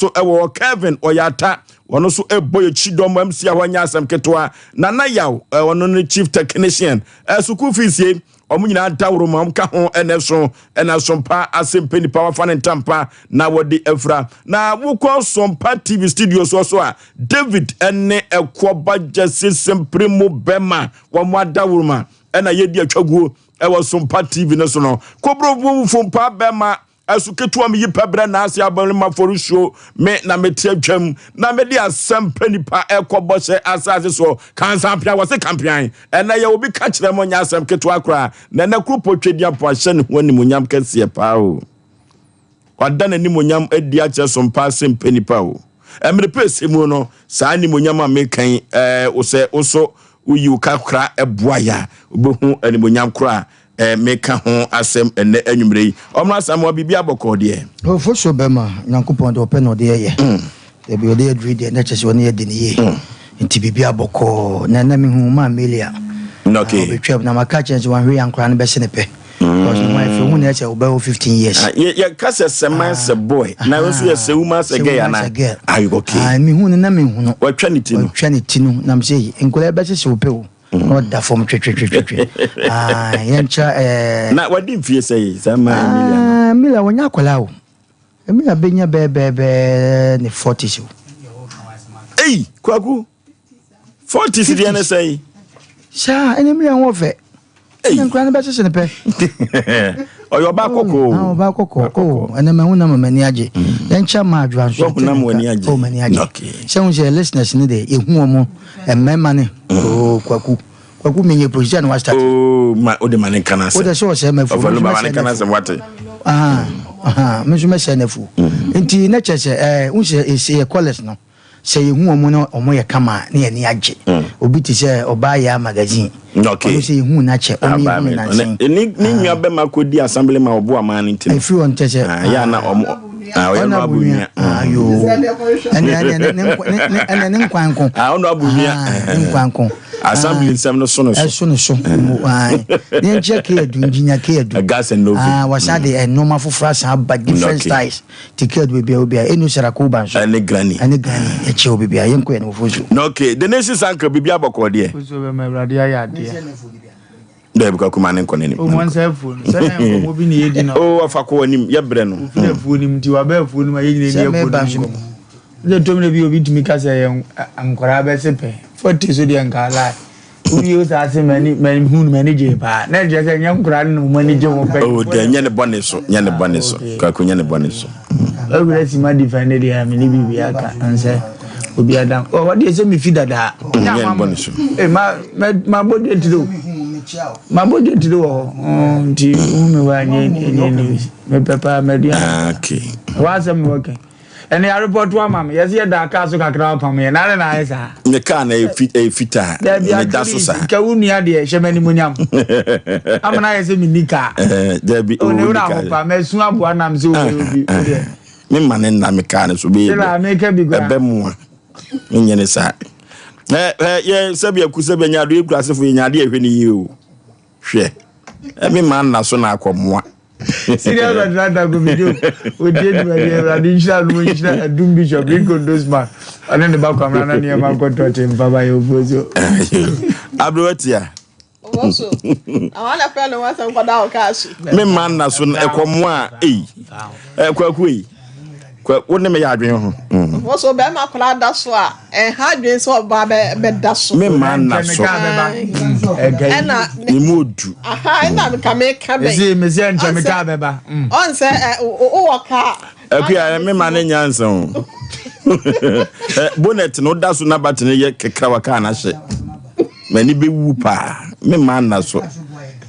so ewo Kevin Oyata wono so eboye chidom MC awanya asem ketwa na Yaw wono ne chief technician school fees ye omunyina dawro mam ka ho eneso Sompa Asem Mpe Nipa wa fan ntampa na wodi efra na wukọ Sompa TV studio so a David ene ekoba jesse sempremo bema wa mo dawro ma ena yedi atwaguo ewo Sompa TV ne so no kobro bu fompa bema asuketu am yipabre na Osei Aboagye Oforisuo me na metia dwam na me di Asem Mpe Nipa ekobo se asase so kansampia wose kampian ena ye obi ka kire mo nya asem ketu akra na na krupo twedia po ahye ne ho ni monyam kase pa o wada na ni monyam edi ache Sompa Asem Mpe Nipa o emre pese mu no saa ni monyam amekan ose oso uyi ukakra eboaya obehu ani monyam kra meka ho asem ene anwumre omra samwa bibia bokọ de Oforisuo bema nyankopon de open no de ye e bi ode adri de na chese woni ye de ye nti bibia bokọ na na me hu ma Amelia okay betweb na maka chance wan hwe yankra na be se ne pe because my friend hu na che oba 15 years ye kase sema se boy na we so ye se woman se gay na are you okay me hu na me hu no watwa ne ti no na me say enkola be se ope o no da form twe yencha na wadi mfie say sama Amelia wonya akola o Amelia benya be ne 40 so kwaku 40 si dia na say sha Amelia wo fe nkran na be se ne pe oyo ba kokko ba kokko ene me hu na mani age yencha ma adwan so hu na mani age okay se hu je listeners ni de ehu omo emema ne kwaku menye position wa start ma ode mane kana se ode so se mafu ofalo ba mane kana se wate me so me se nafu nti na chese unse ese college no se yehu omo no omo ye kama na ye ni age obi ti se oba ya magazine okay se yehu na che omo yehu na sen ni nwa be makodi assembly ma obo amane nti I feel on chese ya na omo ono abunia ayo ene nkwanko ono abunia nkwanko assembly nsem no so ne check here do engineer care do gas and novi wasade normal fufra sa ba different styles ticket we be enu sara ko ban so ane granny e che obi bia yenko ene Oforisuo okay the nation sanka bibia bokọ de Oforisuo be mabrade ya de de buka kuma ne nkone ni o mo nsa phone se na mo bi ne yedi na o afako anim ye bre no na phone nim ti wa ba phone ma yedi ne phone de to me bi obi timi ka se ye ankora be se pe 40 so de ankala ubi o sa se mani hu mani je ba na je se nyankora no mani je mo pe o de nya ne bone so ka ko nya ne bone so o bi si ma defend de ya me ni bibi aka anse obi adam o what dey say me feed that nya ne bone so ma body ntiro ma body ntiro nti hu me wa nye me papa me dia okay wa se me okay ene ya report wa mam yes ye da ka so kakra pam ye na na esa ne ka na fita ne da so sa ka unia de hwemani munyam amana ye se minika there be o ne ura ho pa me su aboa nam se obi me mane na me ka ne so be ebe mu nye ne sa ye se be akuse be nya do ekurase fo nya de ehwe ni yi o hwe me man na so na akomoa serious that go video we did we additional no doom bishop bring those man and then the back camera na near man go touch him baba you Oforisuo abroatia also I want to friend one some kwada o kashi me man na so ekomoa kwaku kwa wonne me ya adwen ho also be ma kwada da so a ha adwen so ba be da so me man na so ena ni modu ena ka me ka be me se nche me ka beba on say o waka akua me man nyansa ho bonnet no da so na batene ye kekra waka na hye mani be wu pa me man na so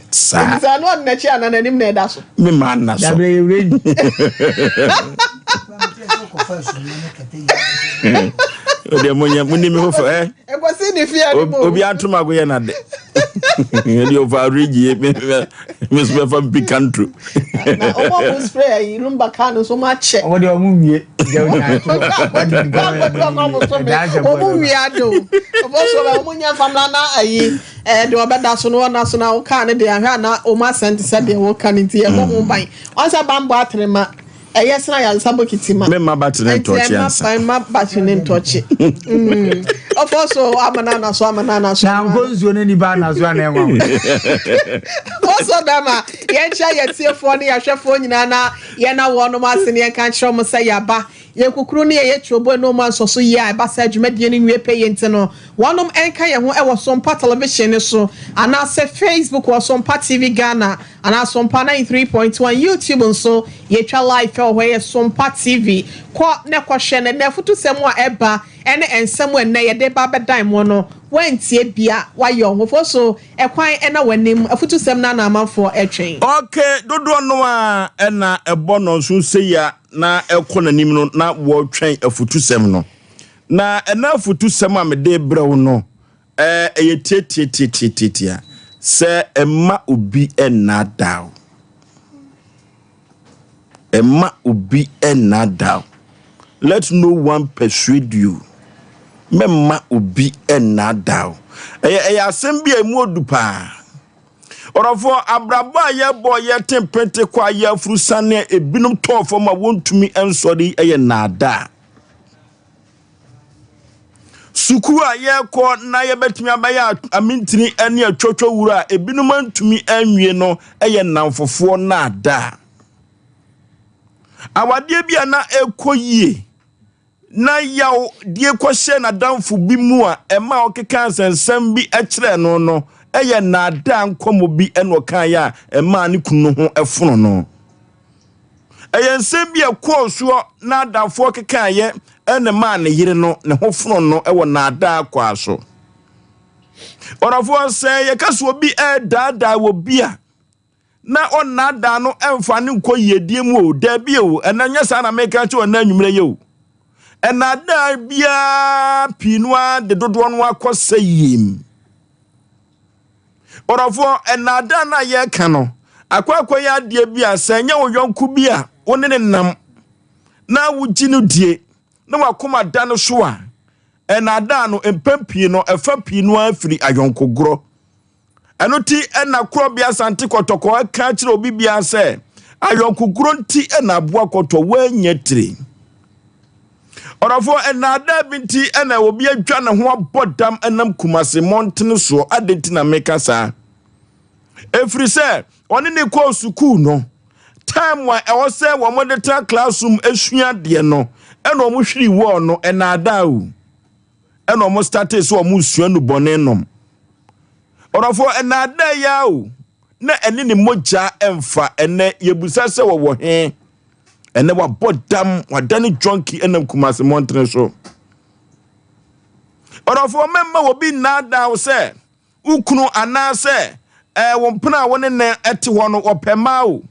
sa no na chi ana nanim na da so me man na so ode monya muni me ho fa e go see the fear obi atuma go ye na de e over rigi me so fa big country na o mo spray lumba kan so ma che o de o mu wie je o nya to o mu wie ado o bo so ba o nya famla na ayi de obeda so no na so na o kan de ahwa na o ma sent se de o kan nti e mo ban o sa bambo atrema yes na ya sabo kitima me ma battle ntochi ansa ma battle ntochi of also amanana so na ngonzo ne ni ba na so na enwa also dama ye cha ye tiefo ne ya hwefo nyina na ye na wo no masene ye kan kire mo say yaba ye kukuru ne ye chuobo no man so ya ba sa dwumadie ne nwie pay yente no wonom enka ye ho e wo Sompa television so ana se Facebook wo Sompa TV Ghana ana Sompa 93.1 YouTube so ye twa live ho ye Sompa TV ko ne ko hwe ne futu semu a eba ene ensemu ene ye de ba bedan mo no wantie bia wa yo ho so ekwan ena wanim afutu sem na amanfo etwen okay dodo no a ena ebo no so seya na ekọ nanim no na wo twen afutu sem no na ena afutu sem a mede brew no eye tietietia se emma obi ena daw emma obi ena daw let no one persuade you memma obi ena daw asem bia mu odu pa orofo abrabo aye boy ye tempente kwa ye frusane ebinum tofo ma wontumi ensori eye nada suku aye ko na ye betumi abaya amintini ene atwotwo wura ebinum antumi anwie no eye namfofo nada awade bia na ekoyie na yaw die kwose na damfu bi mu a ema okeka sensem bi ekire no eye na da nkomo bi eno kan ya ema ne kunu ho efono no eye nsem bi ekoso na dafo okeka ye ene ma ne yire no ne ho fono no ewo na da akwa so orafo se ye kaso obi dada wo bia na onna da no emfa ne nko yedie mu o da bi o enanya sa na meka che onna nwumre ye o enada bia pinua de dodo no akose yim orofo enada na ye ka no akwakwa ya de bia sanya wo yonku bia woni ne nam na wuji no die na wakoma da no so a enada no empampi no efa pinua afiri ayonko gro enoti ena kro bia sante kotoko aka kire obi bia se ayonko gro nti ena aboa koto wanyetire orofo enada binti ena obi adwa ne ho abodam enam kumase mountain so adenti na mekasa efri se oni ne ko school no time wa e wo se wo monitor classroom esua de no ena omo hwiri wo no enada o ena omo start so omo sua no bonenom orofo enada ya o na eni ne moja emfa ene yebusa se wo he ene wa bodam wadani junkie enam kumase mountain so orofo memma wo bi nada wo se ukunu anase wo mpena wo ne ete ho no opema o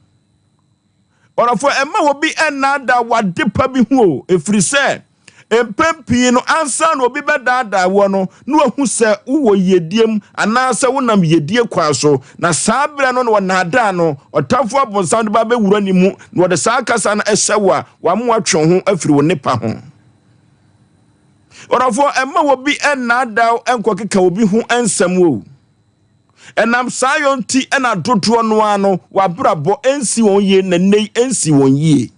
orofo emma wo bi enada wadepa bi hu efri se empempi no ansa no obi bedada wo no na wahu se wo yediem anase wo nam yedie kwa so na sabre no no nada no otafo abonsan de ba be wura ni mu no de saakasa na ehyewa wa mo atwe ho afiri wo nipa ho orofo emma wo bi enada enkokeka obi hu ensam wo enam sayonti ena dodo no ano wa brabo ensi won ye na nei ensi won ye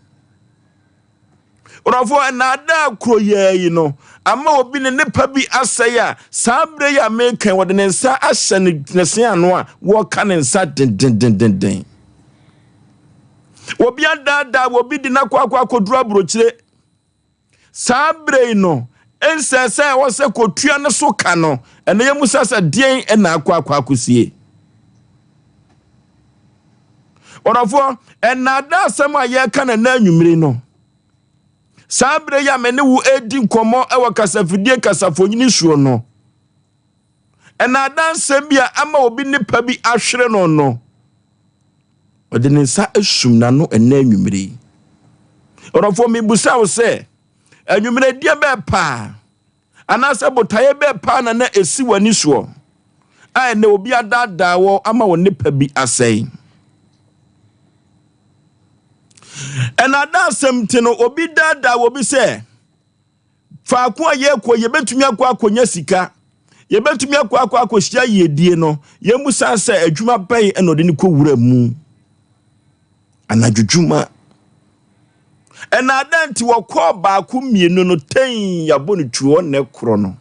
orofo enada kro ye no ama obi ne nipa bi asaya sabre ya meka wode ne nsa ahye ne se ano a wo ka ne nsa den obi adada obi di na kwa koduru abrochire sabre no ensese wo se kotua ne so ka no ene ye musasa dien ena akwa kusie orofo enada asem aye ka na anwumire no sabre ya mene wu edi nkomo e wakasafidie kasafonyini suo no enada nsem bia ama obi nipa bi ahwere no no odinisa asum na no ena anwumire orofo mi busa wo se anwumire die be pa anase botaye be pa na esi wani so ai na obi adada wo ama wo nipa bi asai enada semti no obi dada wo bi se fa ko ye ko ye betumi akonya sika ye betumi akohia yedie no ye musa se adwuma bai eno de ne ko wura mu anadwudwuma and identity will call back whom you know, 10 ya boni to on ne chrono.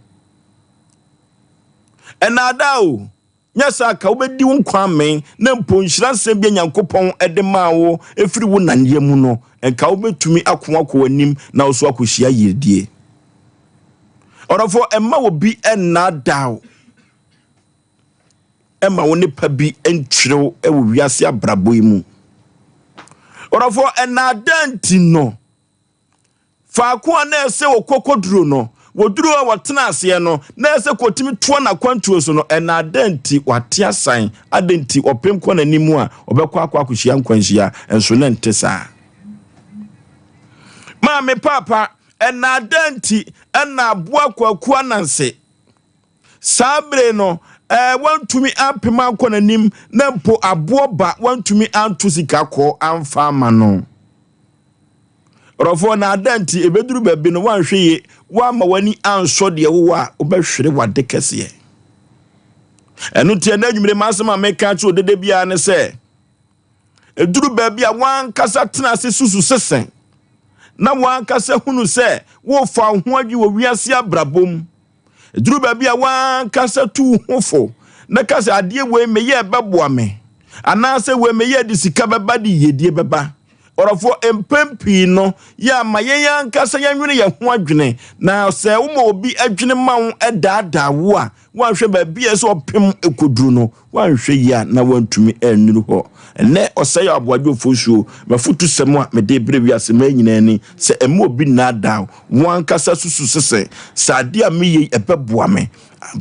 And now, yes, I can be doing quame, no punch, Sembia Yankopon at the Mao, every one and Yemuno, and Kaube to me Aquaco and Nim, now so Akushia ye dear. Or for Emma will be and not down. Emma will never be entro, and we are Sia Brabuimu. Or for an identity no. Fakua ne se o kokodro no woduru a watena se no na se kotimi to na kwantuo so no ena adenti watia san adenti opem ko na nimu a obekwa akwakuhia nkwanhia enso na ntesa ma me papa ena adenti ena aboa kwaku ananse sabre no wantumi apema akwa na nim na mpo aboa ba wantumi antusika ko amfa ma no Rofo na adanti ebeduru baabi no wanhwe ye wa ma wani anso de wo a obehwere wade kese enu tie na adwumire masema meka che odede bia ne se eduru baabi a wan kasa tena se susu sesen na wan kasa hunu se wo fa ho adwi wo wiase abrabom eduru baabi a wan kasa tu hofo na kasa ade we meye beboa me anase we meye de sika beba de yedie beba Orofo empempi no ya mayeya nkasa yanwene ya ho adwene na se wo ma obi adwene ma wo edaada wo a wanhwe ba bia se opem ekoduru no wanhwe ya na wantumi anuru ho ene Osei Aboagye Oforisuo mafutu semo a mede brewi asema nyina ni se emo obi na da wan kasa susu sese sade a meye ebeboa me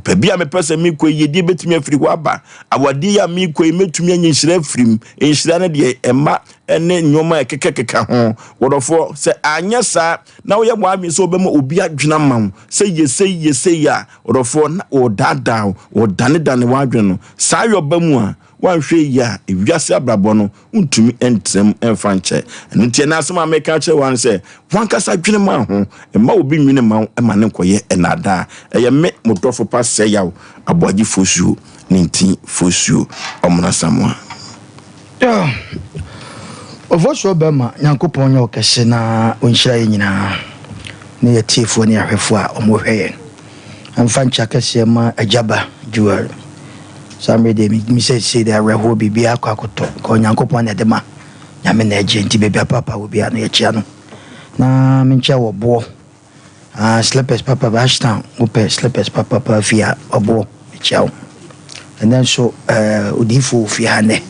Pebia me pese mi ko yedi betumi afiri ho aba awade ya mi ko metumi anyinhira afirim enhira ne de ema ene nyoma ekekekeka ho wodofo se anya sa na wo ye mo ami so obema obi adwena ma se yese ya wodofo na odada odane wadwene no sa yobamu a wanhwe ya ewiase abrabo no untumi entrem enfanche enu tie na asema meka che wan se wankasa dwene ma ho ema obi nwene ma ema ne koye enada eye me modofo pa se Yaw Aboagye Oforisuo ninti Oforisuo omna samwa Oforisuo bema Nyankopon nya okese na onhyira ye nyina ne yetiefo ne ahwefo a omohweye amfancha kese ma ajaba juwar Samre de mi say that reho bibia kwakoto ko Nyankopon na dema nyame na agenti bibia papa obi anu ye chia no na mincha wo bo slippers papa bashtan upe slippers papa fia obo chia and then so odifo fia ne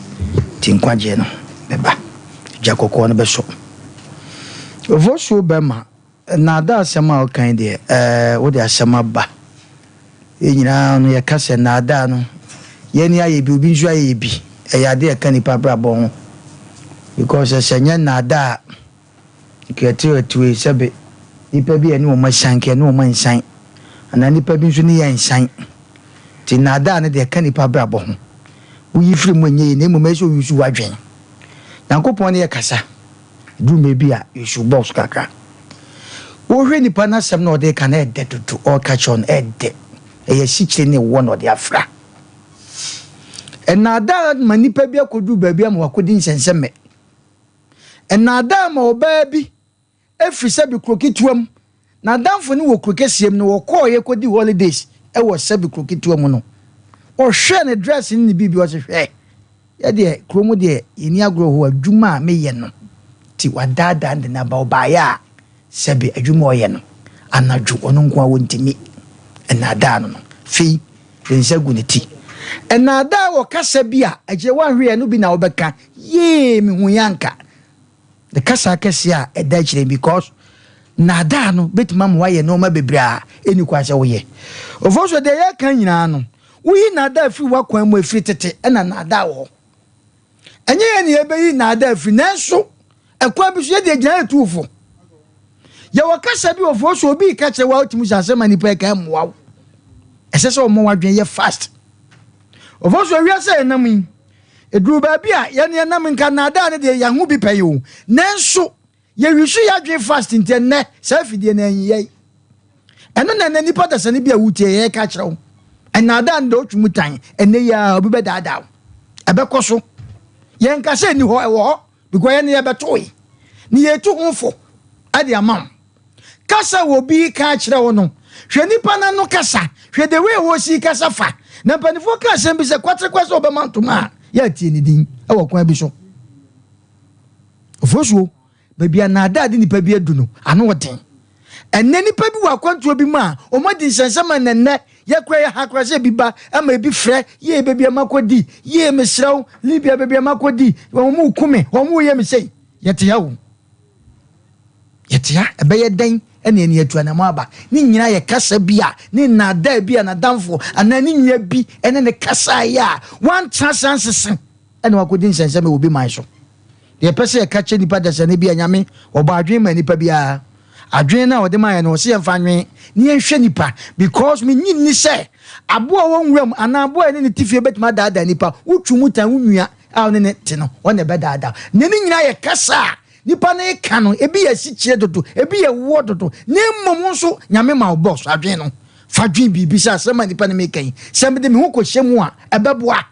tinkwaje no beba jakoko no beso Oforisuo bema na da asema o kan de wo de asema ba enyina no ye kase na da no yeni aye bi obi nso aye bi eyade e kan nipa brabo ho because senya na da kete tuwe sebe nipa bi eni o ma shanke eni o ma nsan ana nipa bi nso ni ya nsan ti na da ne de kan nipa brabo ho wo yifiri mo nye ne mo ma so yusu wadwen Nyankopon ne ye kasa du me bi a yusu box kaka wo hwe nipa na sem na o de kan e de tutu o catch on e de eye sikire ne wo no de afra enada manipa bi akodu baabi am wakodi nsenseme enada ma obabi efrise bi krokituam na danfo ne wo krokesiem no wokoye kodi holidays e wo sabi krokituam no o hwe ne dress ni bibi o hwe ye de kromo de eni agro ho adwuma meye no ti wadada and na ba obaya sabi adwuma oye no anadwo ono nko a wontimi enada no fi ensagu ne ti enada wo kasa bia aje wanhwe no bi na obeka ye mi hu yanka the kasa kese a eda kire because nada no betima mo waye no ma bebra eni kwase wo ye Oforisuo de ye kan nyina no wo yi nada afi wakwan mo afi tete ena nada wo enye ye ne ebeyi nada afi nanso ekwa bi so ye de gina etufo ye wo kasa bi Oforisuo bi ka che wa otimu Asem Nipa ka mo wa esese o mo wadwen ye fast Oforisuo wiase enam eduru baabi a ye ne enam nka nada ne de yahu bi payo nanso ye wisu ya dwen fast ntenne safidie na enye eno na nipa da sane bi a wutie ye ka kyerɛw enada ndo twumutan ene ya obi be dada ebekoso ye nka se ni ho ewo ho because ye ne ye betoyi ni ye tu honfo ade amam kasa wo bi ka kire wo no hwe nipa na no kasa hwe de we wo si kasa fa na panifo ka asem bi se kwatre kwasa obemantoma ya tie ni din e wo kwan bi so Oforisuo baby anada de nipa bi adu no ano woten enne nipa bi wa kwantuo bi ma o modi nsensema nenne yakwa ya hakrase bi ba ama bi frɛ ye baby amakodi ye mesraw libia baby amakodi wo mu kume wo mu ye mesei yete yawo yete ya ebeye den ene ene atu anamo aba ni nyina ye kasa bia ni nada bia na damfo anani nya bi ene ne kasa ya one chance ene wakodi nsensema obi man so ye pese ka che nipa da sane bia nyame oba adwen ma nipa bia adwen na ode ma ye no se yemfa nwen ni enhwe nipa because me nyin ni se aboa wonwuram ana aboa ne tifie betima daada nipa wutwu mutan wunua a ne te no one be daada ne ni nyina ye kasa nipa na ka no ebi ya sikire dodo ebi ya wo dodo ne mmom nso nyame ma boss adwen no fadwen bibi sa sema nipa ne mekan sembe de me ho ko hyemu a ebeboa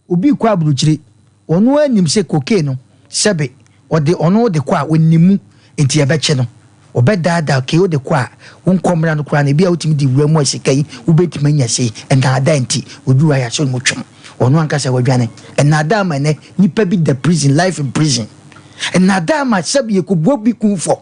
obi kwa abruchire ono anim se cocaine no sebe ode ono de kwa wonimu enti ebeche no obedada ke ode kwa wonkomra no kwa na bia utimi di wuramu asikai ubetimi nya sei enada enti oduwa ya so mutwem ono ankasa wadwane enada ma ne nipa bi the prison life in prison enada ma sebe yekubo bi kunfo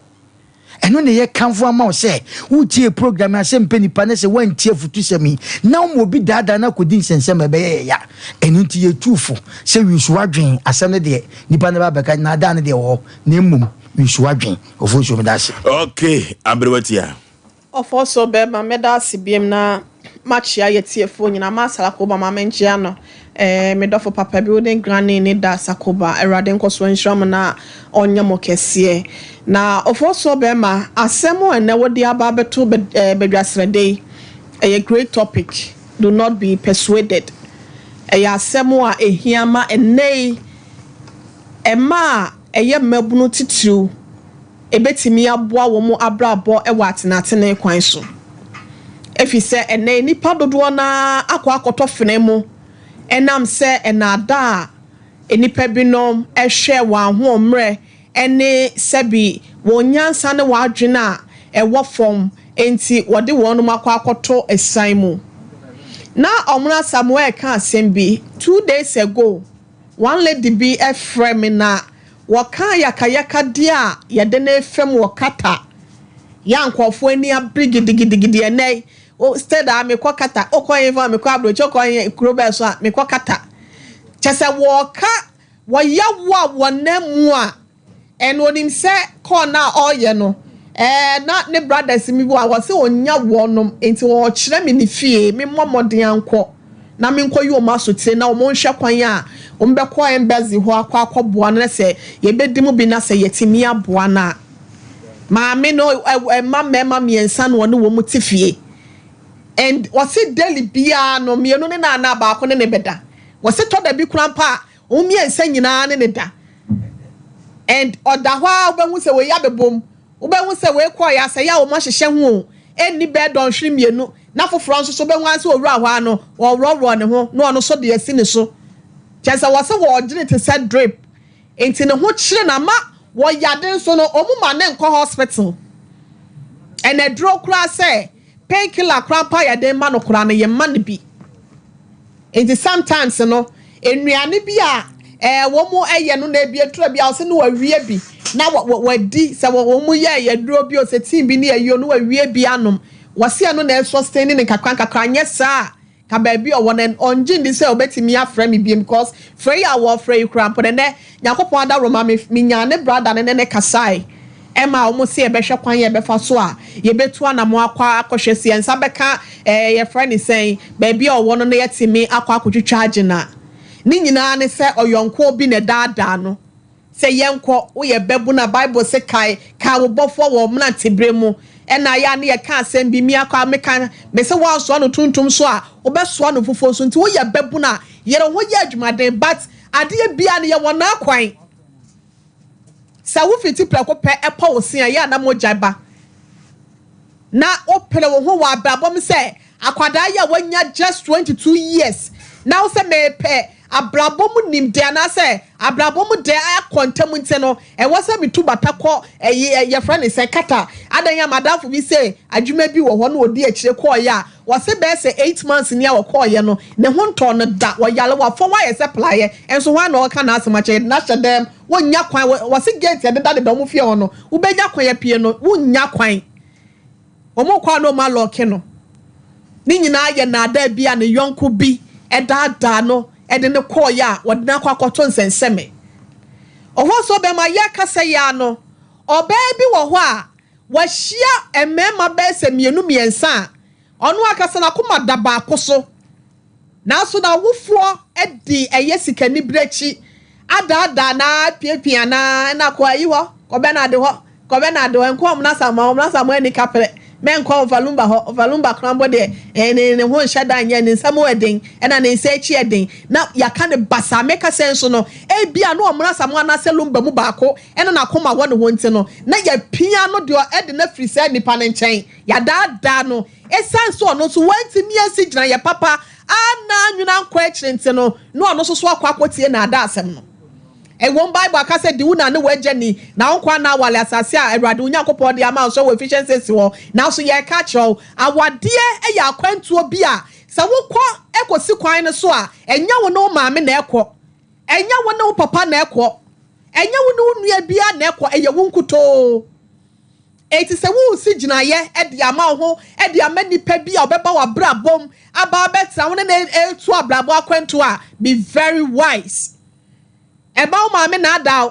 eno ne ye kanfo ama o se utie program Asem Mpe Nipa na se wantie futu semi na mo bi dada na kodi nsensem ebe ya eno nti ye tufo se wisu adwen asem ne de nipa na ba beka na da ne de wo na emum wisu adwen Oforisuo medase okay abrewatia Oforisuo be ma medase biem na match ya yetiefo nyina ma salakoba ma menjia no medofo papa building granny ni da sakoba erade nkoso nhram na onyamo kese na Oforisuo be ma asemo ene wodi aba beto bedwasrede a great topic. Do not be persuaded. Asemo a ehiama ene ema eye mabunu titru ebetimi aboa wo mu abrabo e watenatene kwan so efi se ene nipa dodo na akwa fene mu enam se enada enipa binom ehwe wan ho mre ene sebi wonyansa ne wadwena ewo fom enti wode wonu makwa esan mu na omra Samuel kan asem bi 2 days ago one lady be a frame na waka yakayaka dia yede na efem wakata yankofo ani abrigidigidi enai o stead a mekwa kata okoyeva mekwa abro chokoye kurobe so a mekwa kata chese woka wayawa wonemu a en onim se corner oye no na ne brothers mi bo a wose onya wonom enti wo kire me ni fie me momoden anko na me nko yi o masote na o mo nhwe kwan a o mbekọ embassy ho akwaboa na se ye bedimu bi na se yetimi aboa na ma me no mama miensa no wo mu tifie and wose daily bia no me no ne na ba ko ne beda wose to da bi kurampa o miensa nyina ne da and odahwa obehu se we ya bebom obehu se we kwa ya se ya o ma hyehye ho eni be don hwe mienu na foforo nso so behu anse owura hwa no wo roro ne ho no ono so de asi ne so chesa wose wo gine te said drip enti ne ho kire na ma wo yade so no omuma ne nko hospital and a draw kra say painkiller krampa yade ma no kra ne ye ma ne bi enti sometimes no enuane bi a wo mu eye no na bi etura bi a se no wawie bi na wadi se wo mu ye duro bi o se team bi ne ayo no wawie bi anom wase no na sustain ne kakra anye saa ka baby o won onjin di se obetimi afra me bi because frey a wo frey krampo ne yakopon ada roma me nya ne brother ne kasai ema o mo se e be hwe kwan ye be fa so a ye betu anamo akwa akohwe se ensa beka ye friend say baby o won no yetimi akwa akotwitwa agina ni nyina ne se oyonko bi ne daada no se yenko wo ye bebu na bible se kai ka wo bofo wo mna tebremu ena ya ne ye ka asem bi mi akwa meka me se wo so no tuntum so a wo be so no fofo so nti wo ye bebu na ye ho ye adwumaden but ade bia ne ye wona kwan sa wo fiti preko pe epa wo se ya na mo jaba na opere wo ho wa brabom se akwada ya wanya just 22 years now se me pe abrabom nim de na say abrabom de akontem nte no e wose bitu batakọ ye friend say kata adanya madafo bi say adwuma bi wo ho no odi akire ko ya wose be say 8 months ni a ko ye no ne ho nto no da wo yale wa fo wa ye supply enso wa na o ka na asemache na hyedem wo nya kwan wose gate de da de dom fie ho no wo be nya kwan ya pie no wo nya kwan omo kwa no ma lock no ni nyina ye na da bia ne yonko bi da no ede ne call ya wode na kwakoto nsenseme oho so be ma ya kasa ya no oba bi wo ho a wa hia emema be se mienu miensa ono akasa na koma da ba akoso na so na wofo edi eye sikani brechi ada na piapia na kwa yiwo ko be na de enko na samo eni kapre men kwa overlumba krambo de ne ho nhada anya ne nsamo eden na ne nsa echi eden na yaka ne basa meka senso no e bia no omra samo na selumba mu baako na koma wo ne ho nti no na ya pia no de ede na free say nipa ne nchen ya da no esanso no so wanti mi asi gina ya papa ana nwuna nkwa echi nti no ono so akwa akotie na ada asem no e won Bible aka say di una ne wageni na onkwa na wale asase a Awurade Onyankopon de ama so efficiency wo na so ye ka kyo awade e ya kwantuo bi a sa wokọ ekosi kwan ne so a enya wo no maame na ekọ enya wo no papa na ekọ enya wo no nua bia na ekọ eye wo nkuto eti se wo si gina ye e de ama ho e de ama nipa bi a obeba wa brabom aba beta wo ne etu abrabo akwantu a be very wise eba o maame na adaw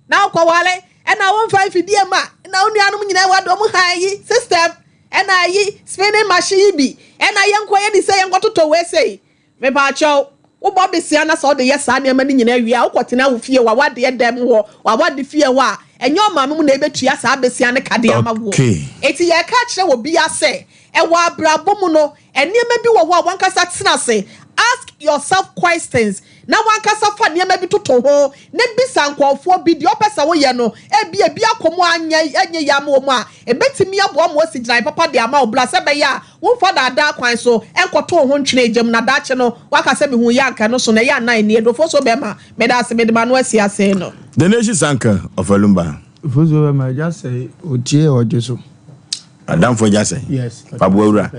na kwa wale na won 5 die ma na onuanum nyina wadom hayi system na yi spinning machine bi na yenko ye di say yenko toto we say me ba chaw wo bo besia na so de yesa na ma ni nyina awia wo kotena wo fie wa wade dem wo wa wade fie wa enyo maame mu na ebetua sa besia ne kade ama wo eti ye ka kire wo bia say e wa abrabom no enema bi wo ho a wankasa tena say ask yourself questions na wankasa fa niema bi toto ho ne bisa nkwofo bi di opesa wo ye no e bia komo anya ya ma mu a ebetimi abo mo sigina papa de ama obla se be ya wo fa da kwan so enkoto ho ntwene ejam na da che no wakasa me hu ya nka no so na ya nan ni edofo so be ma me da se me de ma no asi ase no the nation sanka of Alumba fozo be ma just say otie ojeso adam for just say yes pabuura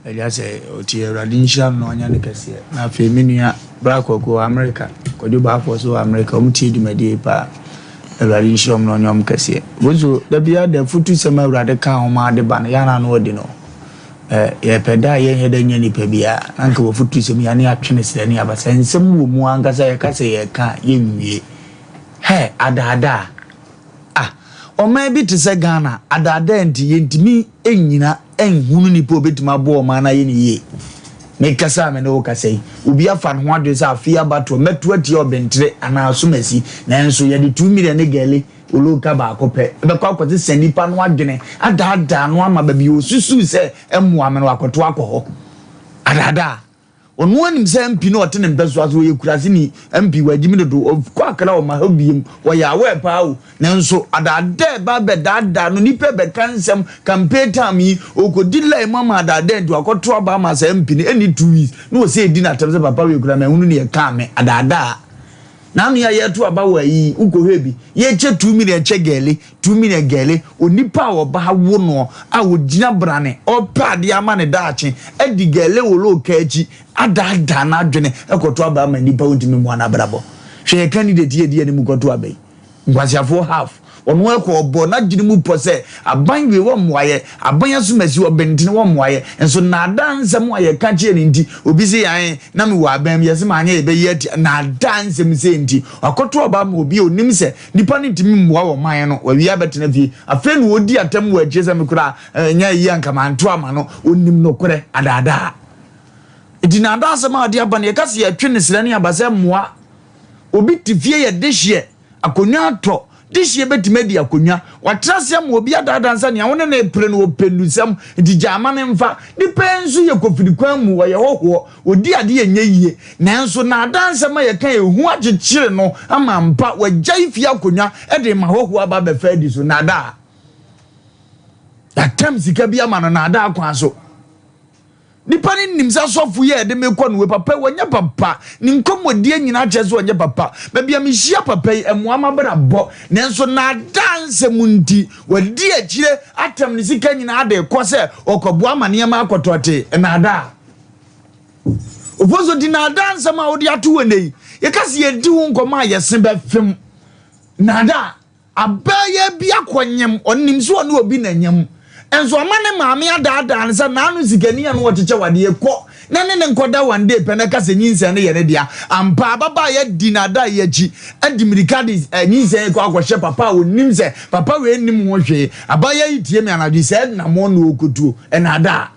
Elia say otie radinshia no anya ne kese na fe menua brakoko America kodu ba for so America umtie dumade pa radinshia no nyom kese wozo da bia da futu sema urade ka ho ma de ban ya na no odi no ye peda ye heda nya ni pa bia anka wo futu sema ya ne atwene sere ne abasa nsem wo mu angasa ye kase ye ka ye nwie he adada o ma bi te se Ghana adada nti ye ntimi enyina enhunu ni po betima bo ma na ye ni ye me kasa me no kasa yi obi afa no ade sa afia bato meto ati obentre ana asomasi na enso ye de 2 million ne gele oloka ba akopɛ be kwa kwati senipa no adwene adada no ama ba bi osusu se emmoa me no akoto akɔ adada onu anim se MP no ɔte ne mbeso aso ye kurase ni MP wagimi do kwa akra o ma habiem wo ya we pa o nanso adada ba be dada no nipa be kansem campaign time yi okodi lai mama adada do akoto aba ma se MP ni any 2 weeks no se edi na temse papa we kura ma hunu ne ye ka me adada na me ya to aba wa yi ukohwe bi ye che 2 million che gele 2 million gele onipa wo ba wo no a wo gina brane o pade ama ne daache edi gele wo lo kachi adada na adwene ekoto aba ma nipa wontimi mu ana brabo hwe candidate ye die ne mu koto aba yi ngwasiafo half ono ekọ obo na gini mu pose abanwe wo moaye abanya sumasi wo bentene wo moaye enso na dansem aye ka chie ni ndi obi se yan na me wo abam yesi ma anya ebe ye na dansem se ndi akoto oba ma obi onim se nipa ni ntimi mmoa wo man no wa wi abetena fi afa no odi atam wo agie se me kura nya yi anka manto ama no onim no kore adada edina dansem ade abane ka se ya twene sira ni abase mmoa obi tifie ye dehye akonwa to this year betimedi akonya watrase am obi adadansa ne wona na epre no opendusam dijama ne mfa dipensu ye kofirikwan mu wo ye hoho odi ade ye nyeyie nanso na adansa ma ye kan ehu agekire no ama mpa wagya ifia akonya e de ma hoho aba be fa di so na da atam sika bia ma no na da akwan so nipa ni nimsa sofu ye de me kwa no papa wonya papa ni nkomodie nyina chezo wonya papa ba bia me hia papa yi emuama bra bo nenso na dance munti wadi akire atam ni sika nyina ade ko se okobo amane ma akotote na ada obozo di na dance ma odi atu wenei ye kasi ye di wo nkoma yesen be fem na ada abaye bia kwanyem onim so no obi na nyem enso amane maame ada nsa na anu zigani anu wocheche wade ekọ na ne nkoda one day pe na kase nyinse ne yene dia ampa baba ye dinada ye ji adimirikadi nyinse ko akwhye papa onimse papa we nim ho hwe abaye yitie me anadi se na mo no okutuo enada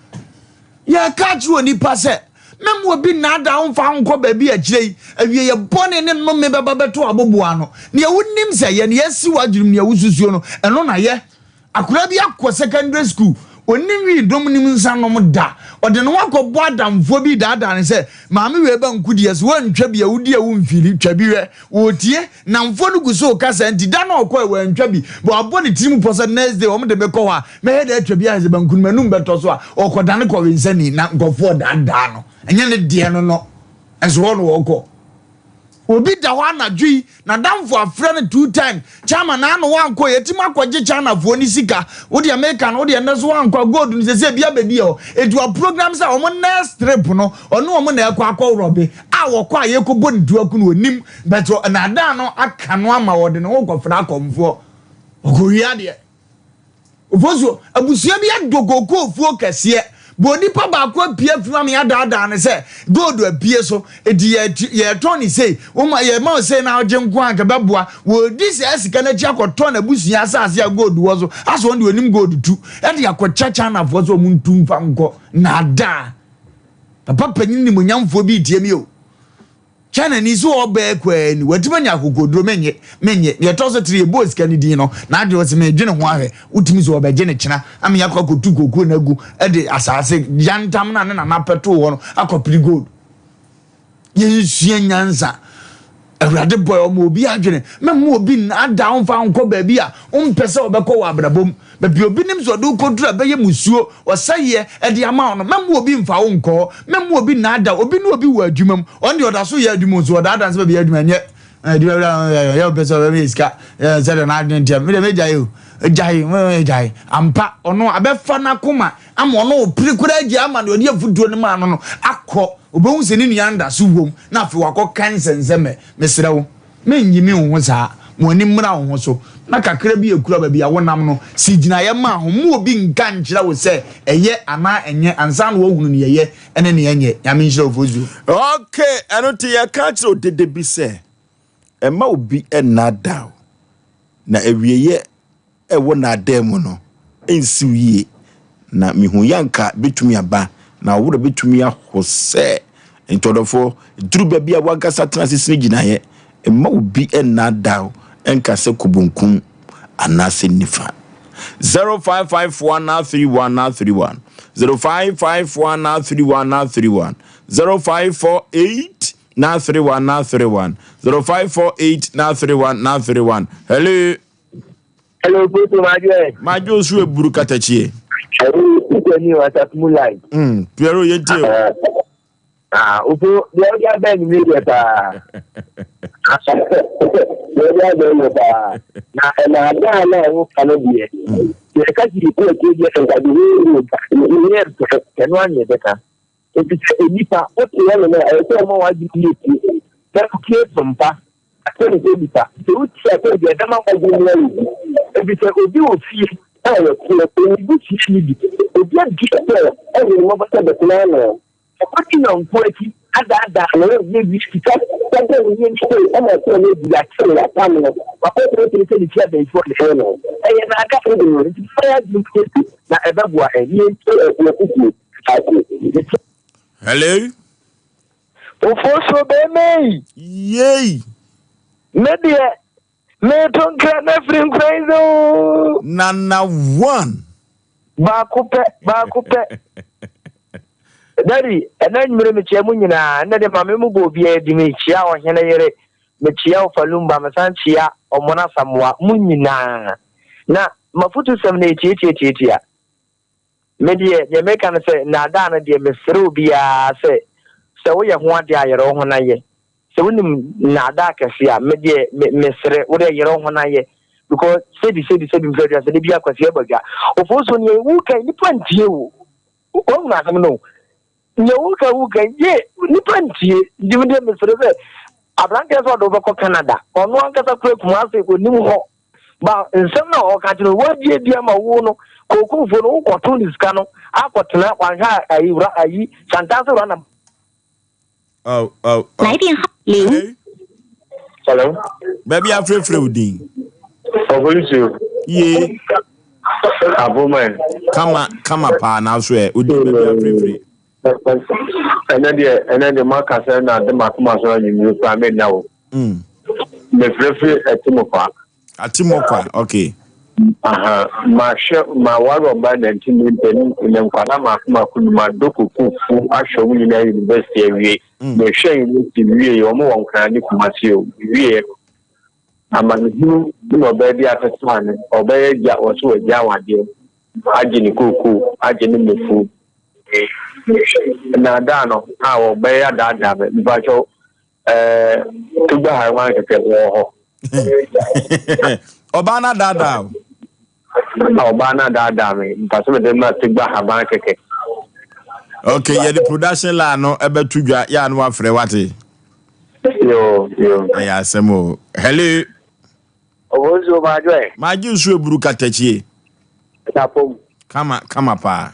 ye kachu oni pase memu obi nada onfa nko ba bi agirei awie ye bone ne no me baba beto aboboa no ne ye wonim se ye ne yesi wadwurum ne ye wususuo no eno na ye akura bi akọ secondary school onimwi dom nim nsanom da ode no wakọbọ adamfo bi da ne se maame we ba nkudi yes wantwa bi awudi a womfili twa bi we wotie na mfo no guso kasa nti da na okọ we wantwa bi bo abo ne tirim posa next day o mde be kọ ha me he da twa bi a se ba nkunu manum beto so a okoda ne kọ wensani na nkofo da no enye ne de no enso wo no okọ obi da wa na dwi na damfo afre ne 2 time chama na no wanko yetima akwaje chana fo ni sika wo de America no de neso wanko gold ni sese bia bedi o edu programs a omo next trip no ono omo na ekọ akọrobe a wo kwa ye ko boni duaku no onim but na da no aka no ama wo de no wo kofra akomfo okoria de ofozo abusua bia dogoko ofuo kese boni pa ba kwa pia fima me ada ne se gold apie so edi ye toni sei o ma ye ma sei na oje nko anka beboa wo di se asika na chia koto na busia asase ya gold wo so aso ndi onim gold tu e de akochacha na fo so muntu mfa nko na da papa panyin ni monyamfo bi tie mi o chana ni so oba kwa ni watimanya kokodro menye ye toso 3 boys kan din no na ade wose me dwene ho ahwe utimi so oba je ne kina am yakọ kotu kokoro na gu e de asase yantam na na peto wo no akopri gold ye sua nyansa awrade boy o mo obi adwene memo obi na ada onfa nko ba bi a ompese obekọ wa abrabom ba bi obi nim so do kodura be ye musuo osaye e de ama no memo obi mfa wo nko memo obi na ada obi no obi wa adwumam on de odaso ye adwumam so oda dance ba bi adwuma nye ya obese ba bi ska se na adwene tia me de meja yo jai ampa ono abefa na koma ama ono opiri kura agi ama no ne afuduo ne ma no akọ obehu se ni nuanda so wom na afi wakọ kansenseme mesrewo menyimi ho saa mo ani mra ho so na kakra bi ekura ba bi awonam no si gina ye ma ho mo obi nka nkyira wo se eye ana enye ansa no wo hunu ne ye ene ne enye yame nkyira ofozu okay anoti ya catch de bi se e ma obi enada na ewieye e wo na ademu no ensiwie na mihu yanka betumi aba na wo betumi ahose entodofo duru ba bia wagasa transisi gina ye e ma obi enada enka se kubunkum anase nifa 055131 055131 0548 na 31 0548 hello Putu Majo. Majo su eburu katachie. Putu ni WhatsApp mulai. Pero yente. Upo dia ben ni dia ta. Dia ben ta. Na na o kanu die. Ye kasi ko ke dia kan ka di ni kenwa ni beta. Nipa o ti ya na e to mo wa di ni. Ta ke Sompa. Akere de nipa. Se o ti akere de dama ko di ni. Ebise obi ofie ayo ko obi ti ni bi obi adike ayo mo ba ta be kuna no akoti na nkwati ada no ye bi sika ta de ni ni ko ama ko ni bi akere la ta no ba ko ko ti ni ti ade fo de no ayo na aka fo de no ti fa di ko na ebabua ni to e ko ku hello Oforisuo be me yey media me don't care nothing crazy. Nana one. Bakupe. Daddy, and then you me chemunyina, and then the mamma go be a dimichia or henere, Mechia Falumba, Masanchia, or Mona Samoa, Munina. Na, Mafutu 78. media the American say na dana de me fru bia say so we ho ade ayero ho na ye so wonim na da kasia media me sere wo de ayero ho na ye because say the very say the bia kwasi Aboagye ofoso ne wu kan ni pantie wo o na sam no ne wu kan ye ni pantie di me me sere be abranke so do be ko Canada ono ankasa kura kuma ase ko nim ho ba nsem na o ka tino wo die bia ma wo no kokufo no ko to niska no akotena kwanha ayi santaso rana Oh. 来电号0。 hello Baby afrefre udin. Oforisuo Ye. Aboman Kama pa na so e udin baby afrefre. ena de makasa na de makuma so nyimi pa me na wo me frefre etimopa Atimokwa, okay. ma waro ba na ntimi mpeni ne nkwala makuma kunu ma dokuku fu asho mu na university awie me hwe university wie yo mo wonkra ni kumasi o wie amanu no ba bi atesane oba ja oso ja wade aje ni koku aje ni mefu na dano a oba ya dada be ba cho tuba ha wa ke wo ho Obana dada. Obana dada me mpaso me dem na tuba ha ban keke. Okay, yeah, the production la no ebe tudwa ya no afre wate. Yo. Yeah, Asem. Hello. Osei Aboagye. Maji usu eburu katachie. Tapom. Kama pa.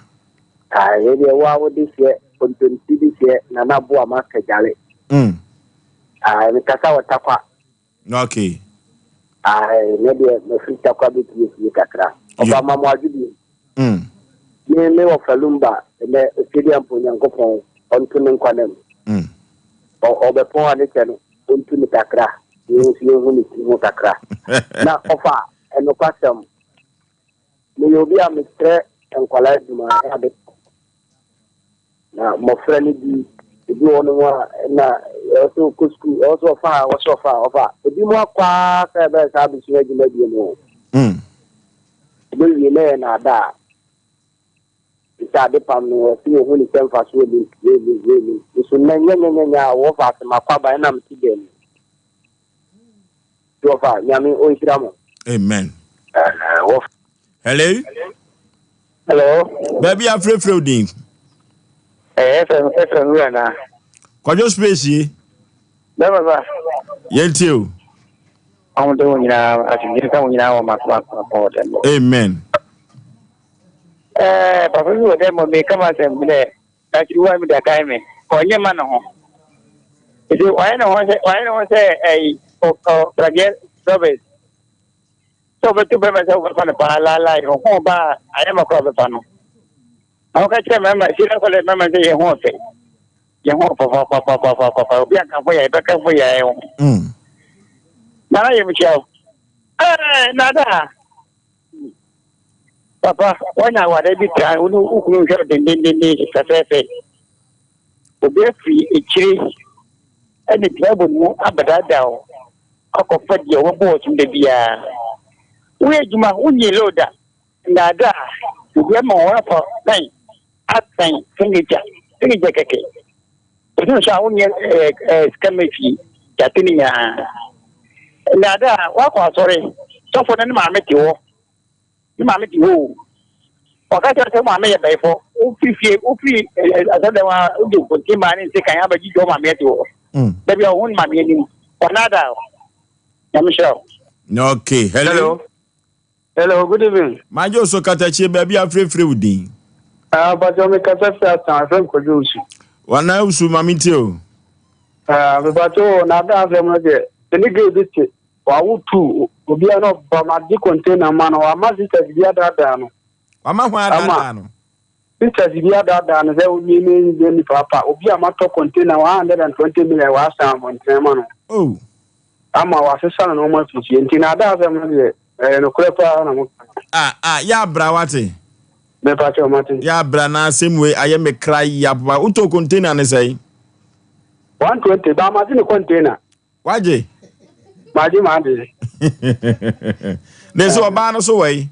Ye de wa wo dis year, kontonti dis year na na bo amaka jale. Me kasa watakwa. Okay. Ne de me fita kwa biti kakra. Oba mama adudi. Me wo falumba ne stadium po nyankopon onto ne nkwanem. Obe pon ade cheno onto ne kakra. Yo si yo ni kakra. Na ofa eno kwasem. Me yobi a mestre enkwala duma ade. Na mo frani di ono wa na also kusku also ofa ebi mo akwa ka be sa bi sire gi media mo be wi le na da ita de pam no fi ho ni sem fa so ni so na nya wo fa se makwa ba na mti dem do fa nyame o isira mo Amen. Hello Baby afrefre udin. FM na Kwajo space yi. Baba Yentio. amudo nyina asijiri ka nyina wa makwa ko dem. Amen. Papa wo dem mo me kama sem ne aki wa mi da kai me onye ma no ho ide wa no se ai o traje service so betu be ma se o fa na pa la ho ba ayama ko be pa no o ka che mama sira ko le mama se ye ho fe ye ho pa bi aka fo ya be ka fo ya yo na ye mi chao nada papa wana wa de bi tra unu ukunu jo den ka fe obi afi echiri ene trouble mu abadada o akofa de wo bo tum de bia wo ejuma unyi loda nada obi ma wo fa nai atan finija keke inu sha unyi skamefi yatini ya nada wa kwa sore so fo na ma meti wo wakati wa sema ame ya baifo ufi azalewa uje kutima ni sika yaba jijo mame yetu baby ohun mame ni Canada ya misho. Okay, Hello, good evening. Majo so katachie baby afrefre udin. But you make a first friend produce. Wana usu mamitio. But na da them de ni ge dit wa wutu obi no ba ma di container man wa ma sisters bi ada no. Mama hwa dada no. Sisters bi ada no say we ni papa obi ama to container 120 million wa san container man. Oh. Ama wa sesa no mo tuti enti na da them de no krepa na mo. Ya bra wate. Me pa cho Martin. Ya bra na same way aye me cry ya papa uto container ne say 120 ba ma di container. Waje. Maji ma de. Neso oba no so way.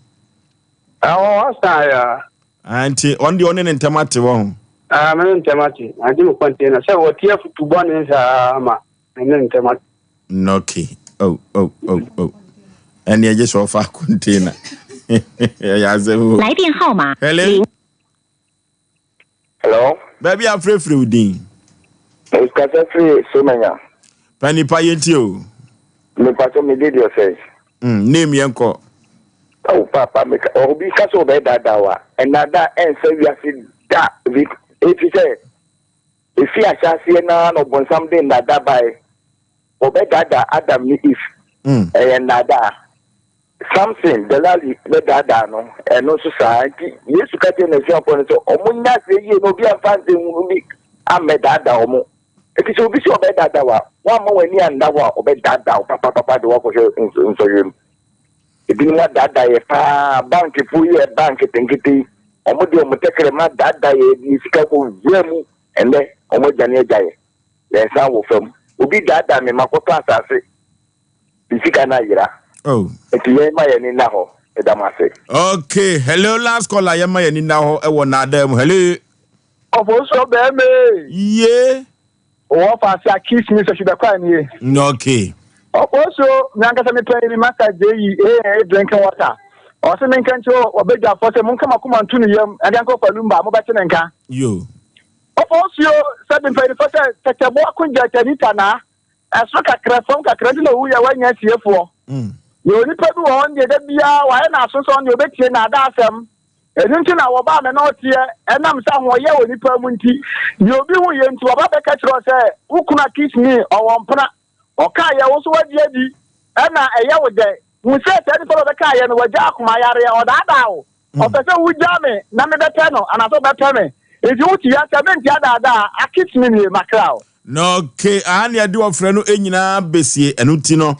Asa ya. Auntie, on the only intimate one. I'm an intimate. I do contain. So what here to one is an intimate. Okay. Oh. And you just offer container. Hello. Baby, I'm free within. It's got a free so many. Penny Payetio. Me pato me did your face. Name Yanko. Oh, Papa, make or be castle bed that dawa. And that and say we are that if you say if you are chasing none or on something that by or better that Adam if and nada something the lally let that down and no society. Yes, you can tell upon so omunya say you no be a fancy movie. I made that down. It is obvious about that dawa. One more near and dawa obey that down. Papa, the work of your in it didn't want that day bank if we a bank think it omodio mutekere that day is couple vemu and then omojane jay then some of them will be that me makota asase bisika na yira etiye ma ye ni na ho edamase. Okay, hello last caller ye ma ye ni na ho e wo na adam. Hello Ofoso be me ye o fa sia kiss me so she be kwa ni. Okay. Also, Nankasa me playing master drinking water. Also, men can't show or beg for some come and tune yum and then go for Lumba, Mobatanka. You. Also, 7 such a walk with Janitana, as look at Crafon, Cradle, who you are 1 year here for. You only put on the Debia, why not so on your bed and Adasam. And until our bar and not here, and I'm somewhere yellow in Permunti. You'll be willing to about the catcher say, who could not kiss me or one puna. Okay, I also want you, and I would day. We said any for the car and we jack my area or that now. Or the same with Jammy, none of the panel, and I thought that Tammy. If you want to yet, I kiss me in my crowd. No, okay, and I do a friend in Bessie and Utino.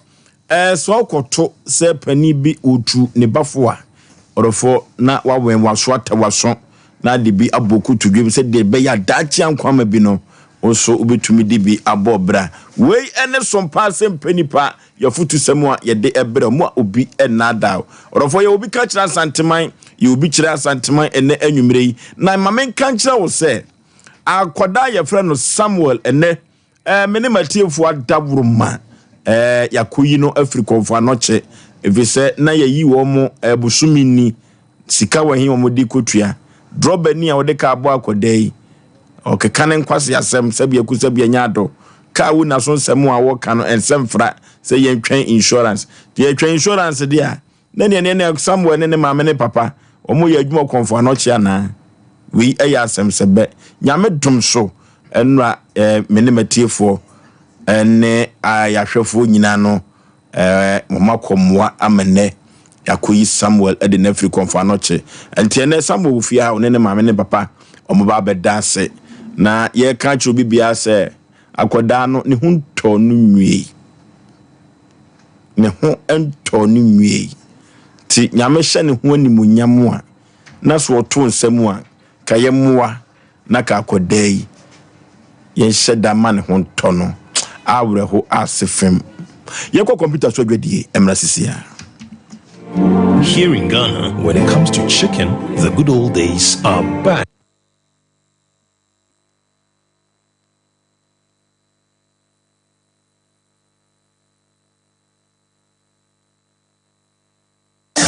So koto se penny be utu ne bafua. Or for not what when was what was son. Na de bi aboku to give said de be ya dachi and kwame bino. Also ubi to me dibi abobra. We ene Sompa Asem Mpe Nipa your foot to someone ye de ebra mo ubi enada. Or for you ubi catch that santiman, you ubi chira santiman ene enumere. Na mamen kanchira wo say akwada your friend Samuel ene mene matiefo adawruma yakoyi no Africa for anoche if you say na ye yi wo mo busumi ni sika wa hin wo di kotua drop ani a wo de ka abo akwada yi. Okay, canon kwasi asem sabia kusabia nyado ka wu na so nsem a wo ka no ensem fra say yen twen insurance the twen insurance dia na ne somewhere ne mama ne papa omo ye adwuma konfo anoche ana we eya asem sebe nyame dum so enra mene matiefo ene ayahwefo nyina no mama komwa amene yakoyi Samuel ede na Africa konfo anoche enti ene Samuel ofia ne mama ne papa omo ba bedase na ye ka chu bibia se akoda no ne hunto no nwie ne ho ento no nwie ti nyame hye ne ho animunyam a na so oto nsam a ka ye moa na ka akoda yi ye hye da ma ne hunto no awre ho asefem ye ko computer so dwedie emra sisia. Here in Ghana, when it comes to chicken, the good old days are back.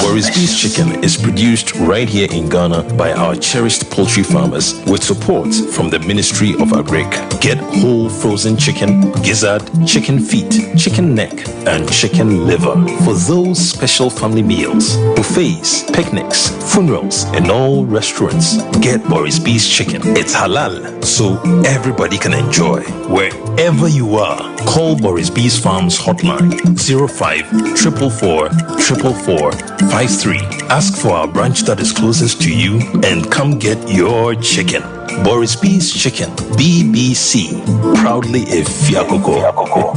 Orisbee's chicken is produced right here in Ghana by our cherished poultry farmers with support from the Ministry of Agric. Get whole frozen chicken, gizzard, chicken feet, chicken neck, and chicken liver for those special family meals, buffets, picnics, funerals, and all restaurants. Get Orisbee's chicken. It's halal, so everybody can enjoy. Wherever you are, call Orisbee's Farms hotline 05 444 444 53. Ask for our branch that is closest to you and come get your chicken. Orisbee's Chicken, BBC, proudly a Fiakoko.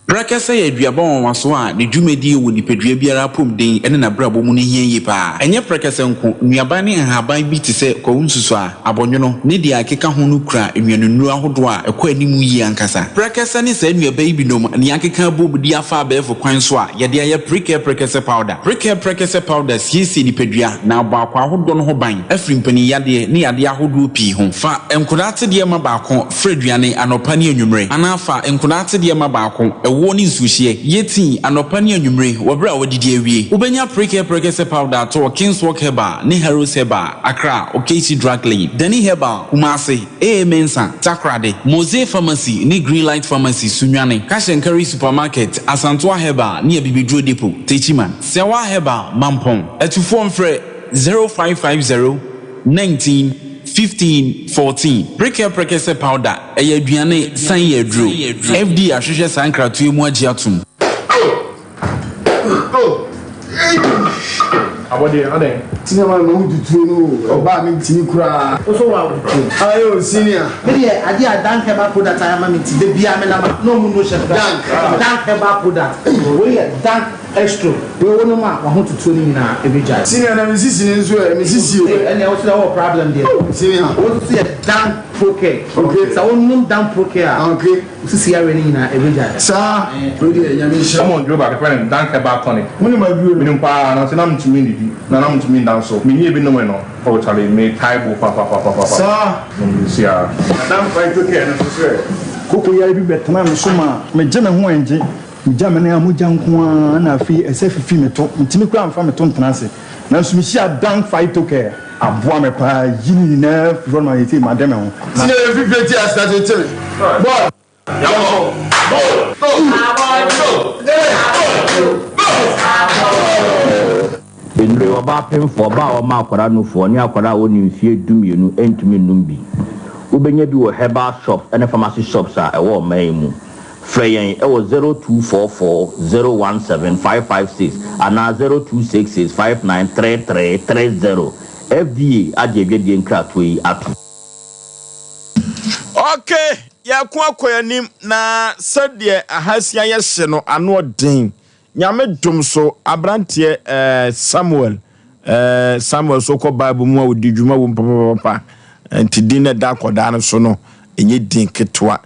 Bracket Pressa ye duaba won so a ne dwumedi wo nipadua biara pom den ene na brabo mu ne hie yi pa enye prekese nko nuaba ne haban bi te se ko nsusu a abonwono ne dia akeka ho no kura enwanunu ahodo a ekọ animu yi ankasa prekese ne sa nuaba yi binom ne akeka bobudi afa abefo kwan so a ye dia ye prekese powder prekese powder siesi nipadua na abakwa ahodo no ho ban afiri mpani yade ne yade ahodo pi ho fa enkodate de ma baako freduane anopa ne anwumre anafa enkodate de ma baako ewo ni nsuhie yeti anopa ne anwumre wobra wodidi awie ubenya prekese powder to Kingswalk Herbal ne Heroes Herbal Accra Okesi Drug Lane Dani Herbal Kumasi Mensa Takrade Mose Pharmacy ne Greenlight Pharmacy Sunwane Kashenkari Supermarket Asantua Herbal ne Bibidro Depot Techiman Sewa Herbal Mampong etufo mfre 0550 19 15 14 prekese powder aduane san yedro FD ahwehwe sankratu emu agi atum Abode ade tinema no hututu no oba mi tini kura so wa hututu ayo senior me dey ade adan heba product ayama mi ti de bia me na no mu no chef dan heba product we dan extra we wono ma wa hututu ni na ebeja senior na mi sisi ni nso mi sisi o ene o say what problem there senior what say dan okay so wonum dan okay okay sisi ya we ni na ebeja sa we dey nyame sha mo njo ba ka dan heba tonic mo ni ma bi mi npa na se na mtumi ni na mtumi dan so mi ni bi no no o chale me taibo pa sa si ya dan fight okay na so koko ya bi betana no so ma me je me ho enje Jamani amuja nko na afi esefifi meto ntimi kwa amfa meto ntenase na so mi hia dan fight okay aboa me pa yini na run my team madame ho sine fifi ti asate tele boy yawo Enre oba pemfo ba o ma akwara no fo ni akwara woni mfie dumienu entumi numbi ubenya bi wo herbal shop and pharmacy shops a ewo man mu Freyen ewo 0244017556 ana 0266593330 FDA adjebe die nkrato yi atu. Okay, ya kwa koyanim na sadie ahasia yehye no ano den. Nyame dum so abrantie Samuel so ko Bible mu a wodi dwuma wo papa ntidi na da koda no so no enye din ketwa.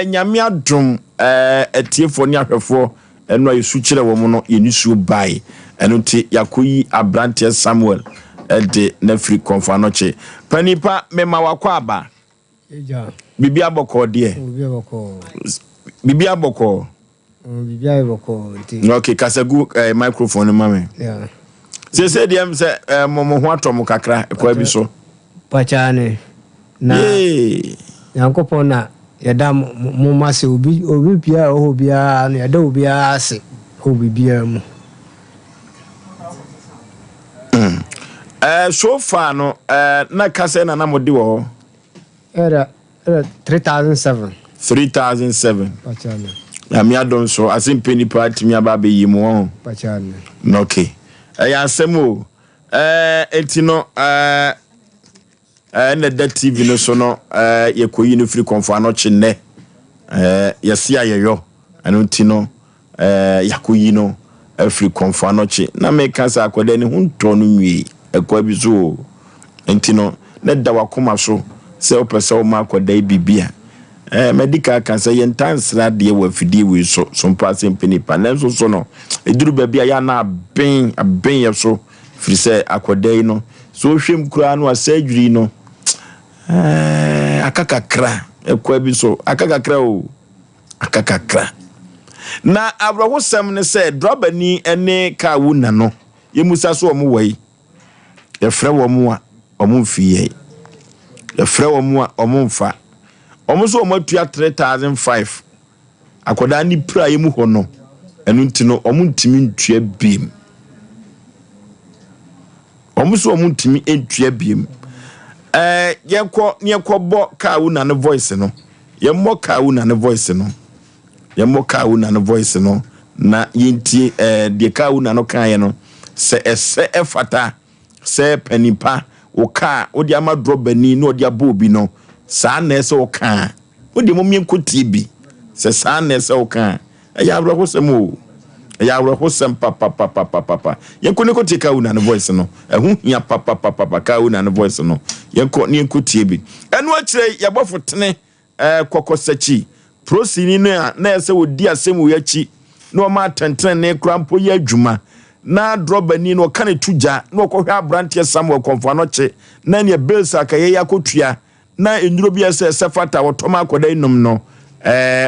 Nyame adum etiefo ni ahwefo eno ayesu kire wo mu no yenisuo bai eno ti yakoyi abrante Samuel de na free konfanoche panipa mema wakwa aba eja bibi aboko de bibi aboko nti okay kasagu microphone mame yeah se dem se mo ho atom kakra kwa bi so pachane na yankopon na yada mo mase obi bia o bia na yada obi ase obi bia mu so far no na kase na modi wo era 3007 pachane na mi adon so Asem Mpe Nipa timi aba be yimu pachane okay ya asemo etino na da TV no so no yekoyi no free konfano chinne yesi ayeyo anu tino yakoyi no free konfano chi na me kansa akoda ni hunto no nwi ekwa bi so entino na da wakoma so se opese o ma akoda bibia medical cancer yentansra de wa fidie we so Sompa Asem Mpe Nipa na so no eduru ba bia ya na ben ye so firi se akoda no so hwem kura no asadwiri no akakakra ekwa bi so akakakra o akakakra na abrahosam ne se drobani ene ka wuna no yemusa so omo wai yefre wo mo a omo mfiye yefre wo mo a omo mfa omo so omo tua 3005 akoda ni pra yemu ho no enu ntino omo ntimi ntua biem omo so omo ntimi entua biem yekwo bo ka wuna ne voice no yemmo ka wuna ne voice no yemmo ka wuna ne voice no na yenti de ka wuna no kan ye no se ese efata se panipa wo ka wo dia ma drobani no dia bobi no sa na ese wo ka wo de momien kotie bi se sa na ese wo ka ya abro ho sem o ya abro ho sem papa yenko ne ko tika una ne voice no ehu hia papa ka una ne voice no yenko ne yenko tie bi eno akire ya bofo tene kokosachi prosini na ese odi asem wo yachi no ma tenten ne krampo ya adwuma na drobani no kane tuja no kohwe abrantie Samuel konfano che na ne bills akaye yakotua na enuro bia se sefata wotoma akoda inum no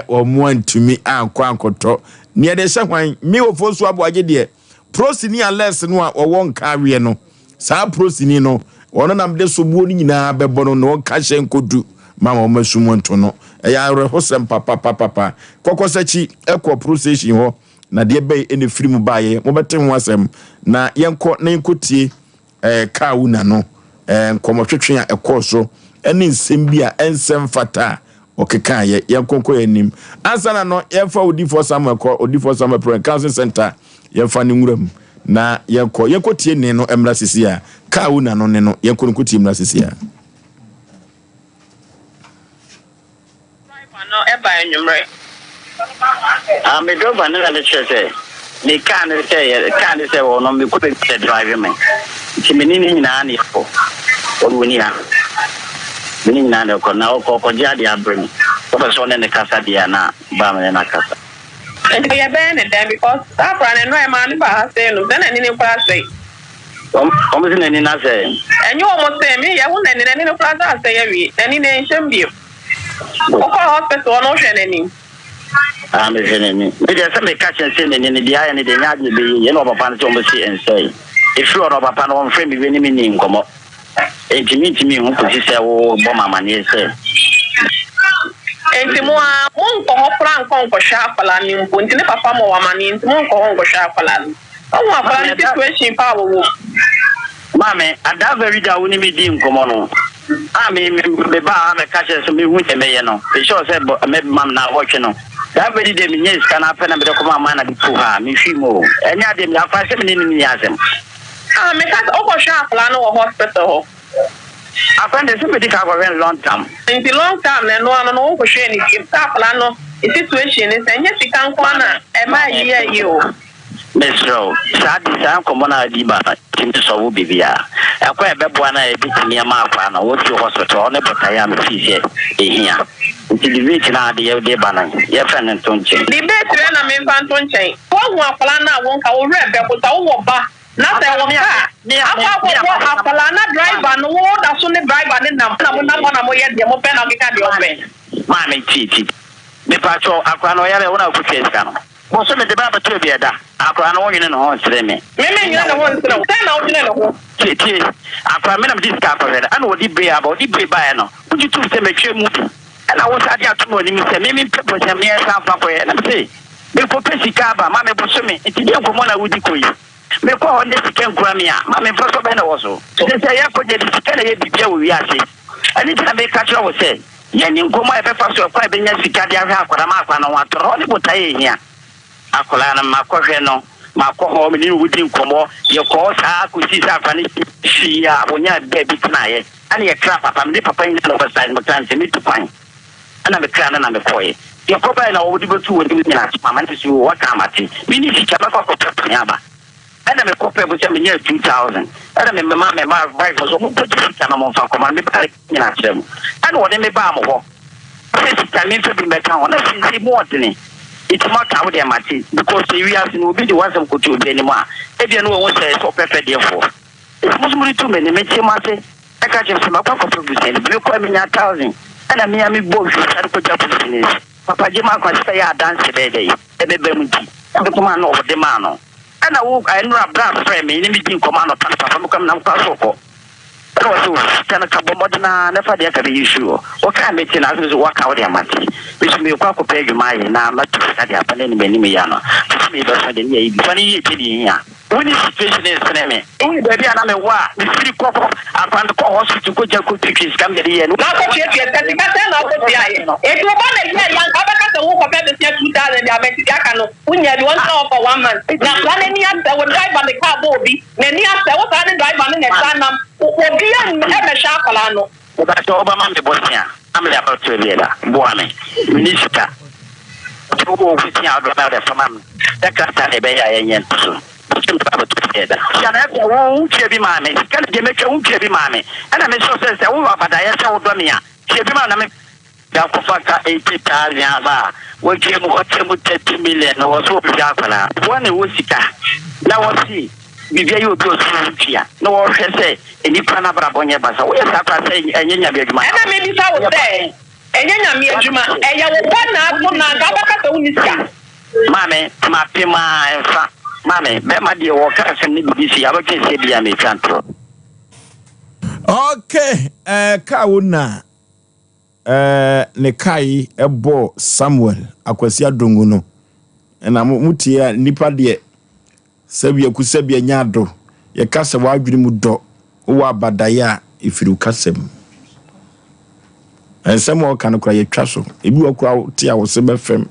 omo antumi ankoto ne de hye hwan me Oforisuo Aboagye de prosini ales no a owon kawe no saa prosini no wono nam de sobuo ni nyina bebo no ka hye nkodu mama o masumonto no ya rehosem papa kokosachi ekọ procession ho na de be ene firimu baaye mo bete ho asem na yenko na yenkotie ka una no nkomotwetwe a ekọ so ene nsem bia ensem fata okeka ye yenkonko yanim ansana no yefa odifo Samuel ko odifo Samuel Pro Council Center yefa ne nwuram na yenkotie ne no emra sisia ka una no ne no yenkonkotie emra sisia no eba enyumre me do ba na le chese ni kan say wo no me ko be drive me ti me ni nyina na ifo woni ha me ni nyina na ko na ko jadi abrim ko ba so ne kasa dia na ba me na kasa ya be ne dem because that brand no e man ba say no then ni kwa say como se ni na say enyu o mo say me ya hu ni kwa say ya wi ni ne nsem bio Oko hospital no hwe nani. Me hwe nani. Me dey say me catch and say nani dey aye ni dey nyaade be ye no papa no so see and say. If you no papa no frame me ni ni nkomo. Enti hu ko say wo bo mama ni say. Enti mo nko ho plan ko hwa afala ni mpo enti ne papa mo wa mani enti mo nko ho hwa afala ni. O afala ni situation pa wo. Mame, ada very da woni me di nkomo no. Me ba me catch so me hu me no. Be sure say me mam na watch no. That very day me nyes kana pe na me ko mama na di pu ha me hwi mo. Enya de me afa se me ni asem. Me catch o ko sha afala no hospital ho. Afa de se me di ka go very long time. In the long time na no ko hwe ni di afala no. The situation is enya sika nko na e ma yi o. Mesro, sad common di ba tim so wo bibia. Akwa ebeboa na ebitimi ma akwa na wo ti hospital ne botaya me fi ehia. Nti debate na de ba na ye fa ne tonche. Debate na me fa tonche. Wo hu akwala na wo nka wo re be ko ta wo ba. Na se wo ka. Akwa akwala na driver no wo da so ne driver ne na mo ye de mo pe na kika de open. Ma me ti. Me pa cho akwa no yale wona ku fiesta no. Mo so me de ba to bi eda. Akwa no wonyene no ho sere me. Me nyina no ho sere. Say na wonyene no ho. Ti. Akwa me na me diska akwa veda. Ana odi be aba odi be ba no. Uji tu se me twe mu. Ana wo sa dia to no ni mi se me pepo se me sa fa ko ye. Na me say me ko pesika ba ma me bo so me. Ti de ko mo na wudi ko yi. Me ko ho ne sika nkura me a. Ma me fa so be na wo so. Se ya ko je sika na ye bibia wo wi ase. Ani ti na me ka twa wo se. Ye ni nkomo e fe fa so kwa be nya sika dia hwa akwa ma akwa no wa to. Ni botaye hia. Akola na makohwe no makoho me ni wudi nkomo ye ko sa akusi sa fani shia wonya baby tnaye ani ye kra papa me papa ni no basa ni mtanse mi tupan ana me kra na me koye ye ko ba na wudi betu wudi ni na mama nti so wa ka mate mi ni sika ba ko pepa ya ba ana me ko pe bo se me nya 2000 ana me mama me ma wife so mo ko sika na mo fa ko ma me ba ni na chem ana wo de me ba mo ho sika mi fe bi me ka wona si mo odini it's not how they matter because we have to be the ones who could do anymore. If you know what say so perfect therefore. It's mostly too many me say I catch him from a papa producer blue call me 1000 and a Miami boy start to Japanese. Papa Jima can say I dance the day. Ebe bemuti. And the command over the man. And I know a brand frame in meeting command of Papa from come now pass. So kana kabo modena na fa de ka be issue o ka meti na so work out dia mati which me kwa ko pay mai na ma to ka dia pa ne ni me ya no me be fa de ni yi fa ni yi te di ya when the situation is me we be bia na me wa me free ko apan ko hospital ko ja ko tikis kam de ye no na ko tie tie te ka te na ko tie aye e to ba na ye ya ka ba ka te wo ko be de 2000 dia meti ka no unya di one hour for 1 month na plan ni ya te wo driver the car bo bi na ni ya te wo ka ni driver ni na sanam obi ya me sha kala no ba to ba ma me bosia amle about to be da bo ame minister to go with you out of the that can't be a yen. Shall I won't be mammy? Can you make your own chevy mammy? And I mean, so says, oh, but I saw Domia. Chevy mammy. Yakofaka 80,000 ba we came what 30 million was so bizarre one wosika na wosi bibia you go tia no wo hwese enipa na brabonye basa we safa say enyenya bi adwuma na me bi sa wo say enyenya mi adwuma eya wo na ato na ga baka to unisika mame mapema enfa mame be ma de wo ka se ni bi si abake se bia me twantro okay ka wona ne kai ebo Samuel akwasi adongo no na mutie nipa de sabia ku sabia nyado ye kasa wadwiri mu do wo abadaya ifiru kasem ensem o kan kura ye twa so ebi okura te a wo se befem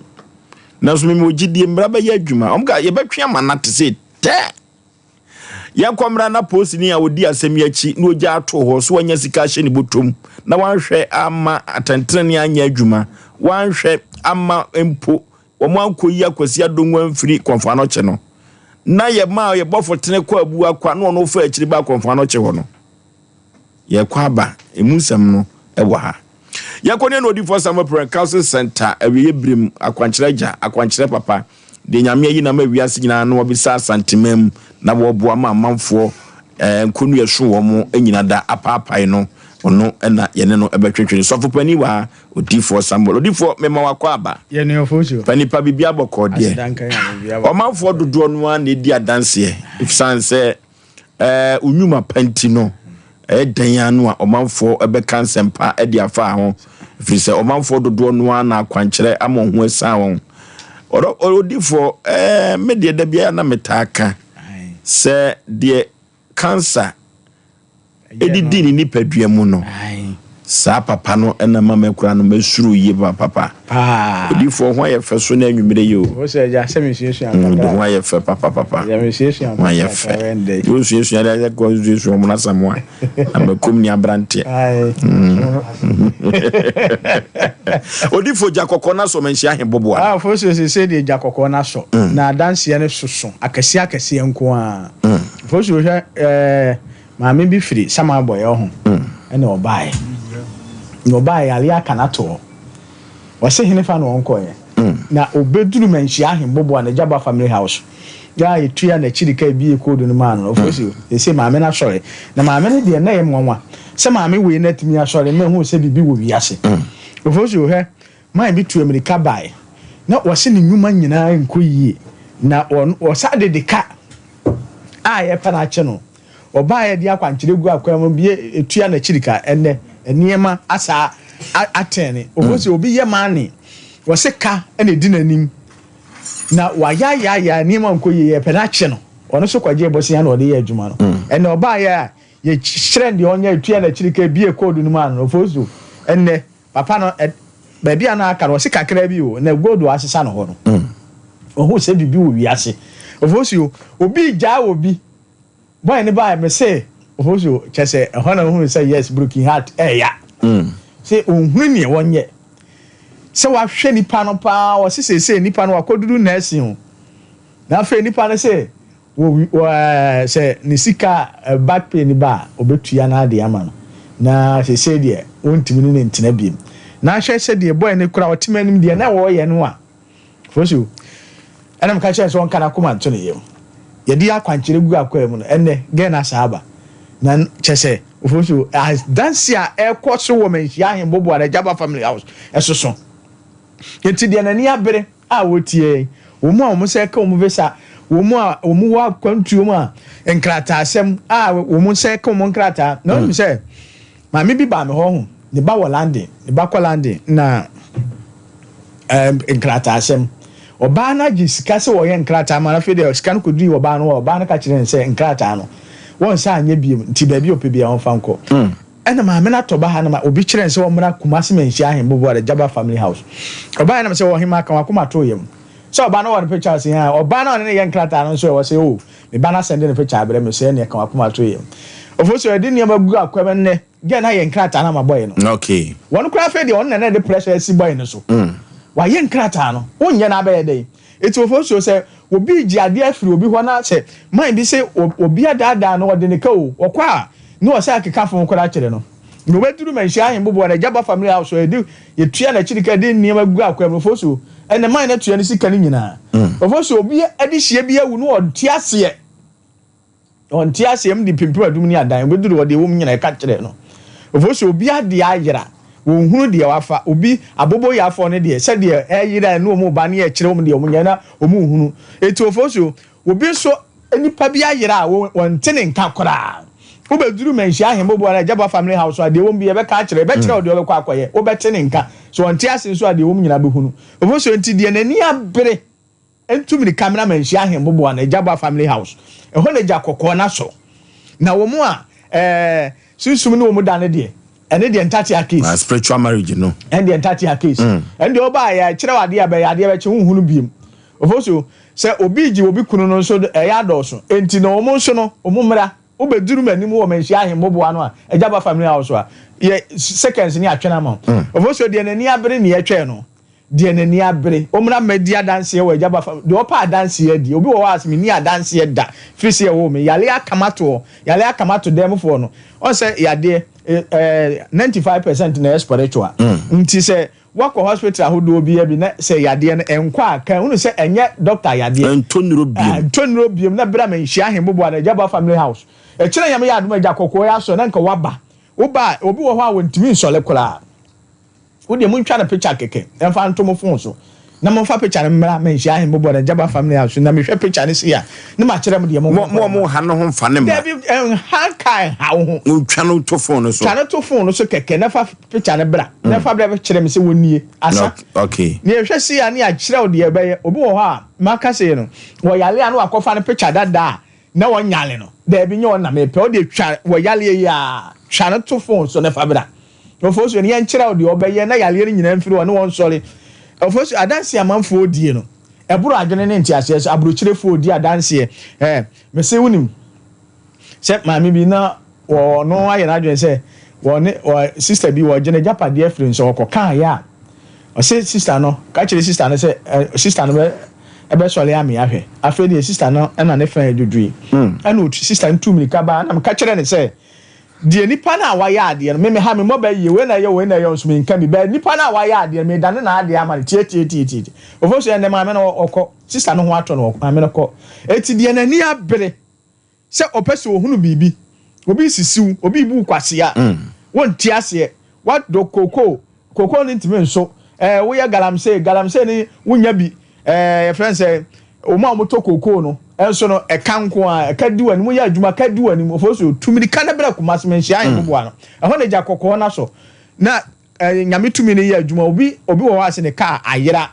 na so me ogidie mbra ba ye adwuma omga ye betwe amanate se te ya kwamra na post ni a wodi asem yachi na oja ato ho so wanya sika hye ni botom na wanhwe ama atantrani anya adwuma wanhwe ama empo wo ankoyi akwasi adonwa mfiri konfa no che no na ye ma ye bofotene kwa abu akwa na ono fa akiri ba konfa no che ho no ye kwa ba emusam no ewo ha ya kwone no di for Sompa Council Center awie brim akwankyeragya papa de nyame yi na ma wiase nyina no obisa santimem na wo boa ma manfo nkonu yesu wo mo enyina da apapai no ono na yene no ebetwetwe so fopani wa odi for Sompa odi for mema wakwa aba ye ne ofosio pani pa bibia bokode o manfo dodo no an edi adanse ifsanse unyuma panti no dan anu a o manfo ebeka nsempa edi afa ho ifise o manfo dodo no an akwankyere amon ho esa won odi for me de da bia na metaka se de cancer edidi ni nipadua mu no sa papa no na mama kura no masuru yi papa odi for ho ye fe so na anwumire yo o se ja se me siesu ho ye fe papa ya me siesu ho ye fe yo siesu ya da ko siesu mo na samwa amakom ni abrante odi for jakoko na so menhia hebobo for se de jakoko na so na danse ne soso akase nko a for so maame bi firi sama boye ho ene obae no bae ali aka na to wase hene fa no onko ye na obeduru manhia ahembobo na Jaba family house ya etua na chirika bi ekodo no ma no ofosi ese maame na sore na maame ne de na ye nwanwa se maame we na timi asore me hu se bibi wo wiase ofosi o he man bi tu America bae na wase ne nyuma nyina enko yie na wasa de ka ye pa na che no obae de akwankyere gu akwam bi etua na chirika enne eniema asa atene ofosi obi ye mani wose ka ene dinanim na waya eniema nkoye ye penache no ono so kwaje bosi ya na ode ye adwuma no ene oba ya ye kyerɛ de onya etua na chirika bie code no man ofosi enne papa no ba bia na aka no wose kakra bi o na gold asesa no ho no ohu se bibi wo wiase ofosi obi ja obi boy ne ba me say ofoso chese ehona hu say yes broken heart ya say ohunu ne wonye se wa hwe nipa no pa wo se nipa no akodudu na asi hu na fe nipa no say wo say ni sika back pain ba obetua na ade ama no na se de wontimi ne ntina biem na hwe se de boy ne kura otimanim de na wo ye no a ofoso ana mka chese won kana kuma nto ne yem yedi akwankyere gu akwam no enne gena sahaba na chese ofoso as dance a ekoso wo menhia ahembobo na Jaba family house esoso yenti de na ni abere a wotie wo mu a wo se ka wo mu vesa wo mu a wo mu wa kwantuo mu a enkrata asem a wo mu se ka wo mu enkrata na wo se ma me bi ba me ho ne ba Holland ne ba Holland na enkrata asem oba na jisika se wo ye nkrata ma na fe de sika no koduri oba na ka kire se nkrata no won sa anya biem nti ba bi opebia won fa nko ena ma me na to ba ha na ma obi kire se wo mra kumase menhia ahembobo da Jaba family house oba na se wo hima kan akoma to yem so oba na won picture se ha oba na ne ye nkrata no so wo se o me ba na send ne picture abere me se ne kan akoma to yem ofoso edi ne magu akwam ne ge na ye nkrata na ma boy no okay won kura fe de on na de pressure si boy no so wa yen krata no onye na ba yede eti Oforisuo say obi ji ade afiri obi ho na say man bi say obi adada no ode ne ka o okwa no say akeka fon kwara kire no no weduru manhia ahembobo na Jaba family house edi yetua na chirika de niam gu akwam Oforisuo ene man na tua ne sika ni nyina Oforisuo obi edi hie bi awu no ontiase mdi pimpim adum ni adan weduru ode wo nyina ka kire no Oforisuo obi ade ayira wo hunu de wafa obi abobo ya afọ ne de se de ayira no mo ba ne ya kire wo de wo nyana wo mu hunu eti Oforisuo obi so enipa bi ayira won tene nka kora wo beduru manhia ahembobo na Jaba family house ade wo bi e be ka kire be kire ode wo kwa akoye wo be tene nka so ontiase so ade wo nyina be hunu Oforisuo enti de nani abere entumi ni camera manhia ahembobo na Jaba family house ho na jakokọ na so na wo mu a susum ne wo mu dane de ene de entatia case spiritual marriage no and the entatia case and the oba ya kire wade ya be be che hunhunu biem Oforisuo se obi ji obi kunu no so ya doso enti na omo so no omo mra obeduru manim wo manhia ahembobo ano a Jaba family house a ye seconds ni atwena ma Oforisuo de nani abere ne yetwe no de nani abere omra media dance ye wo Jaba family de opa dance ye di obi wo asmi ni dance ye da frisi ye wo me yale akamato dem for no on say yade 95% na spiritual nti say wako hospital ahodo bi na say yade na enkwa kan unu say enye doctor yade entoniro biem na bra manhia ahembobo na Jaba family house e kire yam ya aduma jakokọ ya so na nka waba oba obi wo ho a wontimi nsole kola wo de mun twa na picture keke enfa ntomo phone so na mo fa picture mmra manhia ahembobo na Jaba family house na me hwe picture ne sia na ma kire mo de mo ha no ho mfa ne ma David ha kai ha ho twa no to phone so twa no to phone so keke na fa picture ne bra na fa bra kire me se wonie asa okay ne hwe sia ne a kire o de be ye obi wo ho a maka se no wo yale anu akofa ne picture dada na wo nyale no da bi nyo na me pe o de twa wo yale ya twa no to phone so ne fa bra Oforisuo ne yan kire o de obeye na yale ni nyina mfiri wo ne won sori Oforisuo adanse amanfo odie no eburu adwene ne ntiase so aburu kirefo odie adanse me se wunim se maami bi na wo no aye na adwene se wo ne sister bi wo gene japade afrin so okoka ya o se sister no ka kire sister no se sister no ebe sole ami ahwe afre die sister no na ne fan edudui ana o sister ntum ni kaba na me ka kire ne se die nipa na wa ya ade no me ha me moba ye we na ye so me nka bi ba nipa na wa ya ade me dane na ade ama tie Oforisuo ene ma me na okọ sister no ho ato no ma me no kọ eti die na ni abere se opese ohunu bibi obi sisiu obi bu kwase ya won ti ase what do koko ni ntime nso wo ya galamse ni wonya bi your friend say o ma mo to koko no enso no ekanko a kadi wani mo ya adwuma kadi wani mo Oforisuo tumiri kana bra kuma semenhia ahembobo ano ho na jakokọ na so na nyame tumi ne ya adwuma obi wo wase ne ka ayira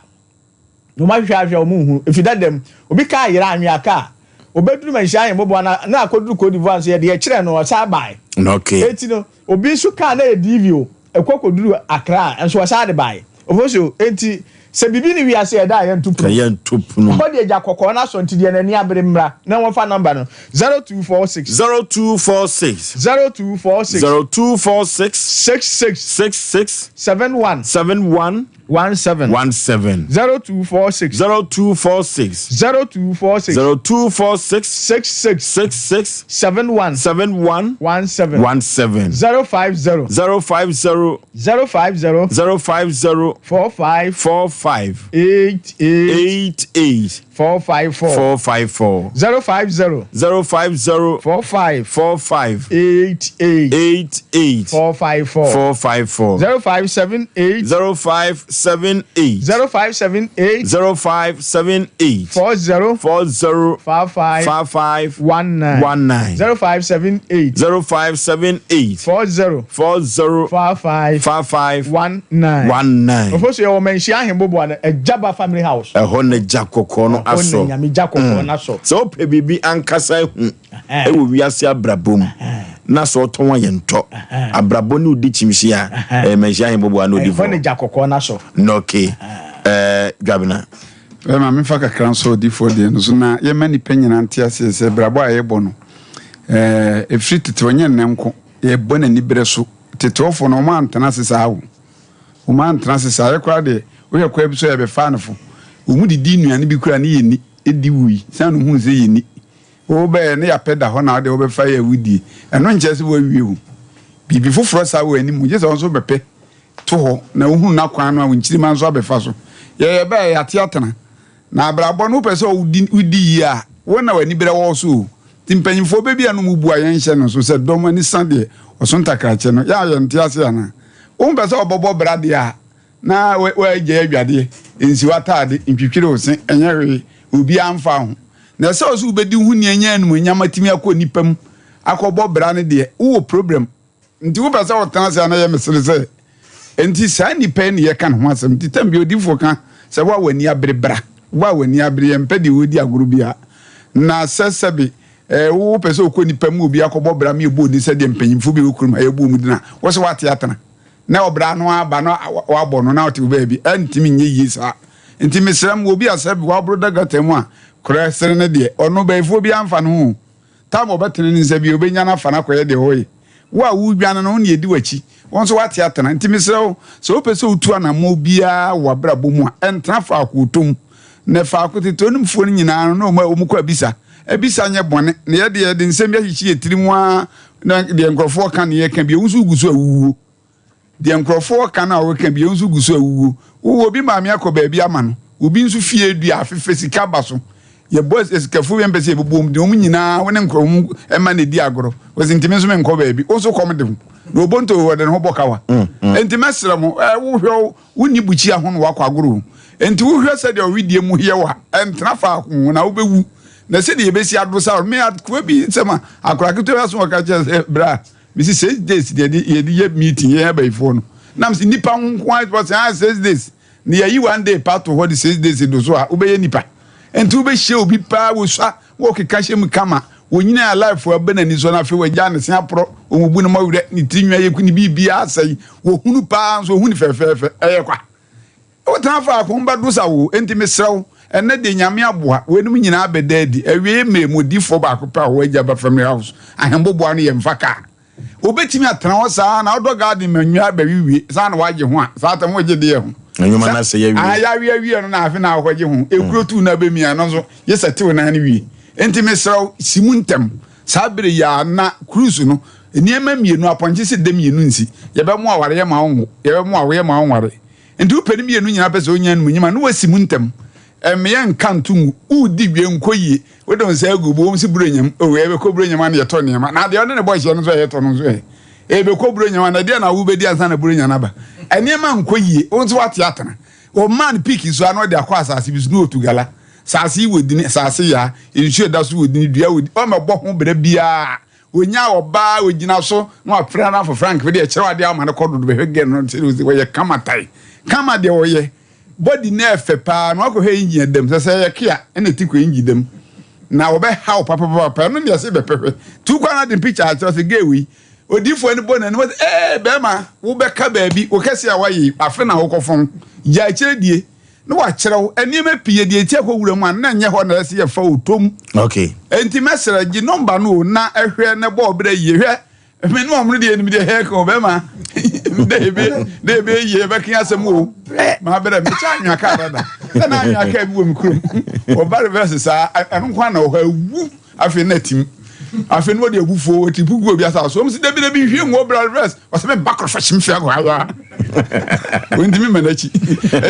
no ma hwehwe o mu hu efidadem obi ka ayira anwa ka obeduru manhia ahembobo na akoduru Cote d'Ivoire so ye de kire no sa bai okay eti no obi so ka na edivio ekokoduru Accra enso sa de bai Oforisuo enti se bibi ni wiase e da yentupu no ho de jakokọ na so ntide na ni abere mra na won fa number no 0246 66 71 17 0246 66 71 17 050 45 88 454 050 45 88 454 0578 40 55 19 0578 40 55 19 Oforisuo yo manhia ahembobo na Jaba family house ho na jakokọ no aso nyame jakokọ na so so pe bibi ankasa hu e wo wiase abrabom na so to ye nto abrabo ni odi chimhia manhia ahembobo na odi ho na jakokọ na so no okay Dwabena ma me fa kakran so odi for de no so na ye mani panyina ntiase se brabo a ye bo no efri tete onye nnenko ye bo na ni bere so tete ofo no ma antana sesa awu o ma antana sesa ye kwa de we kwa bi so ya be fa no fo omu didi nuane bi kura ne yeni edi wui san no hu ze yeni wo be ne ya peda ho na de wo be fa ya wudi eno nche se wo wie hu bibi foforo sa wo ani mu je so so bepe to ho na wo hu na kwan no a nchiri man so abefa so ye be ya teatena na abrabo no pese wudi ya wo na wani bere wo so timpanyimfo be bia no mu bua yen hye no so se dom ani sande osonta krache no ya ye ntiase ana wo pese obobo brade a na we je adwade ensi watade ntwitwire osen enyewe obi amfa ho na se oso ubedi hu ne enya anu nyama timi akọ nipam akọbọ bra ne de wo problem nti wo pese wotan se na ye mesele se enti sa nipa ne ye kan ho asem ti tambi odifo kan se wa wani abre bra wa wani abre empedi wodi aguru bia na sesebi wo pese okọ nipam obi akọbọ bra me ebu odi se de mpanyimfo bi okurum ayebu mu dina wo se wate atana na obra no aba no wabọ no na ote baabi antimi nye yi sa enti mesram obi asabi wabro daga temu a kora sere ne de ono baifo bi amfa no hu tam obetene ne nsabi obenya na fa na koye de hoye wa wu dwan no ne edi wachi won so wate atana enti mesrew so opese otu ana mo bia wabra bomu a entra fa akotom ne fa akotetonum fo no nyina no ma omuko abisa abisa nye bone ne ye de nsem ya hichi etirimu a na de nkrofo kan ne ye kan bi unsu guso awuwo de nkrofo kan na wo kan bi unsu guso awuwo wo bi maame akoba bi ama no obi nsu fie dua afefe sika baso ye boys esikafu yem pese bobom de nyina wone nkrom ema ne di agoro wosi ntime nso me nkoba bi wo so kom de no obonto wo de no bokawa ntime srem wo hwe woni buchi aho no wakwa agoro enti wo hwe se de owidie mu hye wa entra fa ho na wo bewu na se de ye besi ado sa me akwa bi sema akwa keto ya so ka che bra misi 6 days de ye meeting ye ba ifo no nam si nipa ho kwai was 6 days ni yi one day part of what the 6 days do so a obeye nipa enti obe hye obi pa wo so wo keka hye mu kama wo nyina ya life wo be na ni so na fe wo gya ne se apro omubu ne mawure ni tinwa ye ku ni bibia asai wo hunu pa so hunu fefefe eye kwa wo tan fa ko mba do sa wo enti mesrew enne de nyame aboa wo enum nyina abedadi awie memodifo ba ko pa wo agya ba family house ahembo boa no ye mfaka obetimi atena wo sa na odo garden manwa ba wiwie sa na wagye ho a sa atam wo gye de ye ho anyuma na se ya wi ya wi no na afi na akwaje ho ekuro tu na be mia no so ye sete na ne wi enti mesraw simuntem sabere ya na cruise no eniema mienu aponche se dem mienu nsi ye be mo aware ye ma wo ye be mo awe ye ma wo ware enti upeni mienu nyina pese onya no nyima no wasimuntem emye nkantu udi wie nkoyie we don say agubo si burenyam o we be ko burenyam na ye to ne ma na de one ne boy no so ye to no so e be ko burenyam na de na wo be di ansa na burenyam na ba enema nkoyie onso wate atana o man pick so ano de akwa asase bi no otugala sase wodini sase ya insu da so wodini dua wodi o mebo ho bere bia onya oba ogina so no afra na for frank we de kire wade amane kodo be hwege no we ye kamatai kama de oye body na efe pa no akọ he engine dem se ye kia ene ti ko engine dem na wo be how papa no ne se be pepe tu kwa na de picture a se gewi odifo ni bona no be ma wo be ka baabi wo kese a wayi afe na wo kofon ya kire die no wa kire eni me pie die ti akọ mu an na nye ho na se ye fa otom okay enti mesera gi number no na ehwe ne bo bra ye hwe me no omru die ni de he ko be ma de be ye be kan asem o ma bra me cha anwa ka da na anwa ka bi wo mi kurum o bare verse sa anu kwa na o ha wu afi na tim afi no de agufo ti pugu obi asa so msi de bi hwe ngo bra verse o se me bakro fashim fi agwa ya o ntimi manachi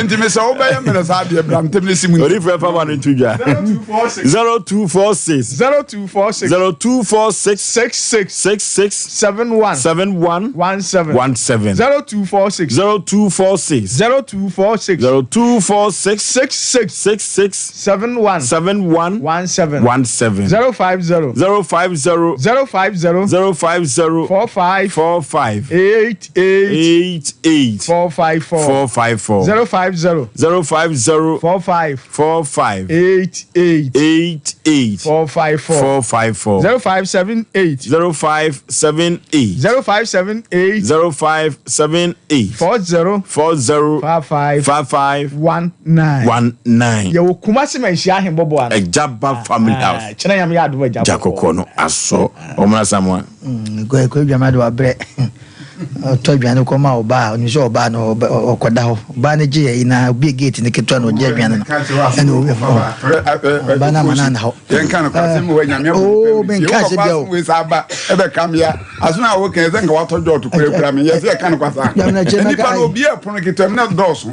ntimi sa o ba ya me sa de bra ntem ne simu ori fa fa man ntu ja 0246 71 17 0246 71 17 050 45 88 454 050 45 88 454 0578 40 55 19 yo kumasi menhia ahembobo an ejaba family house chena yam ya ado ejaba jakoko no aso omra samwa ko dwamade wa bre to aduane ko ma oba onyi so oba no okoda ho oba ne je na bi gate ne ketwa no je aduane no ene oba na manana ho yen kan ko se mo nyame o ben ka se bio we sa ba e be kam ya asuna wo kan ze nga wato jo to kura me yes e kan ko sa ni pa no bi e pono ketwa me na dos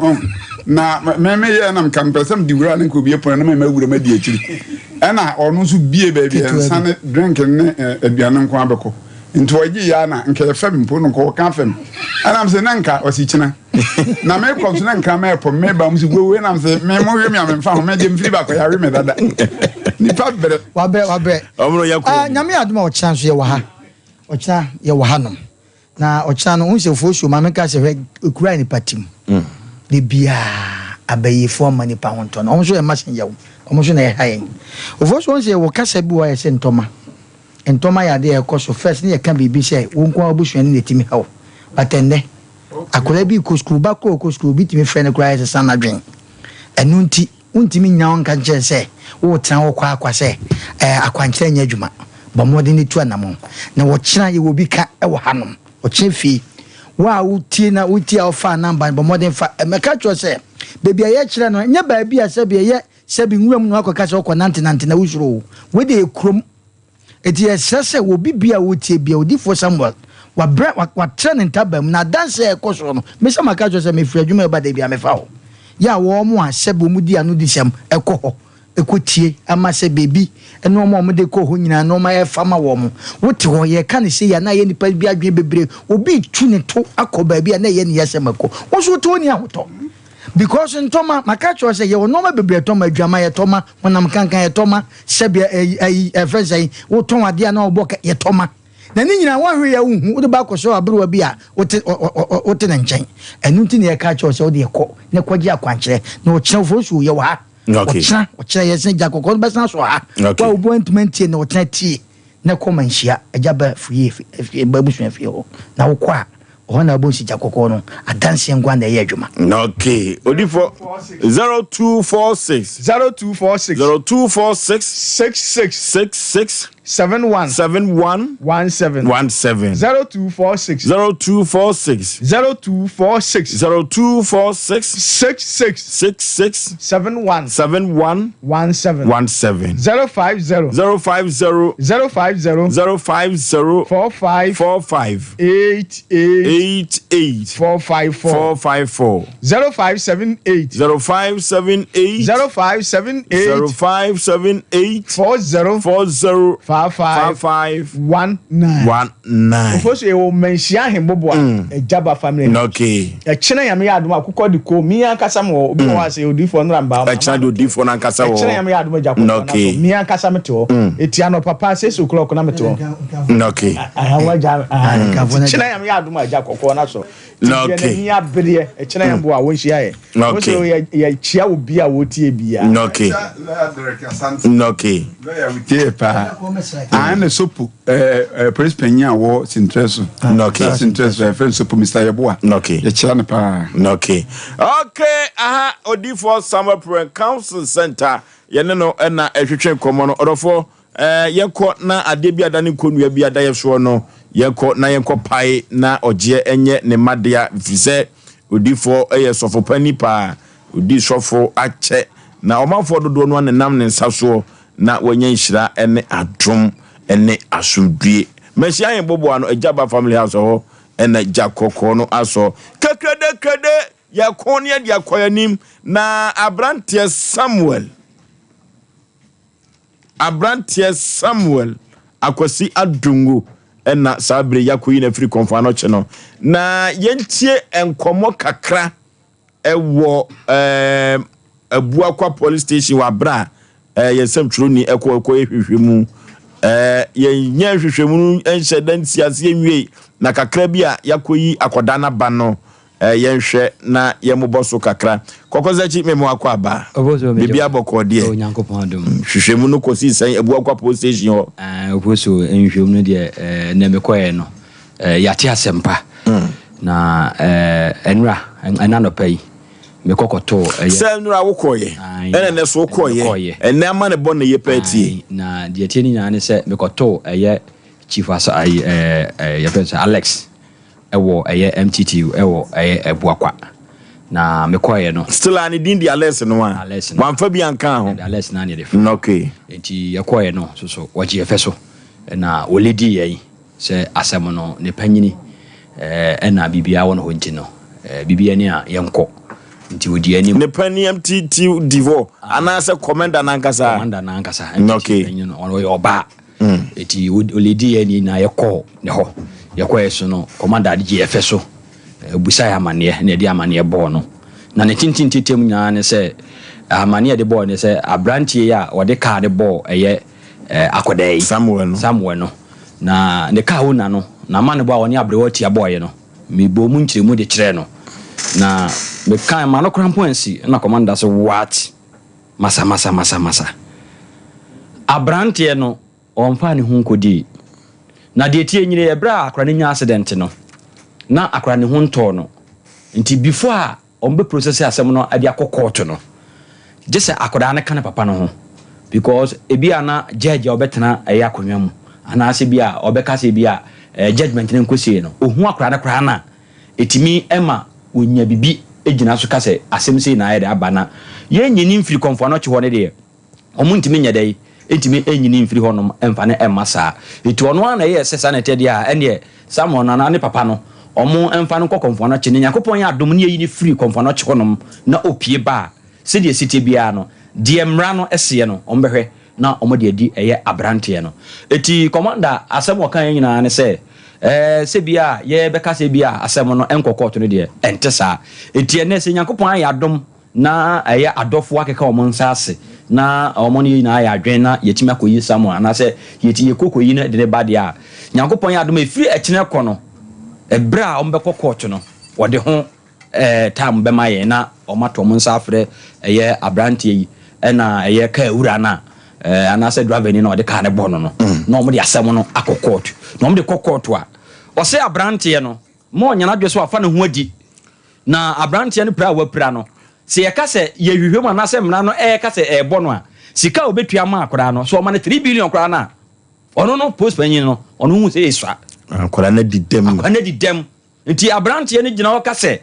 na me ye na kan pesem di wura ne ko bi e pono na me wura ma di akiri ena onu so bie ba bi ensan drink ne aduane nko abeko into ogi ya na nke fem mpo no ko kan fem anam se nanka osichina na me ko so nanka me po me ba musi gwe na se me mo wi mi amfa ho me de mfiri ba ko ya wi me dada ni pa bere wabe omro yakwo nyame aduma o chance ye wa ha o cha ye wa ha no na o cha no unse fo ma me ka se kura ni patim de bia abaye fo ma ni pa honto no so e machine ye wo so na ye ha yen o fo so unse wo kasa bi wa ye se ntoma ya de ekoso first ne kan bibi say wonko abusuani ne timi hawo batende akola bi ko school ba ko school bi timi frɛ ne kura ya sana dwen enu nti untimi nyawo kan che say wo tan wo kwa say akwankyerɛ nya adwuma ba mode ne tu anamo na wo kyena ye wo bi ka wo hanom wo kye fi wa utie na utie ofa number ba mode fa meka cho say baby aye kyerɛ no nya ba bi ase bi ye se bi nwuram no akɔka sɛ ɔkɔ nante na wusuro we de ekrom eti esese wo bibia wo tie bia odi for Samuel wa training tabam na dance ekoso no me se maka jo se me firi adwuma ba da bia me fa ho ya wo mo a sebo mu di anu di sem ekɔ ekotie ama se baby eno mo de ko ho nyina no ma ye fama wo mo wote ho ye ka ne se ya na ye nipa bia adwen bebre obi tu ne to akɔ ba bia na ye ne ye sem ekɔ wo so to ni ahoto because ntoma makacho say ye no ma bebre toma adwama ye toma wonam kankan ye toma sebia efresa wo ton ade na obo ye toma na ni nyina wo hwe ye hu wo de ba ko so abrewa bi a wote na nchen enu nti ne ye ka cho say wo de ekɔ ne kwaji akwankyere na wo kyerɛ fo so ye wa wo kyerɛ ye sen jakokɔ be san so ha wa obo entment na wo kyerɛ tie ne komanhia agaba fuye babusu afie ho na wo kwa ona bo si jakokɔ no adanse ngwa na ye adwuma okay odifo 0246 66 71 17 0246 66 71 17 050 45 88 454 0578 40 5519 Ofosu e wo menhia hembobo a ejaba family okay echena yame ya aduma akukɔ de ko mi ankasa mo obi wa se odifo no ramba echena de odifo no ankasa wo echena yame ya aduma jakɔ na so mi ankasa mete ho etia no papa 6 o'clock na mete ho okay ahawa ja echena yame ya aduma jakɔ na so okay ni abere echena yambo a wo nhia ye so ye chia obi a wo tie bia okay ya wutie pa ana sopo prespenya wo sintreso sintreso friend sopo Mr. Yeboa ya kira ne pa okay aha odifo summer prayer council center yene no na ehwehwe komo no odofo yekɔ na ade bi adane konua bi adaye so no yekɔ na yekɔ pai na ogye enye ne madea fise odifo sofo panipa odi sofo ache na omafo dodo no nam ne nsa so na wanya nhira ene adom ene asomdue mehia yen bobo ano ejaba family house ho ene jakoko no aso kekrede yakon ye dia koyanim na abrantie Samuel akwasi adungu ena sabre yakoyi na free konfano che no na yentie enkomo kakra ewo Abuakwa police station wa bra yesem troni ekɔ ehwehwemu yenya hwehwemu enhye dansi ase enwie na kakra bi a yakoyi akoda na ba no yenhwɛ na yemoboso kakra kokozachi memo akɔ aba bibi abɔkɔ de onyankopɔn adom hwehwemu no kosi san Abuakwa police station ho oboso enhwehwemu no de na mekɔɛ no yate asempa na enra enanopai mekokoto sɛ nura wokoye ene ne so wokoye ene ama ne bon ne ye party na de tie ni nyane sɛ mekoto eye chief asa ye person Alex ewo MTTU ewo Ebuakwa na mekoye no still ani din dia lesson no one fa bi anka ho dia lesson na ne de okay enti yakoye no so waji efeso na oledi yi se asem no ne panyini na bibia won ho nti no bibia ni a yenko nti odi ani ne pani MTTU divo ana se commander na nkasa okay ono oba eti oledi yi na yeko ne ho yakoye so no commander de efeso busa ya mane na di amane bo no na ne tintintitem nya ne se amane de bo ne se abrantie ya wode ka de bo akodai Samuel no na ne ka wona no na mane bo woni abrewati aboye no me bo mu nkyeremu de kyerɛ no na me kan ma no kramponsi na commander so what masa abrantie no omfa ne hu nkodi na de tie nyire ebra akra ne nya accident no na akra ne hu nto no nti before ombe process asem no ade akokɔto no just akoda ne kana papa no ho because ebia na judge obetena akonwa mu ana ase bia obeka se bia judgment ne nkosie no ohu akra ne kra na etimi ema onya bibi ejina so kase asem sei na ayede abana ye nyini mfiri konfo no che ho ne de omu ntimi nya dai etimi enyini mfiri ho no emfa ne emasa etu ono ana ye sesa na tede a ene Samuel na ne papa no omo emfa no konfo no che ne yakopon ya adom ne yi ne free konfo no che honom na opie ba se de site bia no de emra no ese no ombehwe na omo de adi eye abrante no eti commander asem wakan nyina ne se se bia ye beka se bia asem no enkokɔto no de entesa eti ene se yakopon ya adom na eye adofo akeka omo nsase na omo ne na ya adwen na yetimi akoyi Samuel na se yeti yekokoyi na de ba de a yakopon ya adom efiri ekine kɔ no ebra ombekɔkɔto no wode ho time be maye na omato mo nsafre eye abrante yi na eye ka ewura na ana se driver ni na ode ka ne bono no na omo de asem no akokɔto na omo de kokɔto a Osei abrante no mo nya na dweso afa ne ho adi na abrante no pra wa pra no se ye ka se ye hwehwem ana se mna no ka se bono a sika obetua ma akora no so o ma ne 3 billion akora na ono no post panyin no ono hu se eswa akora na didem nti abrante no gina o ka se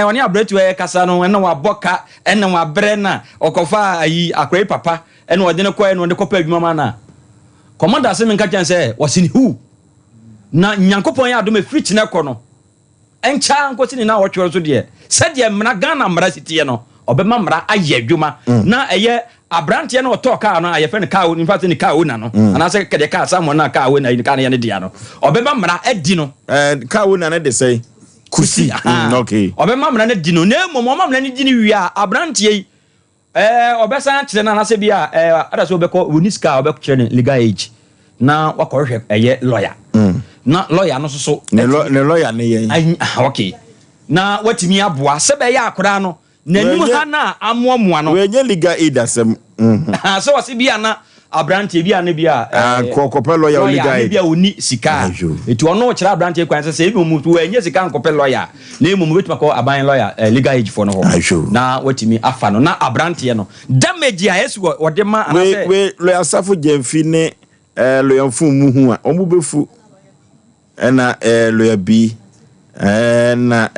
oni abratu kasa no na waboka na wabre na okofa ayi akwai papa na ode ne koy no de kopa adwuma ma na commander Asem nka kyan se wasini hu na nyankopon ya adom efiri kine kɔ no encha nkosi ni na wotwe so de se de mna Ghana mra sitie no obema mra aye adwuma na eye abrante no oto ka no aye fe ne ka in fact ne ka na no ana se kede ka Samuel na ka na ka ne dia no obema mra adi no ka na ne de sei kusi okay obema mra ne di no na mom mra ne di ni wi a abrante yi obesa kire na se bia ada so obekọ uniska obekọ kire ne legal age na wakọhwe eye lawyer na lawyer no so ne lawyer ne yen okay na watimi aboa se be ya akora no nanim ha na amoamoa no we nye legal aid asem so wase bia na abrante bia na bia kokopɛ lawyer legal aid bia oni sika etu ono kira abrante kwan se ebi mu we nye sika nkopɛ lawyer na emu betuma ko aban lawyer legal aid for no ho na watimi afa no na abrante no damage a yesu wode ma anase we lawyer safo Jemfi ne lawyer fu mu hu a omu befu na lawyer bi na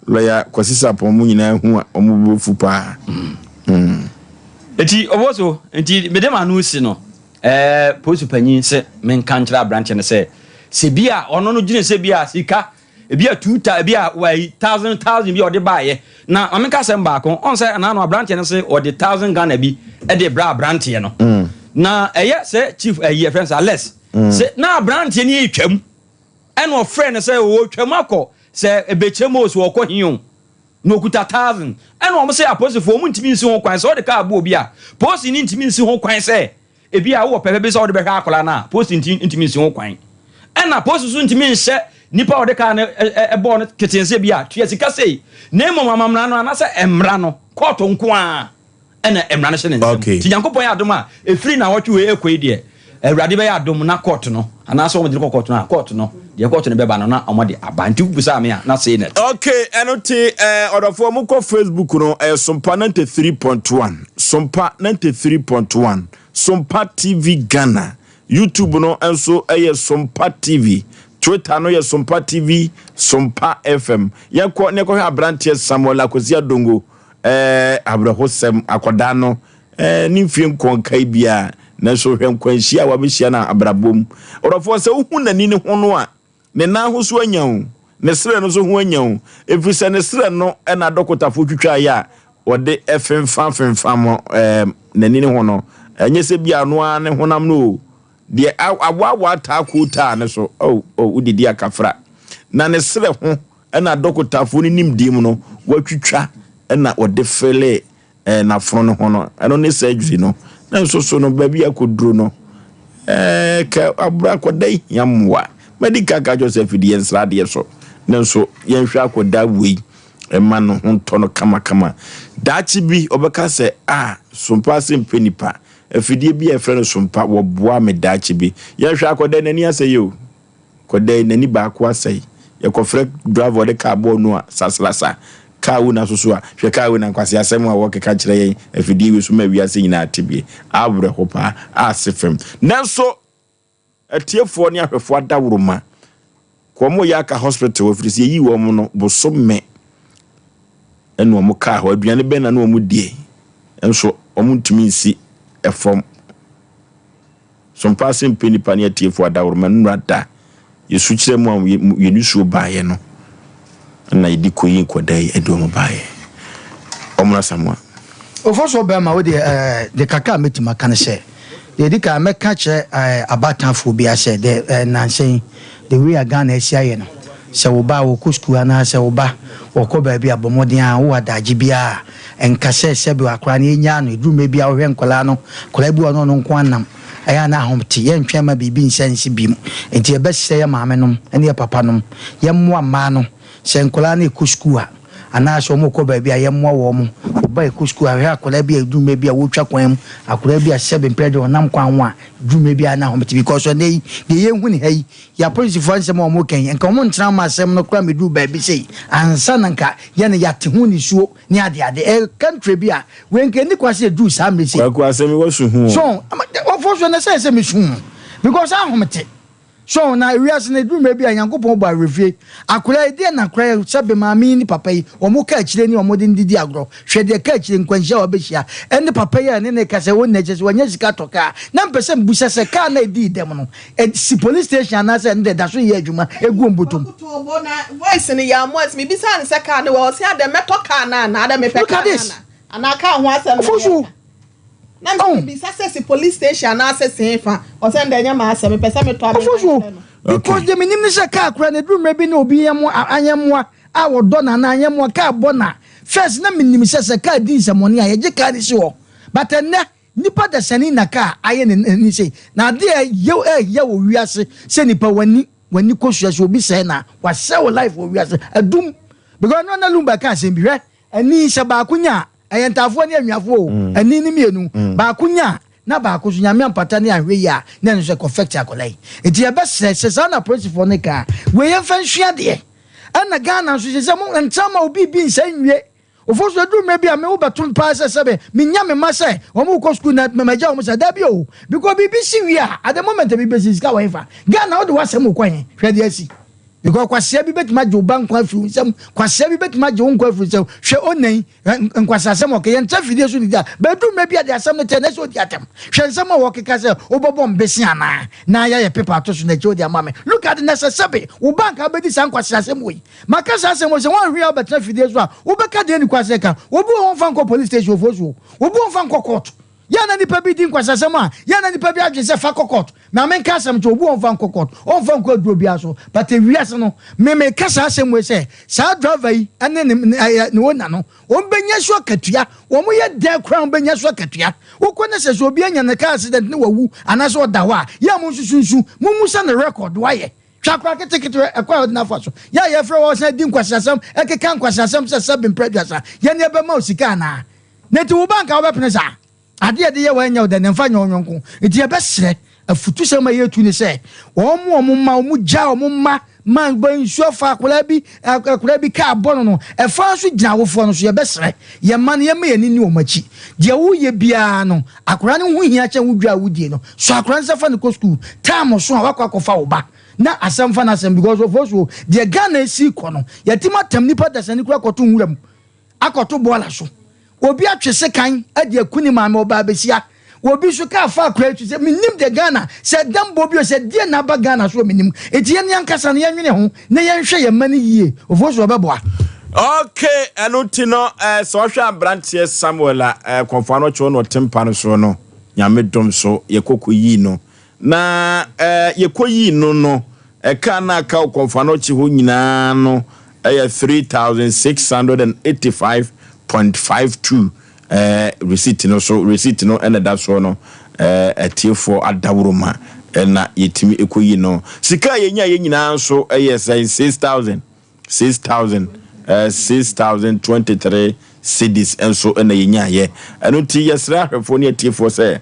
lawyer kwasisa pomu nyina hu a omu befu pa eti oboso enti medema no si no posu panyin se men kantra branch ne se bia ono no gine se bia sika bia 2 bia 1000 bia ode baaye na ameka se mba ko on se na no branch ne se ode 1000 Ghana bi e de bra branch no na eye se chief eye friends less se na branch ne etwam ene o friend se o twam akọ se ebechemo so okọ hiun no kuta 1000 ene o mo se apostle mu ntimi nsi ho kwan se o de ka abo obi a post ni ntimi nsi ho kwan se ebi a wo pepe be se o de be hwa akola na post ntimi nsi ho kwan ena post so ntimi nhyɛ nipa o de ka na ebo no ketense bi a tua sika sei na mo mamamra no anase emra no court nko a ena emra no hye ne nsem ti yankopon ya adom a efiri na wotwe we ekoi de awurade be ya adom na court no anase o mo de court no court no de court no be ba no na o mo de abanti busa me a na sei net okay enoti odofo mo ko Facebook no Sompa 93.1 Sompa 93.1 Sompa TV Ghana YouTube no enso Sompa TV Twitter no ye Sompa TV, Sompa FM. Yeko ne ko abrantie Samuel Akosi Adongo abrahosem akoda no ni mfie nkonkai bia na so hwe nkwanhia wa behia na abrabom. Orofo se uhu nani ne ho no a ne na ho so anyawo ne sere no so ho anyawo efise ne sere no na dokotafo twitwa ya ode femfam nani ne ho no enye se bia no a ne honam no de awawa ta kuta ne so udidi akafra na ne sere ho na dokotafo ni nimdim no watwitwa na ode fele na frono ho no eno ne surgery no na so no baby akoduro no ka abra kodai yamwa medical ka Joseph di ensra de so na so yenhwa akoda wei ema no honto no kama dachi bi obeka se Sompa Asem Mpe Nipa afidie bi efre no Sompa wo boa me dachi bi yenhwa akoda nani aseyo kodai nani ba ko asai ye kofre driver de car bo no saslasa ka una soso a hwe ka una kwase asem a wo keka kire yen afidie wi so ma wi ase nyina atebie abre hopa asefem nanso atiefo ne ahwefo adawroma komo ya ka hospital ofirisi yi wo mo no bosomme enu omo ka ho aduane be na no omo die enso omo ntumi nsi efom Sompa Asem Mpe Nipa ne atiefo adawroma nrada yesu kire mu yenusuo baaye no na yidi koyin kodai edomo baaye omra samwa ofoso be ma wo de kaka metima kan se yedi ka meka che abatanfo bia se de nansen the way Ghana Asia no se wo ba wo kusku ana se wo ba wo ko ba bia bomodin a wo adaji bia enkase se bi akra na enya no edrume bia wo hwe nkola no kola bi ono no nko anam aya na ahomte ye ntwe ma bibi nsense bim enti ebe se ye maame nom ene papa nom ye mmoa ma no se nkola na kusku a ana so mo ko ba bia ye mmoa wo mo ba kusku a hwe akola bia edrume bia wo twa kwan akola bia sebe mpede onam kwan ho a edrume bia na ahomte because so dey ye hu ni hai ya police for nsem mo ken enka mo ntra ma asem no kra medu ba bi sei ansa nanka ye ne ya te hu ni suo ni ade country bia we nke ni kwase du sa me sei kwa asem wo su hu so for so na say me su because ahomte so na wiase na du maybe Yankopon ba refie akola ide na kra sebe maami ni papa yi omo ka akire ni omo de ndidi agro hwe de ka akire nkwanhia obehia ene papa yi ne ka se won na je se wanya sika toka na mpese mbusa se ka na edi dem no si police station na se nde da so ye adwuma egu ombotom voice ni ya moes mi bisa ne se ka ne wo se adem metoka na adem mepeka na anaka ho asem na mbi sase police station na sase fa o se ndenya ma asem pese me to abeso because the minim ni se ka akra na drum bi na obi yemo anyemo a wodo na anyemo ka bona first na minim se ka di semoni a ye ka ni se wo but enne nipa da sani na ka aye ni se na de ye wo wiase se nipa wani kosuase obi se na wa se wo life wo wiase adum because no na lumba ka se bi hwe ani se ba kunya ayentafo ne anwafo ani ni mienu ba kunya na ba ko nyame ampata ne ahwe ya na nso perfect akolai enti e be se na principle ne ka we ye fan hwia de ana Ghana nso se mo ntama obi bi nsanwie ofoso du me bia me wo beton pa sebe me nya me ma se o mo ko school na me maja o mo se da bi o because bi si wi at the moment bi be sika wa ifa Ghana o de wasem kwan hwe de asi because kwasia bi betima je oban kwa fi nsem kwasia bi betima je onkwa fi nsem hwe onan nkwasa asem oke ye nta fidie so ni dia bedu me bia de asem no te na so di atem hwe nsem o ke ka se obobo mbesi ana na ya ye paper to so na je odi amame look at the necessary oban ka be di san kwasa asem we makasa asem o se won hwe obetra fidie so a obeka de ni kwasa ka obi won fa nko police station ofosu obi won fa nko court ya na nipa bi din kwasa asem a ya na nipa bi adwe se fa court na men ka asem to obi won fa nko court on fa nko aduro bia so but wiase no me kasa asem we se sa driver yi ane ne wona no on benya so akatua wo mo ye de kra on benya so akatua wo ko ne se so obi anya ne car accident ne wawu anaso da ho a ya mo nsusunsu mo musa ne record wa ye twakwa ketekete ekwa na faso ya ye frɛ wo se din kwasa asem ekeka kwasa asem se sabin preduasa ye ne be ma osika na neti wo banka wo be penesa ade de ye wa nya wo de ne mfa nya onwonko enti ye be sere afutu se ma ye tu ni se omo ma omo ja omo ma man boy nsuo fa akola bi ka abono no e fa so gina wofo no so ye besere ye man ye me ni o machi de wo ye bia no akora ne ho hia kye wodwa wodie no so akora nsa fa ne ko school time so akwa wo ba na asem fa na asem because of also de Ghana si ko no yetima tam nipa dasani kura koto nwuram akoto bola so obi atwese kan ade akuni ma oba besia obi so ka fa akura tu se minim de Ghana se dambo bi o se die na ba Ghana so minim eti ye nyankasa na yenwene ho na yenhwe ye mani yie of also obeboa. Okay, anutino so hwa branche Samuel konfano cho no tempa no so no nyame dom so yekoko yi no na yekoyi no ka na ka konfano chi ho nyina no 3685.52 receipt no and that so no for adawroma na yetimi ekoyi no sika yenya nyina so 6023 cedis and so na yenya ye anuti yesra hwefo ne atiefo say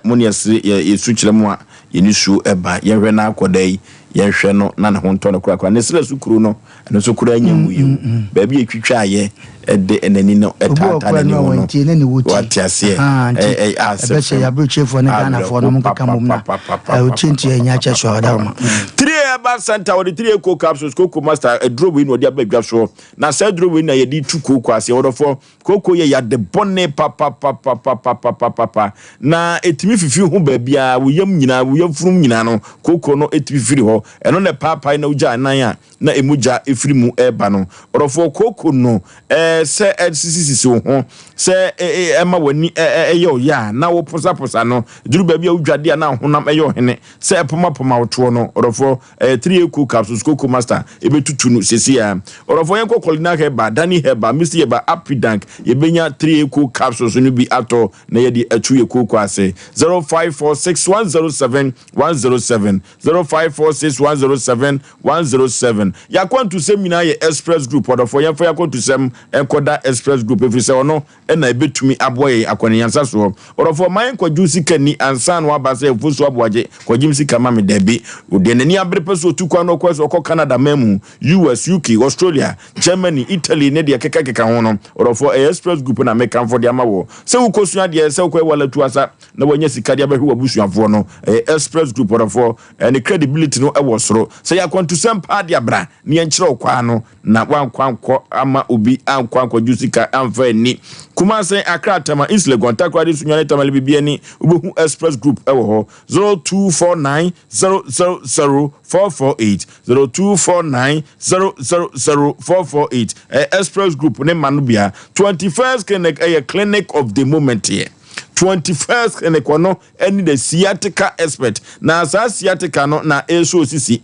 moni yesu kyeremu a yenisu eba yehwe na akodai yehwe no na ne ho nto no kura ne sele sukuru no eno sukuru anyamu yu ba bi etwitwa ye ede enani no etata ne ho no wati ase abese ya bruchefo ne Ghana fo no mukaka mum na ochinti enya che so adama 3 eba center with 3 eco capsules cocoa master a drop in odi abadwa so na say drop in na ye di tu cocoa ase wodofo cocoa ye ya de bonne papa na etimi fifi ho ba bia wo yam nyina wo yam furum nyina no cocoa no etimi firi ho eno ne papa na uja nan a na emuja efiri mu eba no wodofo cocoa no se LCCC ho se ema wani eyo ya na wo posa no duru ba bia udwade na honam eyo hene se poma woto no wodofo 3 eco capsules cocoa master ebetutu no sesi ya wodofo yenko kolina heba dani heba misi heba apidank yebenya 3 eco capsules no bi ato na yedi atu eco kwase 0546107107 0546107107 yakwantu semina ye express group wodofo yenfo yakwantu sem enkoda express group efise ono na ebetumi aboye akwane yansa so wodofo man kwaju sika ni ansan wa basa efuso aboagye kwajim sika mame debi ode nani abrepeso tukwa no kwaso ko Canada memu US UK Australia Germany Italy ne de keka ho no wodofo express group na mekan for de amawo se ukosua de se ukwa wala tuasa na wanya sika de abehwe wabusuafo no express group wodofo ne credibility no ewosoro se yakwantu sempa de abra ne enkyere okwa no na wankwanko ama obi ankwanko jusika amfa ni Kumase Accra Tama Isle Gontakwa di sunyane tamale bibiani ubehu express group ewo ho 0249000448 0249000448 express group ne manubia 21st clinic of the moment here 21st clinic no any the sciatica expert na sa sciatica no na eso sisi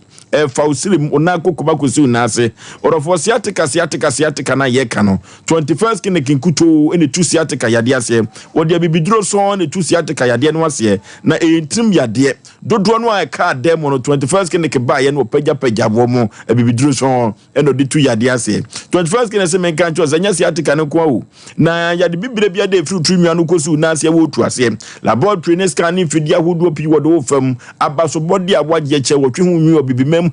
Fausilim onako kubakusi unase orofo sciatica na yeka no 21st clinic nkuto ene tu sciatica yade ase wode bibidro so ne tu sciatica yade no ase na entim yade dodo no a ka demo no 21st clinic ba ye no pagya bo mo bibidro so eno de tu yade ase 21st clinic se menka ncho sanya sciatica ne kwa wo na yade bibire bia de fruit nwa no kosi unase wo tu ase laboratory ne scanning fidia hodo pi wodo fam abaso body Aboagye che wotwe hu nwi obibimem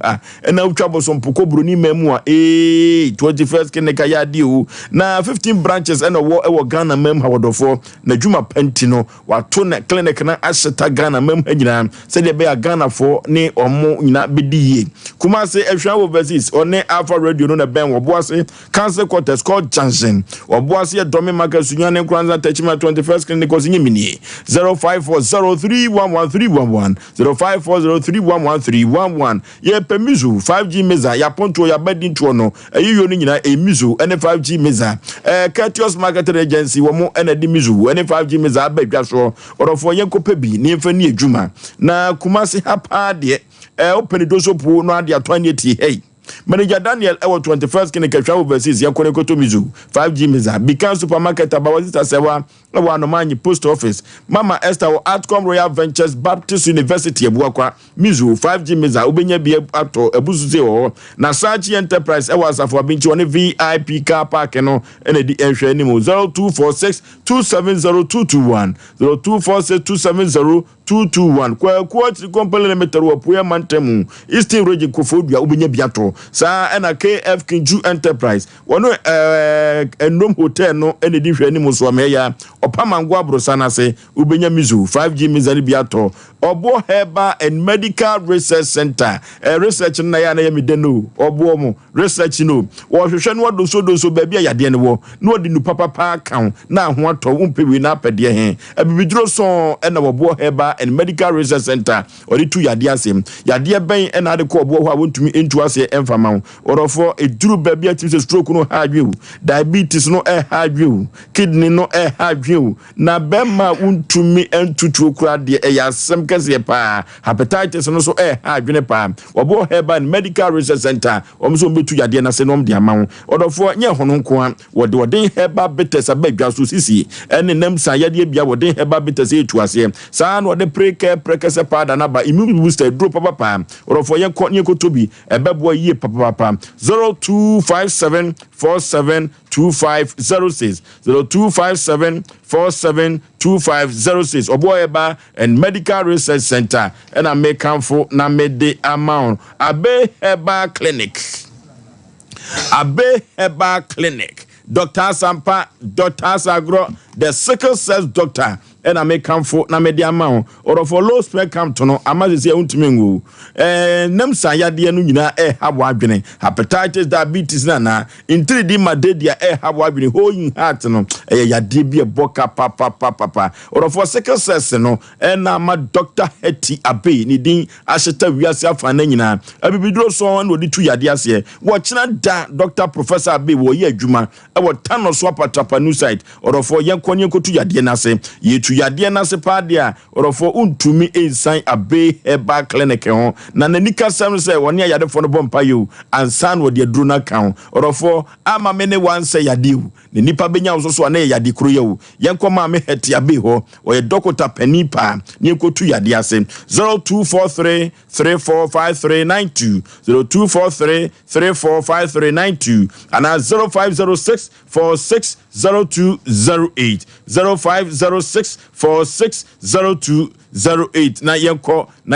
na utwabo so mpoko broni memu a 21st clinic ya dio na 15 branches and wo Ghana mem ha wodofo na dwuma pantino wato na clinic na asheta Ghana mem nyina se de be ya Ghana fo ne omo nyina bediye Kumase ehwa overseas one Alpha Radio no na ben woboase cancer quarters called Johnson woboase domi market sunyane kranza techima 21st clinic ozinyimini 0540311311 0540311311 ye pemizu 5G meza ya ponto ya bedin to no ayiyo ni nyina emizu ene 5G meza Katios Marketing Agency wo mo ene di mizu ene 5G meza abadwa so orofo yenkopa bi ne mfa ni adwuma na Kumase hapa de open doso po no ade atwani hey Manager Daniel ewo 21st clinic travel overseas ya kone koto mizu 5G meza Bikan supermarket abawazita sewa ewa anomanyi post office Mama Esther o Outcome Royal Ventures Baptist University ebuakwa mizu 5G meza ubenye bi ato ebusuze o na Sachi Enterprise ewa asafo abinchi wone VIP car park no ene di enhwe ni mu 0246270221 0246270221 221 kwa quality company limited wo Puya Mantemu Eastern Region Kofodua ubenya biato sa na KF Kinju Enterprise wono Endom Hotel no ene di hwani mu so meya opamangwa abrosana se ubenya mizu 5G mizani biato Obo Heba and Medical Research Center research na ya na yamideno obo mu research no wo hwehwe no do so baabi ya de ne wo no di nu papa kan na ho ato umpewi na apede he abibidro so na Obo Heba and Medical Research Center ori tu yade asem yade ben na de ko obo ho a wontumi entu ase emfama orofo eduru baabi atimi stroke no hadwe diabetes no hadwe kidney no hadwe na bema wontumi entutu okura de yasem kase pa hepatitis no so hadwe pa Obo Heba and Medical Research Center omso betu yade na se nom de ama orofo nye hono nko wode heba betes abadwa so sisi ene nam sa yade bia wode heba betes etu ase sa no de prekese pada na ba immune booster drop papa orofo ye kotobi ebebo yie papa 0257472506 0257472506 Obo Heba and Medical Research Center and I make for na mede amount Abe Heba Clinic Dr. Sompa, Dr. Sagro, the sickle cells doctor, and I make come for na media amount or for low spec come to no amazi untimingu. Nemsa yadia nuna Aboagye, hepatitis, diabetes nana, in 3D madedia Aboagye, holding heart no, yadibia boka papa, or for sickle cells no, and my Dr. Hetty Abe, needing Asheta Viasia Fanena, a bibidro son would the 2 yadias here. Watch not that Dr. Professor Abe wo ye juma, our town of swap at Trapanu side, or for young konyo to yadianase, ye to yadianase padia, or for untumi a sign Abe Heba Clinic on, Nananika Sam say 1 year yade for the bompayo, and son with your druna count, or for ama many one say yadiu, the Nipa Benya also a yadi cruyo, yanko mame heti abeho, or a Doctor Penipa, Niko to yadiase, 0243 345392, 0243 345392, and 0506 460208 0506 460208 na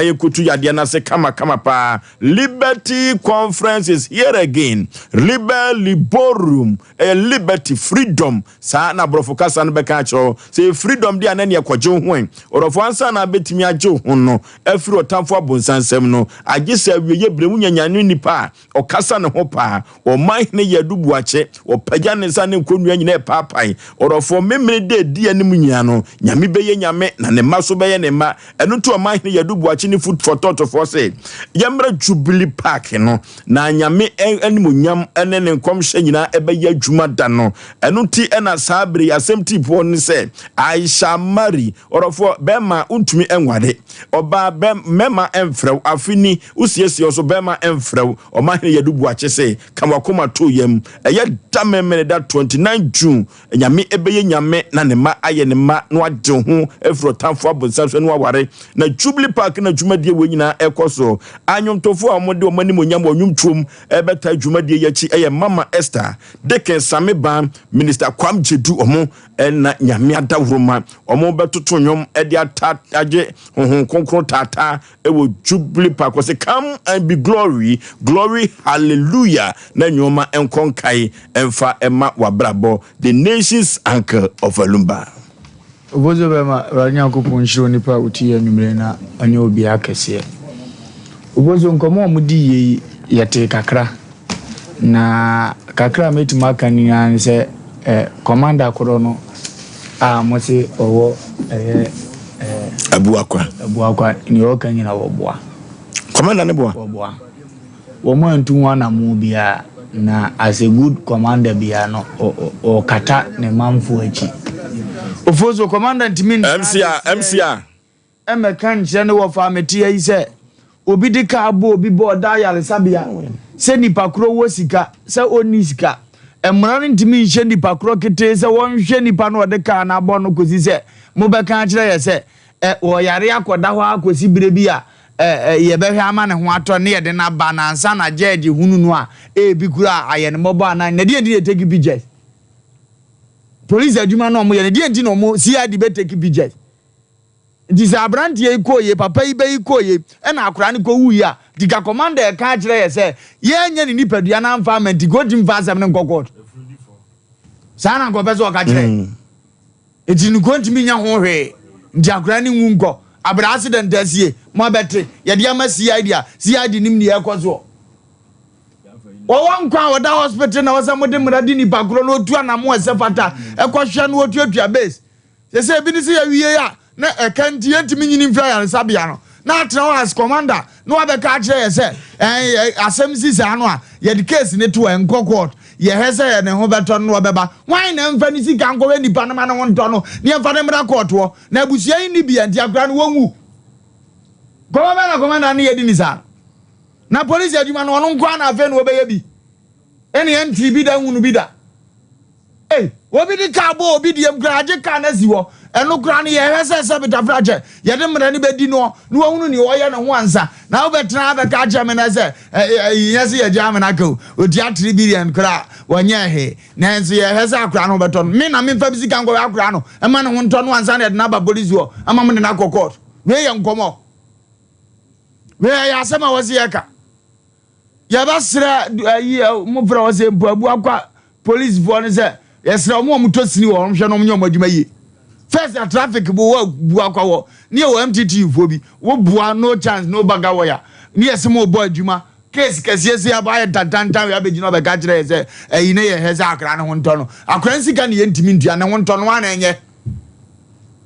yenko tu yade na se kama pa Liberty Conference is here again. Liborum liberty freedom sa na brofokasa no beka cho say freedom dia na ne kwajo hoen orofo ansa na betimi ajo ho no afiri otamfo abonsansem no agisa wiye bremu nyanyanu nipa okasa ne ho pa o man ne yadubu ache o pagya ne sa ne nkonnua nyina papai orofo memene de di anim nyia no nyame beye nyame na ne maso beye ne ma eno to o man ne yadubu ache ne foot for thought for say yamra Jubilee Park no na nyame animonyam ene ne nkomhye nyina ebeye adwuma da no eno ti ena sabre Asem tipo ne say I shall marry orofo bema untumi enwade oba mema emfrew afini usiesie so bema emfrew o man ne yadubu ache say kamakoma to yam eye damemene da 29 June nyame ebeye nyame na ne ma aye ne ma no agye ho efro tamfo abonsanso no aware na Jubilee Park na dwumadie we nyina ekoso anyomtofo amode o manimonyam onwumtwom ebeta dwumadie yachi eye Mama Esther Deken Sameban Minister Kwam Jedu omo na nyame adawroma omo betoto nwom ede agye honhon konkron tata ewo Jubilee Park say come and be glory hallelujah na nyoma enkonkai emfa ema wabrabo the nation's anchor of Alumba. Obozo bema ranyankopon nshiro nipa uti anwumre na anya obi akese. Obozo nkomo omudi ye yete kakra na kakra metima kanina se commander koro no mo se owo abuakwa ni okanyina woboa commander ne boa woboa wo mo ntunwa na mu bia na as a good commander bia no o kata ne manfo achi ofozo commander ntimi MCA emekan je ne wo fa meti ayi se obi dika abo obi bo da yale sabia se nipa kro wo sika se oni sika emran ntimi nche nipa kro kete se won hwe nipa no de ka na abo no kosi se mo be kan kire ye se wo yare akoda ho akosi birebi a ye be hwe ama ne ho ato ne ye de na ba na ansa na jeje hununu a bi kura aye ne mobo anan na die take budget police aduma no mo ye die no mo CID be take budget nti sɛ abrante ikoye papa yi be ikoye ɛna akora ne ko wuyi a dika commander ka kyerɛ yɛ sɛ yɛnyɛ ne nipadua na mfa amenti go tim fa asɛm ne nkɔkɔt saa na nkɔpɛ sɛ ɔka kyerɛ eti ne kontimi nya ho hwee nti akora ne nwu nkɔ abra accident asie mo bɛte yɛde ama CID nim ne yɛkɔ so wɔwɔ nkwa wɔda hospital na wɔsɛ mo de mradi nipa koro no otu anamo ɛsɛ fata ɛkɔhwɛ no otuatua base sɛ bi ne sɛ yɛwie a na ɛkanti yɛntimi nyini mfra yare sabia no na atena as commander no abɛka kyerɛ yɛ sɛ asɛm si saa no a yɛde case ne to ɛnkɔ court yɛhɛ sɛ yɛ ne ho bɛtɔ no wɔbɛba wan na mfa ne sika nkɔwɛ nipa no ma ne ho ntɔ no ne mfa ne mmra court wɔ na abusua yi ni bia nti akora no wɔnwu commander ne yɛdi ni saa na police adwuma no ɔno nkwa na afɛ no wɔbɛyɛ bi ɛne ɛnti bi da hunu bi da obi di ka bo obi di emgraje ka na si wo eno kra ne ye hwese se betafra che ye de mra ne bedi no no hunu ne wo ye ne ho ansa na wo betra be ka che me na se yesi ye jam na ka odi 3 billion kra wonye he na enso ye hwese akra no beto me na me fa bi sika ngo akra no e ma ne ho nto no ansa na de na ba police wo ama me na kokot we ye nkomo we ya asema wosi ye ka ye ba sra mo fra Osei Mpe abu akwa police bo ne se yes na omo to sini wo hwe no nyom adwuma yi first the traffic bo wa bu akwa wo ne wo MTT fo bi wo bua no chance no baga wo ya ne yes mo bo adwuma case kase aba ya tantan we abegina be ga kire se eyi ne ye heza akra ne ho nto no akra nsika ne ye ntimi ntua ne ho nto no ana enye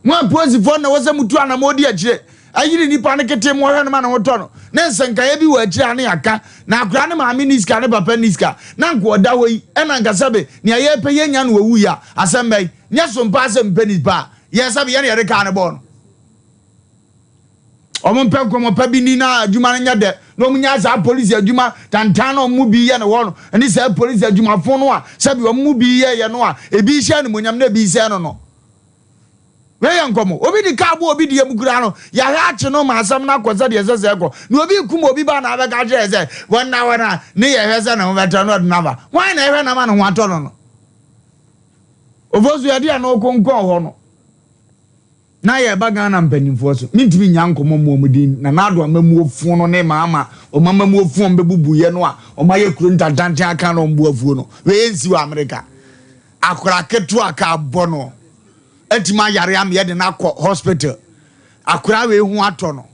mo police fo na wo se mutu ana mo di akire ayiri nipa ne kete mo hwe no ma ne ho to no ne nsanka ye bi wa akire ane aka na akra ne ma niska ne papa niska na nko oda wo yi ena nkasabe ne aye pe ye nya no wu ya Asem Mpe nya Sompa Asem Mpe Nipa ye sabe ye ne yere ka ne bo no omo mpe ko mo pa bi ni na adwuma nya de no mu nya za police adwuma tantan no mu bi ye ne wo no ani sa police adwuma fo no a sabe wo mu bi ye no a ebi hia ne monyam na bi se no no we yankomo obi di ka bo obi di emukura no ya ha ache no ma asam na koza de sese ko na obi kum obi ba na abeka je ese wana ne ye hwese na ho beta no na ba wan na ehwe na ma no ho ato no ovozu ya dia na okonkon ho no na ye baga na mpanimfo so mintimi nyankomo mo mudi na nado amamu ofu no ne mama o mama mu ofu mbebubu ye no a o ma ye kuro ntantante aka no mbu afu no we ensi wa America akora ketu aka bono etima yare am ye de na hospital akura we hu ato no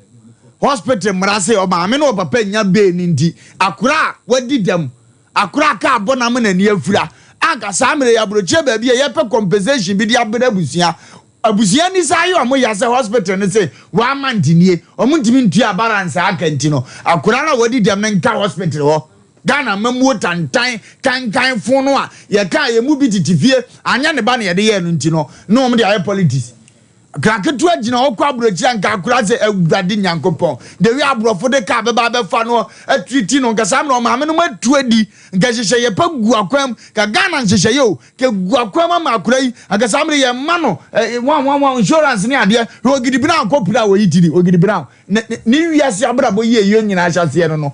hospital mrase o ma me no papa nya be ni ndi akura wadi dem akura ka abona me na ni afura aka samre ya broche ba bi ye pe compensation bi di abena busia abusia ni sa yo mo ya se hospital ni se wa mantinie o mo ntimi ntua balance aka ntino akura na wadi dem nka hospital ho Ghana mamu tantan kan fun no a ye ka ye mu bi titifie anya ne ba na ye de ye no ntino no mo de aye politics kraketu agina okwa abrochi anka akura se awurade nyankopon de wi abrofo de ka beba be fa no atwiti no nka sam no ma me no matu adi nka hyehyɛ ye pa gu akwam ka Ghana hyehyɛ ye o ke gu akwam ma akura yi anka sam ye ma no wan insurance ni ade ogidi bi na akopira wo yitiri ogidi bi na ni wiase abrabo ye ye nyina ahyase no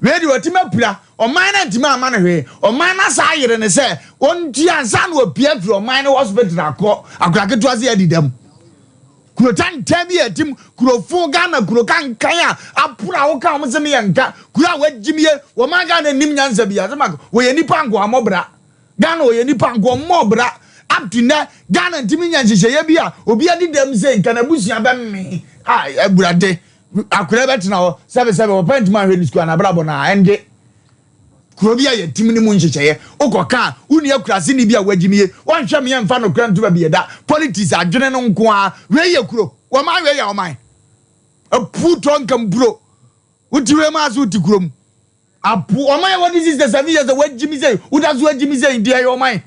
Where you are Timapra or mine and Timama or mine as I and say, one Tian son will appear through a minor hospital. I crack it was the them. Kurotan Tabby at Tim, Kurofo Ghana, Kurokan Kaya, I put our commons and Yanka, Kura wet Jimmy, or my gun and Nimian Zabia, where any pango mobra, Ghana or any pango mobra, up to that, Ghana and Timian Jabia, Obia did them say, Can I bush me? I would day. I could have now 7 point my really square and Brabona and Krobia Timini Munche, Okoka, Unia Crasini be a wedging one champion and fan of Grand to be that politics are general qua, where you crow, or my way or mine. A poor tongue bro. Would you remark what to groom? A poor my what is the 7 years away Jimmy say, who does what Jimmy say, dear your mind?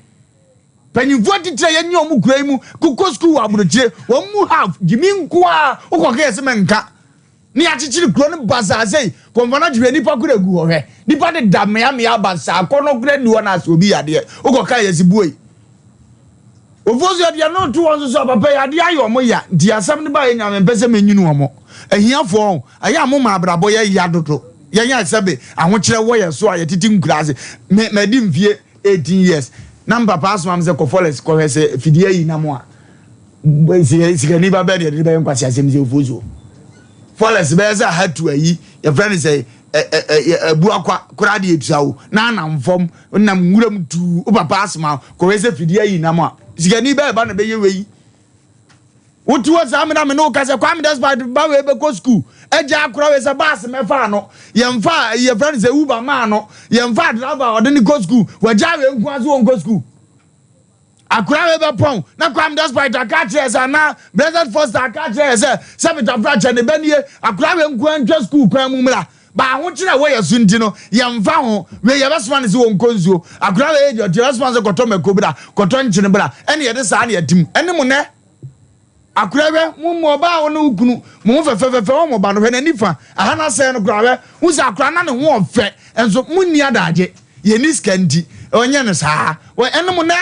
When you want to say any more gremu, Coco school, Abroche, one more half, Jimmy Qua, Okoka. Ni achichiri krono basa say konfana dwe nipa kure gu ho he nipa de da me abasa akono kure ni wona so bi ade ugoka yesibuoi ofozu ade no to won so papa ya ade ayo mo ya di asam ne ba enya me pese menyunu omo ahiafo aya mo ma abrabo ya ya dodo ya ya sebe ahokire wo ye so aye titi nkurase me di mfie 18 years na papa aso am se ko foles ko he se fidie yi na mo a sikani ba be de be nkwasi asem se ofozo Forest be za hatu ayi your friend say ebu akwa kura de etuawo na anamfom nam nwuram tu o papa asma ko we se fidi ayi nam a sikani be ba na be ye we What was I mean? No, because I come that's by the go school. A jack crow is a bass, my fano. Young fire, your friend is a Uber mano. Young fat lover or then go school. Where Javi won't go school. I cry over pong. Now come that's by the catchers and now Blessed first I catchers, Sabbath branch and the Benny. I cry and go and just school, Cramumla. But I want you to wear a Suntino, young found where your last one is on Consu. I cry your last one's a cotton cobra, cotton chinabra, any other side of team. Any money. Akrebe mo ba wonu ukunu mo fefefefe mo ba no hwe nanifa ahana se no krawe uza akra na ne ho ofe enso munni adaje ye ni skanti onye no saa we enum na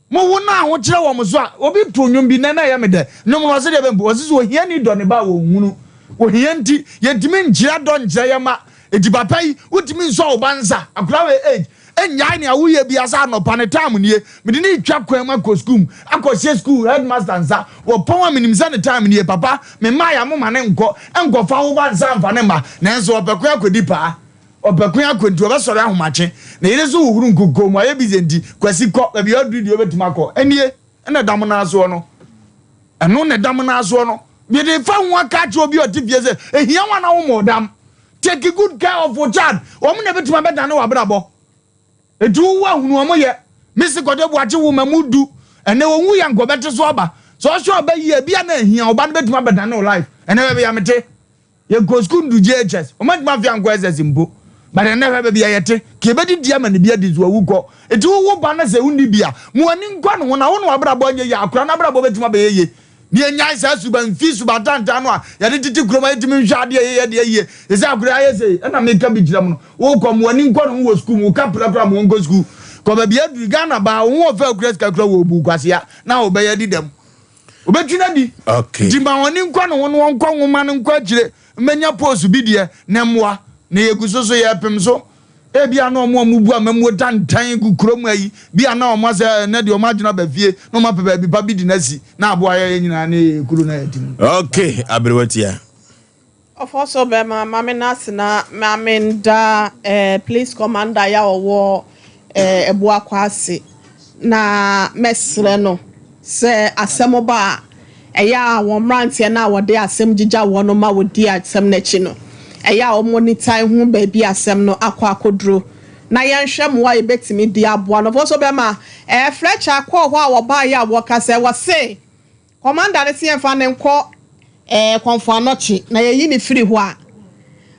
mo wona ho kire wo mo so a obi to nwum bi na ya mede no mo se de be bo se so hia ni do ne ba wo hunu wo hia nti ye dimi ngira do ngira ye ma edi papa yi utimi nso wo banza akrawe age enya ni awuye bia sa no time nie me de ni twa kwan ma ko school akose school headmaster nsa wo pon minim sa ne time nie papa me ma ya mo ma ne enko fa wo ba nsa mfa ne ma na enso opekwa akodi pa opekwa akodi oba sori ahomache na yire so uhuru nkuko mo aye bizenti kwasi ko be odu di obetima ko enie na dam na aso no eno ne dam na aso no me de fa ho aka che obi otifie se ehia wana wo mo dam take good care of your child wo mo ne betima be dan wa brabo edu wa hunu omoye misi kode buache wo mamudu ene wo hu ya ngobete so oba so so oba yi bia na hia oba no betuma beda no life ene be ya mete ye go school ndu JHS o ma fi anko SS mbo but ene be bia yete ke bedi dia ma ne bia di zo awuko edu wo ba na se uni bia mo ani nkwa no na wo no abrabo nye ya akura na abrabo betuma be ye ni enya isa suban fi subatanta no a ya de titi kroma etimi nhwade ye de ye isa akura ye se na me ka bi giram no wo ko mo ani nkwa no wo school mo ka pra mo ngo school ko ba bia du Ghana ba wo fa akura ska kura wo bu kwasia na wo be ye di dem obetuna di okay di ba oni nkwa no wo nkwa nwoma no nkwa gire menya post bi de na moa na ye gusoso ye pem so e bia na omo amubu amamu tantan gu krom ayi bia na omo se na de omo agina ba fie no ma pepa bi pa bi di nasi na abo aye nyina na kuru na yatim okay abrewatia of also be mama na sina mamenda police commander ya owo Ebuakwase na mesre no se asemoba eya wo mrantie na wo de asem gija wo no ma wo di asem na chi no eya o monitor hu ba bi asem no akodro na yenhwem wa ebetimi di aboa no so be ma Fletcher akọ ho a wo ba ya wo ka se wo se commander ne se enfa ne nko konfo anochi na yeyi ni free ho a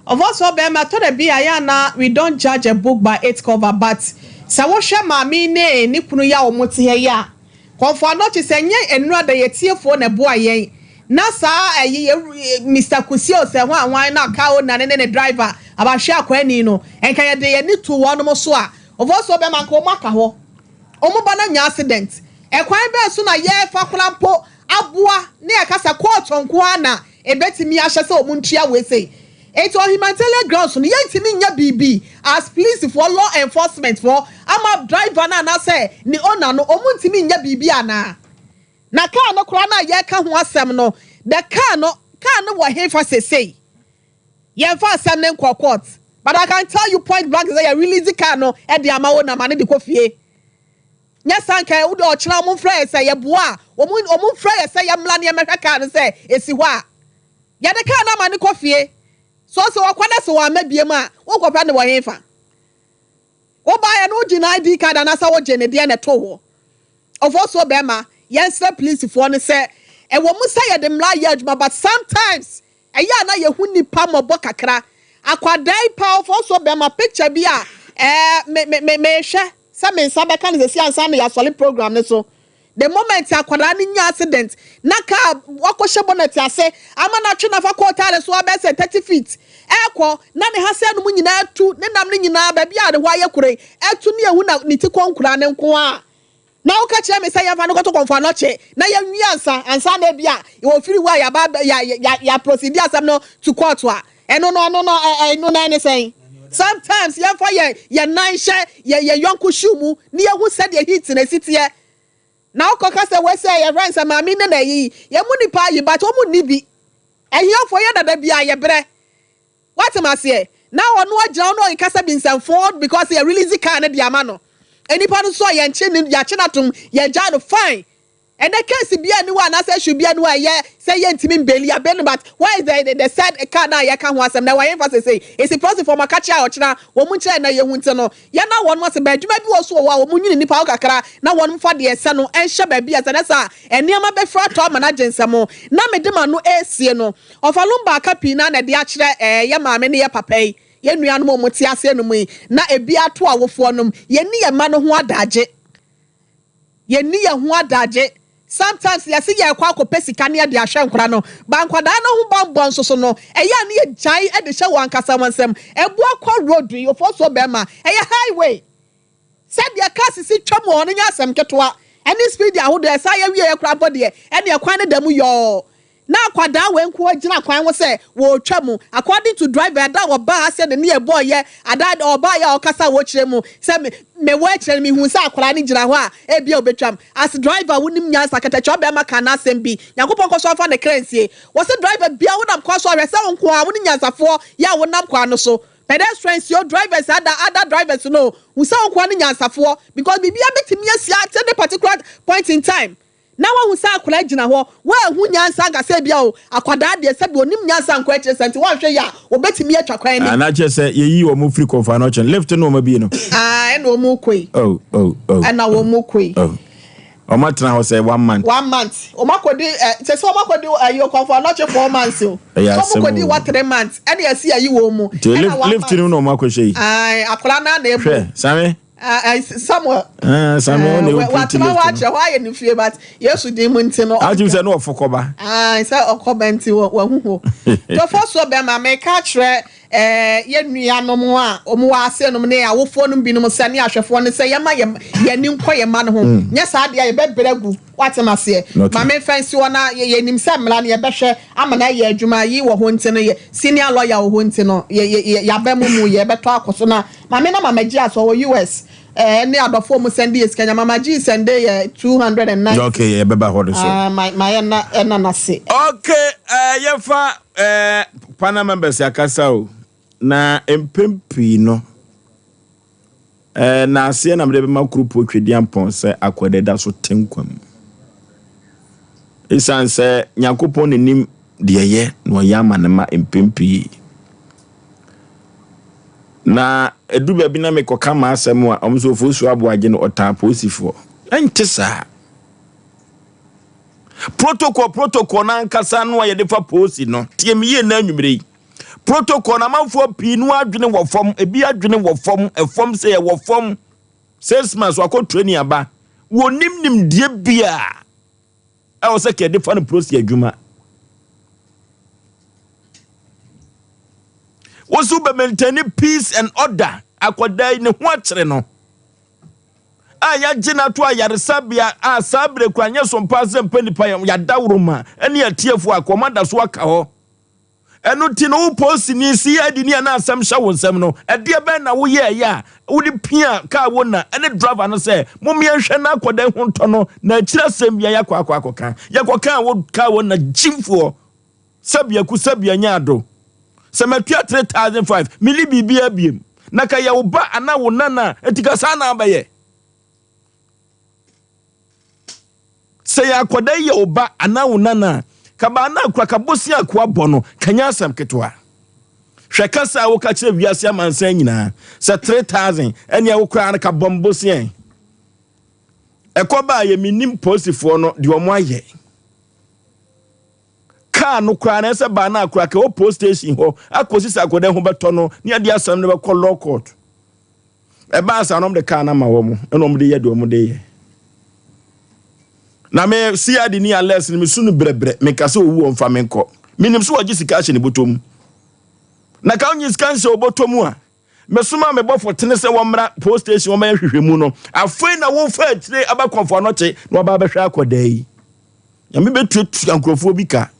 of also be ma to the bi ya na we don't judge a book by its cover but sa wo hwe maami ne ni kunu ya wo mote he ya konfo anochi se nye enura da yetiefo na boa yen na sa Mr. Kusio se ho anwan na ka o na ne driver aba hwe akwani no enka ye de ye ni to wo no so a of also be man ko maka ho o mo bana nya accident ekwan be so na ye fa krampo aboa ne akasa court onko ana ebetimi ahye se o mu ntua we sei eto humanitarian grounds no yentimi nya BB as police for law enforcement for ama driver na say ni owner no omuntimi nya BB ana na car no kura na ye ka ho asem no the car no wo hefa say ye fa asem ne court but I can tell you point blank say you release the car no e de ama wo na ma ne de kofie nya sanka wo de o kira mo frɛ say ye boa o mu frɛ say ye mla ne mehwa car no say esi ho a ye de car na ma ne kofie so wakwana so wa mabiem a wo kopa ne wo hefa wo ba ya no gina ID card na sa wo gene de na to ho of also be ma yense police for ne say e wo mu say ye de mla ye adwuma but sometimes eya na ye hu nipa mo bo kakra akwadai pa of also be ma picture bi a me hwe sa me nsa be kan ze si ansa na ya solid program ne so the moment akwara ni nya accident na ka wakɔhye bonnet ase ama na twe na fa kɔtare so abese 30 feet ekɔ na ne hase no mu nyina atu ne nam ne nyina ba bia de hɔ ayekure atu ne ehu na ne ti konkura ne nko a na wo ka kyerɛ me sɛ ya fa no kɔtɔ konfa no kye na ya nwi ansa na bia e wo firi wa ya ba ya procedure asam no to court a eno no na ne sɛn sometimes ya fa ye nan hye ye yonko shoe mu ne ye hu sɛ de heat na sitie Now kokasa we say your friends and mami na yi ye muni pa yi but omu ni bi ehia for ye dada bia ye bre what am I say now onu agina onu nkasa bi nsanfo because ye release car na dia ma no enipa no so ye nche ni ya chenatum ye ja no fine and the case be anyone I say should be anyone yeah say ye ntimi mbeli abenu but why is the said car na ye kan ho asem na why emphasis say it's a process for makacha ochina wo mu nche na ye hu nte no ye na won mo se ba adwuma bi wo so wo wo mu nyini nipa kakra na won fa de ese no enhye ba bia na sa eniama be fra to ma na jensamo na medema no esie no ofalumba kapi na de akire ye maame ne ye papa yi ye nua no mo ti ase no mu na ebi ato awofo no ye ni ye ma no ho adage ye ni ye ho adage sometimes you see ya kwa pesika ne de ahwe nkora no bankwada no ho bambon so no eya ne ye jai e de hye wankasa wansem ebu akwa road yi ofo so be ma eya highway said ya kasi si twam ono nya asem ketoa any speed ya ho de sa ya wie ya kra bode e ne kwan ne damu yo na akwada we nko agina kwan wo se wo twam according to driver da wo ba ase de ne boy ye ada oba ya okasa wo kire mu se me wo kire mi hu se akwara ne gina ho a e bia obetwam as driver wonim nya sakata cho be maka na asem bi yakopon ko so afa ne krensie wo se driver bia wonam kwa so ahwe se wonko a woni nyansafo ya wonam kwa no so pedestrians your drivers other drivers no we say wonko ne nyansafo because bibia betimi asia at any particular point in time. Now we say akula gina ho wa hu nyansa ga se bia o akwada de se bi onim nyansa nko eche senti wa hwe ya obetimi atwa kwan ni na che se ye yi o mu free confa no chen left no ma bi no e no mu koi oh na wo mu koi o ma tena ho say 1 month o ma kodi se so ma kodi ayo confa no che 4 months o so ma kodi what 3 months e na asi ayi wo mu left no ma ko hwe akula na na ebu same Samuel ne what ma watch why you feel but yesu dey munti no I think say no ofokoba say okoba nti wo hu to for so be ma me ka kire ye nuanom a omo wa ase no ne awofo no binom se ne ahwefo no se ye ma ye ni nkɔ ye ma no ho nya sa de ye bebregu watem ase ma me fancy wona ye nim se mla ne ye behwe amana ye adwuma yi wo ho nti no ye senior lawyer wo ho nti no ye abamu ye beto akoso na ma me na mama gi aso wo US ne adofo mu send yes Kenya mama gi send ye 209 okay ye beba ho so my na se okay ye fa pana members yakasa o na empempi no na ase na mde be makrupo twediampon se akodeda so tenkwam isan se nyakopon nim de ye no yama ne ma empempi na eduba bi na mekoka ma asem a omso Oforisuo Aboagye no otapo osifo entisa protocol na nkasa no ye defa posi no tie miye na anwumre protocol na manfo pinu adwene wo fom ebi adwene wo fom efom se ye wo fom salesman so akotro ni aba wo nim die bia e wo se ke defa no prosi adwuma wo su be maintain peace and order akodai ne ho akere no aya gina to ayaresabia a sabre kwanye Sompa Asem Mpe Nipa ya dawroma ene atiefo akomanda so aka ho eno ti no post ni si adini na asem hya wonsem no ede be na wo ye ya wo di pia ka wo na ene driver no say momye hwe na akoda ho nto no na akira sem bia yakwa yakoka wo ka wo na jimfo sabia ku sabia nyado se matua 3005 mili bibia biem na ka ya wo ba ana wo nana etika sana abaye se ya akoda ye oba ana wo nana kaba na akura kabosi akwa bono kanya asam ketwa hwekasa wo ka kire wiase amansan nyina se 3000 ene wo kura na kabombosi en ekoba ye minim posifo no de omo aye ka no kura na se ba na akura ka o post station ho akosisa akoda ho beto no ne ade asam ne be call law court e ba asanom de ka na ma wo mo enom de ye de omo de ye na me si adi ni ales ni misunu brebre me kase owu onfa menko minim so wagi sika hye ne botom na ka onyi sika hye obotom a mesuma me bofo tene se womra post station wo ma hwehwemu no afei na wo fa atire abakonfo no che na oba behwe akoda yi ya me betutu ankrofo bi ka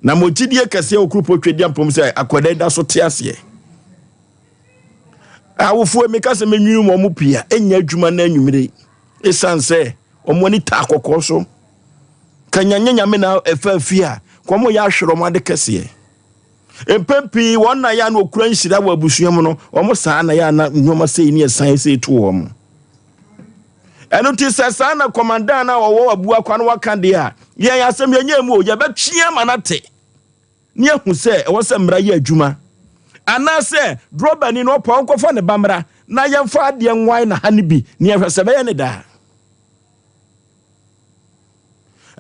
na mogidie kase okrupo twediampom se akoda da so te ase awofo me kase menwinu mo mu pia enya adwuma na anwumire esanse omoni ta kokko so kanyanya nyame na efafia komo ya hwero mo ade kese empempi wonna ya na okura nhira wa abusuam no omo saa na ya na nyoma sei ni esan sei to wo mo eno ti sesa na commandant na wo abu akwa no waka de a ye asem ye nyemu o ye betwea manate ni ehu se wo se mra ye adwuma ana se droba ni no pa nkofo ne bamra na ye mfa ade nwan na ha ne bi ni ehwese be ye ne da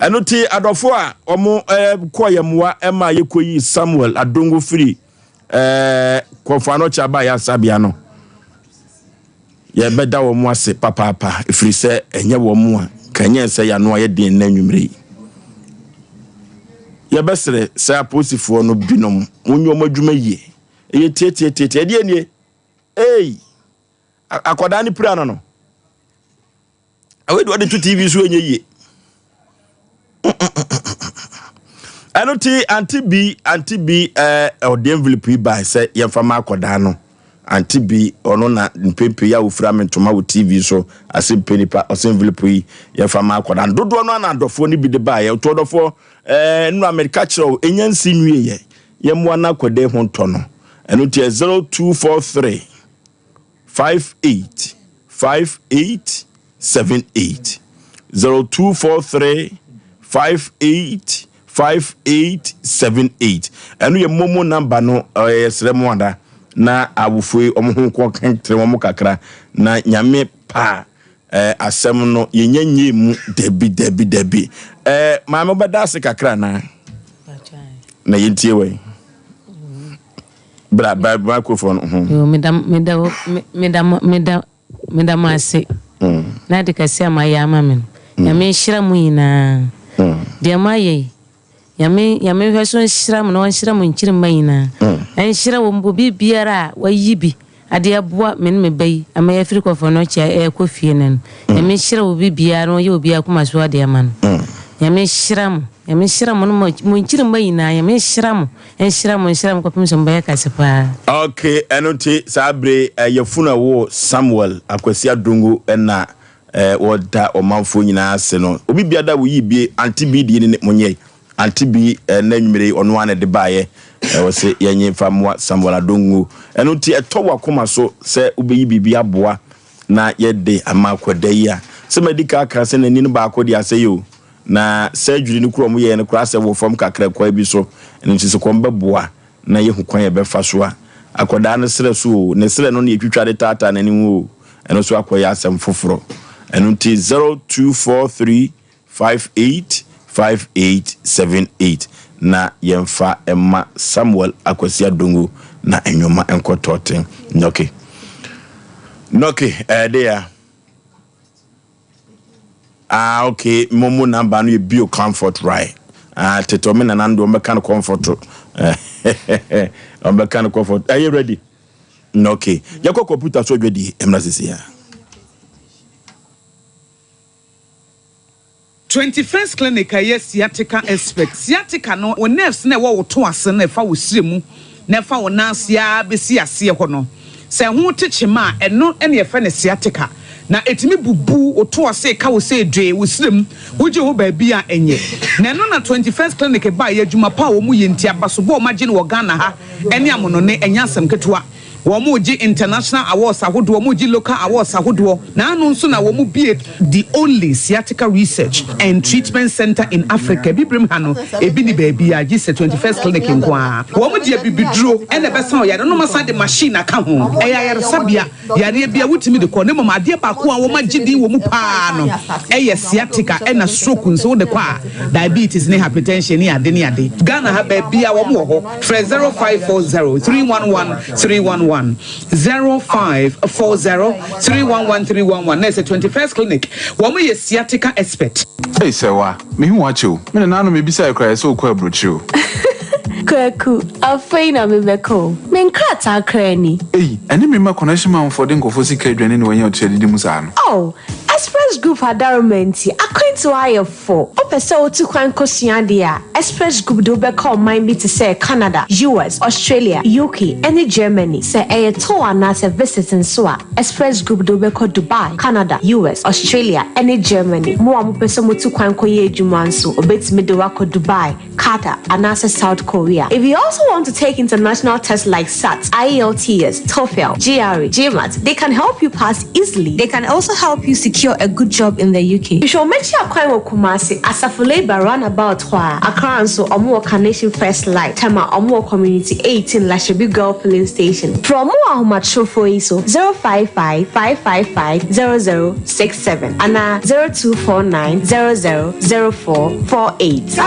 eno ti adofo a omo koyemwa ema yekoyi Samuel Adongo free kofano chaba ya sabia no ye beda wo mu ase papa ifiri se enye wo mu a kanye se ya no ye den na nwumre ye besere se aposifo no binom onyo madwuma yie ye tie de enie akoda ni pura no awe do de to TV so enye yie anoti anti bi the envelope by say yemfama akoda no anti bi ono na mpempe ya ofura mentoma wo TV so Asem Mpe Nipa Osei envelope yemfama akoda dodo no na adofo ni bi de ba ye to dofo no America chiro enyansi nwie ye yemwa na akoda ho to no anoti 0243 5878 0243 5878 enu ye momo number no seremo ada na awufoi omho ko kentre mo kakra na nyame pa asem no yenyanye mu debi ma me bada se kakra na yentie we bra microphone yo medam ase na de kasi amaya mamen nyame hira mu ina de maye yame hweso hira mu no hira mu nkiri mayina en hira wo mbobi biara wayibi ade aboa men me bai ama ya firi kofo no chia kofie nan yame hira wo biara no ye obi akoma so ade aman yame hira mu no mu nkiri mayina yame hira mu kopim so mbaya kasepa okay enoti sabre yefuna wo Samuel Akwasi Adongo na woda omanfo nyina ase no obi biada wo yibie anti bi di ne monye anti bi na nwumere ono ane de baaye wo se yenye famwa Samuel Adongo eno ti etowa koma so se obeyi bibia aboa na yede amakwada yi a se medical aka se nani no ba akodi ase yo na surgery ni kuro mu ye ne kura se wo fam kakra kwa bi so eno ti se komba boa na yehu kwan ye befa so a akoda ne sere so ne sere no ne twitwa de tata nani wo eno so akoya asem foforo eno ti 0243585878 na yemfa emma Samuel Akwasi Adongo na enyoma enkototen noke there okay momo number no bio comfort right teto me na ndo meka comfort meka comfort are you ready okay yako computer so dwedi emra sisi ya 21st clinic yes sciatica expert sciatica no o nerves na wo to ase na fa wo siremu na fa wo nansia besi ase ho no se ho techema eno ene ye fa ne sciatica na etimi bubu o to ase ka wo se dwe wo sirem wo je ho ba bia enye na no na 21st clinic ba ye adwuma pa wo mu ye ntia baso bo ma je ne wo Ghana ha ene amono ne enya asem ketewa Womuji international awards ahodo womuji local awards ahodo na anu nso na womu the only sciatica research and treatment center in Africa bibrim hano ebi ni baby a gise 21st clinic nkwa womuji bibiduro ene besa ya no masa de machine aka ho eya ya sabia ya ne bia wutimi de ko ne mama ade ba ko a womagidi womu pa no eya sciatica ena stroke nso de kwa diabetes ne hypertension ne ade Ghana ha baby a womu ho 0540 311 311 0540311311 Next 21st clinic. Womu ye sciatica expert. Hey sewa, me hu wacho. Me na no me bisa e kra so kwa brochu. Kwaku, afei na mebeko. Me nkrata krani. Hey, eni me ma connection man for den kofo sika adwane ne wanya o chedi musa no. Oh, express Express Group Adarumenti, according to IF4, Opesa Otu Kwan Kosiadia, Express Group do be call mind me to say Canada, US, Australia, UK, and Germany. Say a tour and as a visit in Swa. Express Group do be call Dubai, Canada, US, Australia, and Germany. More Opesa Motu Kwan Koye Jumansu, Obet Midowako Dubai, Qatar, and as South Korea. If you also want to take international tests like SAT, IELTS, TOEFL, GRE, GMAT, they can help you pass easily. They can also help you secure a good job in the UK. You should mention a Kwai Kumasi, Asafule Roundabout Hwa, Accra so Omo Carnation First Light, Tema Omo Community 18 Lashabi Girl Filling Station. From Moa Macho for ISO 055-555-0067 and 0249-000448.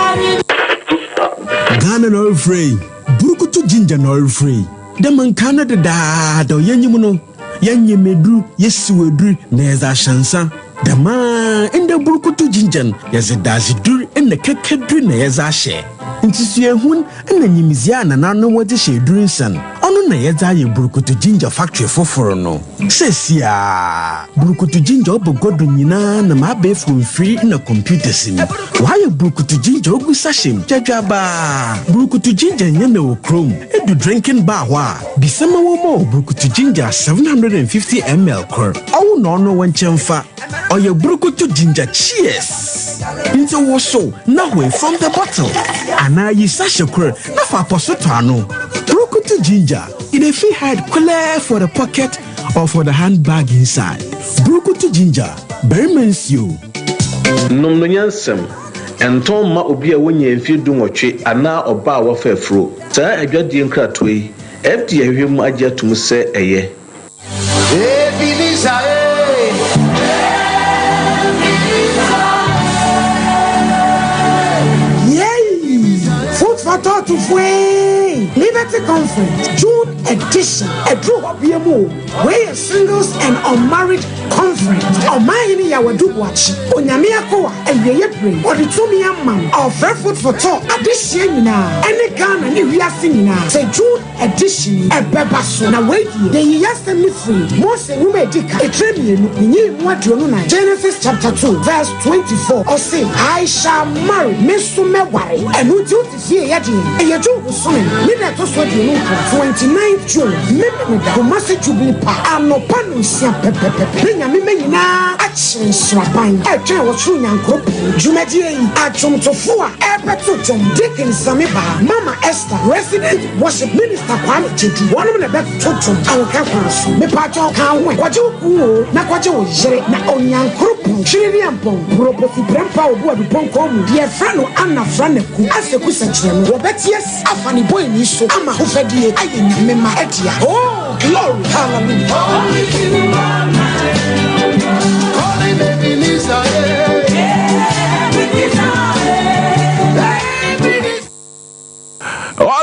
Ghana no free. Burukutu ginger no free. The man Canada da yenyimuno. Yenye medru yesuedru neza shansa. The man in the burukutu ginger yazidazi dur in the kekedru neza she. Intisue hun and the Nimiziana no what is she doing son. Ono na yeza ye burukutu ginger factory for no. Sesia burukutu ginger obogodo nyina na mabe from free in a computer sim. Why a burukutu ginger ogu sashim jajaba. Burukutu ginger nyene o chrome. Edu drinking bar wa. Bisema womo burukutu ginger 750 ml cur. Au no one chemfa. Or your burukutu ginger cheers. Into waso na way from the bottle. Ana yi sasha cur na fa posotano. Burukutu ginger. In a fee hide clear for the pocket or for the handbag inside. Burukutu ginger. Bermensio. Nomno nyansem. Enton ma obi a wonye mfi dunwotwe ana oba wa fafro. Saa adwadie nkratoi. FDA hwem agye atum se eye. To Fue Liberty Conference June edition. A draw of BMO where singles and unmarried conference. Omayini Yawadu watch Onyamia Koa and Yepre or the Tumia Man of Fairfoot for Talk. Addition now. Any Ghana and we are singing now. Say June edition. A bebaso. Now wait ye. Then you ask them free. Most a woman dika. A tribune. What you know. Genesis chapter 2 verse 24. Or say I shall marry Mr. Mewari and who do to see Yadi. And you do swimming. Midnight to sweat you know 29th June. Remember that Kumasi Jubilee Park. I'm no panu siya pepe. Bring a mimi na action swapang. I try what true young group. Jumedi achum tofua. Epetutum Dickin Samiba. Mama Esther, resident worship minister Kwame Chitu. One of the best tutum. I will come for me pato can't wait. What you go? Na kwaje wo jere na onyan group. Chiri ampon. Proposi prempa obu abipon komu. Dear friend no Anna Franeku. Aseku senchemu. Wobet yes. Afani boy ni so. Ama hufedie. Aye nyamema etia. Oh, glory. Hallelujah.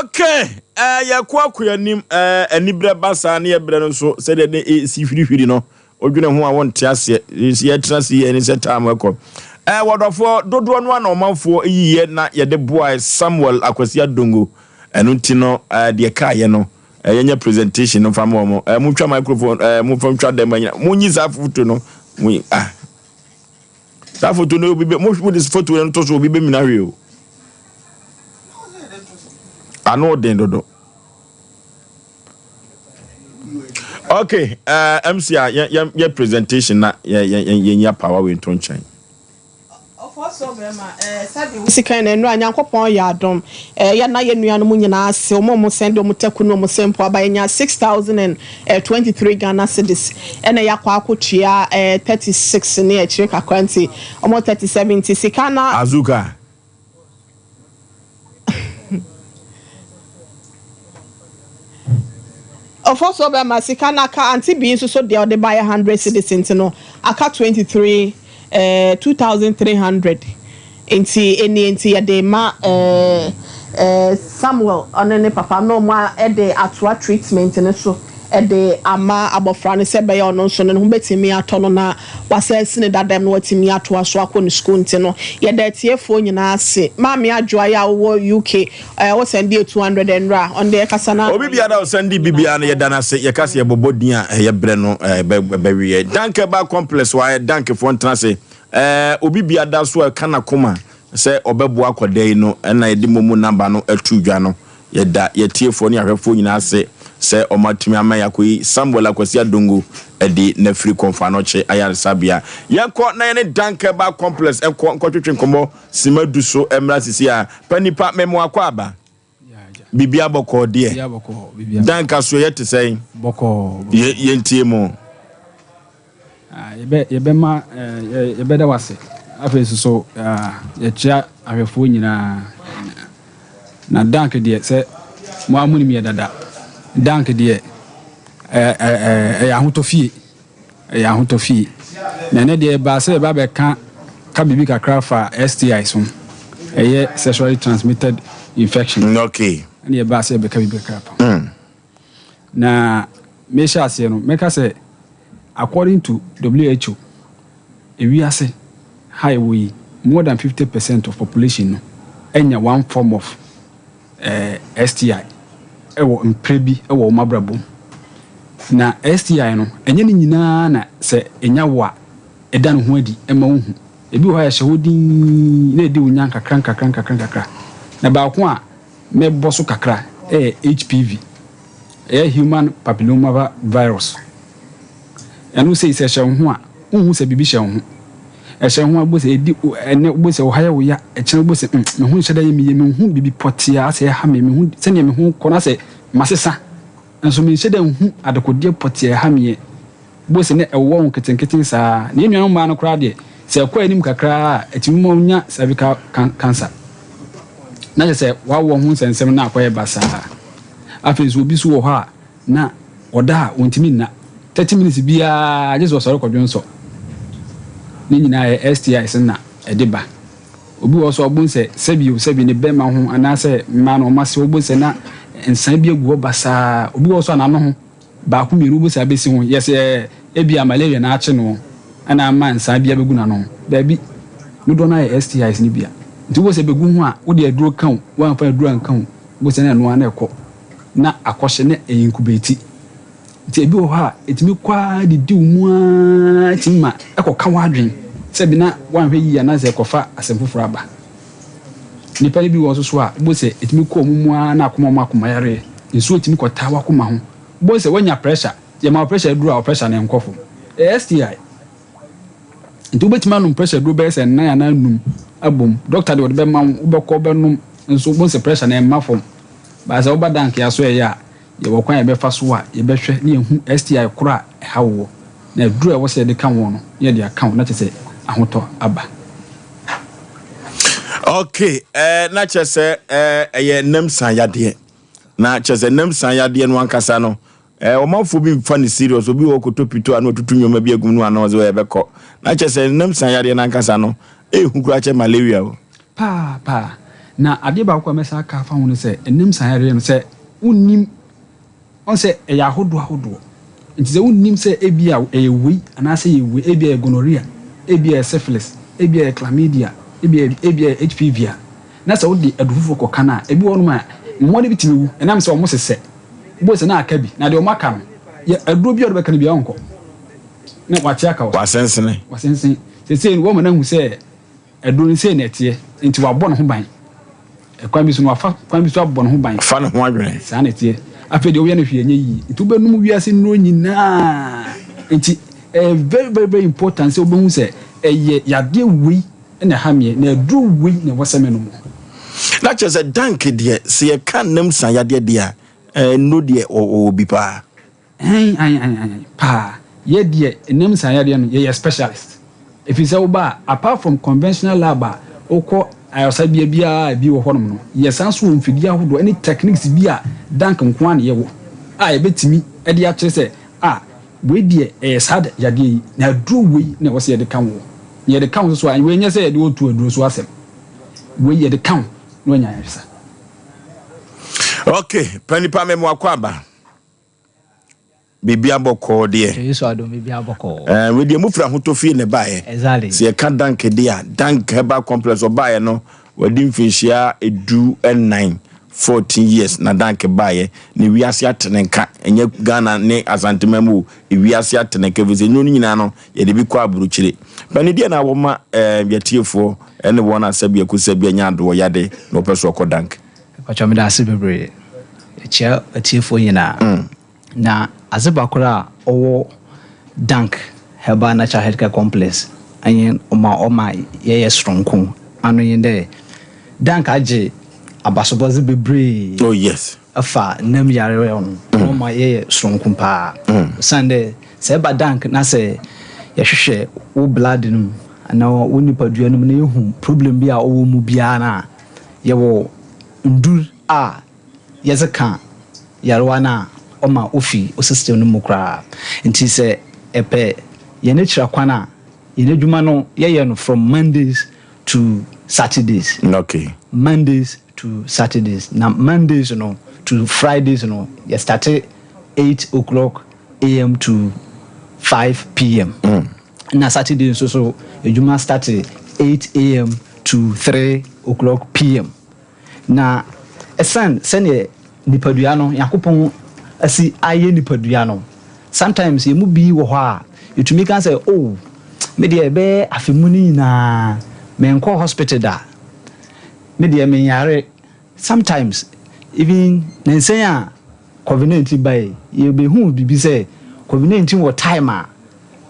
Okay, ya kwa nim anibre basa na ebre no so se de si hwirihwiri no odwene ho a wonte ase ye trase ye ni se time ekọ wodofo dodo no na omanfo yiye na ye de boy Samuel Akwasi Adongo enu ti no de ka ye no yenya presentation no fam mo mutwa microphone mu fam twa dem anya munyi za foto no mu za foto no obi be mo this photo no to so obi be mina hwe o ano den dodo. Okay, MC your presentation na ya power we ton chan. So bema sika na enu anyankopon ya adom ya na ye nua no mu nyina ase omo send omo taku no omo sempo aba nya 6023 Ghana cedis ena ya kwa akotua 36 ne akire kakwanti omo 37 sika na azuka also bema sika na ka anti bi nso so de buy 100 cedis no aka 23 2300 enti ya de ma Samuel onene papa no ma e de atwa treatment ne so e de ama abofra ne se be ya ono so ne ho betimi atono na wasa sine dadam no watimi ato so akọ no school ntino ye da tiefo nyina ase maami adwoa ya wo UK wo send 200 enra on the kasana obi bia da send bibia na ye da na se ye kase ye bobodin a ye bre no be wie danke ba complex wa danke fo ntena se obi bia da so kana koma se obebo akodan no na ye di momu number no atudwa no ye da ye tiefo ni ahwefo nyina ase se omatumi amaya koyi Samuel Akwasi Adongo edi na free konfanoche ayar sabia yenko na ye danke ba complex enko twetwe nkomo simadu so emra sisi a panipa memo akwa aba bibia boko de danka so yete say boko ye ntie mo ye be ma ye be da wase afesu so ye chia ahwefo nyina na danke de se mo amuni mi dada danke de ahotofie ahotofie na ne de ba se ba be ka bibi kakra fa STI so sexually transmitted infection okay and ye ba se be ka bibi kakra na me sha se no me ka se according to WHO we are say highway more than 50% of population no enya one form of STI ewo mprebi ewo mabrabo na STI no enye ni nyina na se enya wa eda no ho adi ema wo hu ebi ho ya hwodin na edi wonya kakra na ba ko a me boso kakra HPV human papilloma virus enu se hye ho a hu se bibi hye ho hye ho agbo se edi ene agbo se wo haya wo ya ekyere agbo se me hu hye da ye me hu bibi potia se ha me hu se ne me hu kona se masesa enso me hye da hu adekodie potia ha me bo se ne ewo nketenketen saa ne nua ma no kra de se kwa anim kakra etimi mo nya cervical cancer na je se wa wo hu sensem na akwa basa afezu obi so wo ha na oda ontimi na 30 minutes bia just was record so ni nyina STI na ediba obi wo so obun sebi ne be ma ho anase ma no ma se obun se na ensan bia gu basa obi wo so na no ho ba ku miru bu se abesi ho yes ebia malaria na ache no ana ma ensan bia begu na no da bi no do na STIs ni bia nti wo se begu ho a wo de aduro kan wo anfa aduro an kan wo se na no na ekọ na akọhye ne incubate ti ebi wo ha etimi kwa didi umua timma ekoka wadwen se bi na wanhwe yi ya na ze ekofa asemfoforo aba nipa bi wo so a bo se etimi ko umua na akoma yare nso etimi kota wakoma ho bo se wanya pressure ye ma pressure duru a pressure na nkofo STI nti obetima no pressure duru be se na ya na num abom doctor de be ma wo be ko be num nso bo se pressure na emafom ba se obadank ya so ya ye wokwan ye be fa so a ye be hwe na ehu STI kura hawo na duru e wo se de kan wo no ye de account na tese ahoto aba okay na chese ye namsan yade na chese namsan yade no ankasa no o manfo bi fa ni serious obi wo kotopito anu tutu nyoma bi agum no anu zo ye be ko na chese namsan yade na ankasa no ehu kura che malaria o pa na ade ba ko mesa ka fa hu se namsan yade no se unnim on se ya hodo nti se unnim se ebia ewi anase ewi ebia gonorrhea ebia syphilis ebia chlamydia ebia HPV na se wodi adufufo ko kana ebi wonu ma mmode bitimi enam se omo sese bo se na aka bi na de o maka no ya aduro bi o be kan bi onko na wachi aka wasensen se wo ma na hu se aduro se na tie nti wa bɔ no ho ban kwan bi so no afa kwan bi so abɔ no ho ban fa no ho adwene sa na tie afede wo ye no hwe nye yi nti wo benum wiase no nyina nti very very very important se wo behu se eye yade wi na hamie na aduro wi na wasame no na chese dank de se ye kan namsan yade de a no de obi pa pa ye de namsan yade no ye specialist if you say oba apart from conventional lab oko ayosa bia bi wo honom no ye sanso mfidi ahodo any techniques bia dank nko an ye wo ye betimi e de a kire se we de sad yade na aduro we na wo se ye de kan wo ye de kan so we nya se ye de otu aduro so asem we ye de kan no nya yesa okay panipa memo akwaba Bibi aboko de. Yesu adom bibi aboko. We dey move from to fie ne bae. Exactly. Se e kan dank dia, dank heba complex obaye no, we di mfinhia edu and 9 14 years na dank bae ni wiase atenenka enye Ghana ne asantememu wiase atenenka vise nyunu nyina no ye de bi kwa aburuchire. Bani dia na woma yetiefo ene wona asabi akusabia nya ado yade no peso okodank. Pacho me da asibebre. Echia etiefo nyina. Na azebakura owo dank heba natural healthcare complex anyen oma ye stronko anu yende dank age abasobozi bebre. Oh yes. Afa nam yare on oma ye stronko pa. Sande se ba dank na se ye hwehwe wo blood num ana wo nipadua num na yehu problem bi a owo mu bia na ye wo ndur a yezeka yarwa na oma ofi o system no mukra nti se epe ye nature kwana ye nedwuma no ye no from Mondays to Saturdays. Okay. Mondays to Saturdays. Now Mondays to Fridays you start 8 o'clock a.m. to 5 p.m. Na Saturdays so you start 8 a.m. to 3 o'clock p.m. Na send nipadua no yakopon asi aye nipadua no sometimes you bi wo ho a yetumi kan say oh me de be afemuni na me nko hospital da me de me yare sometimes even nensen a COVID-19 by you be hu bibi say COVID-19 wo time a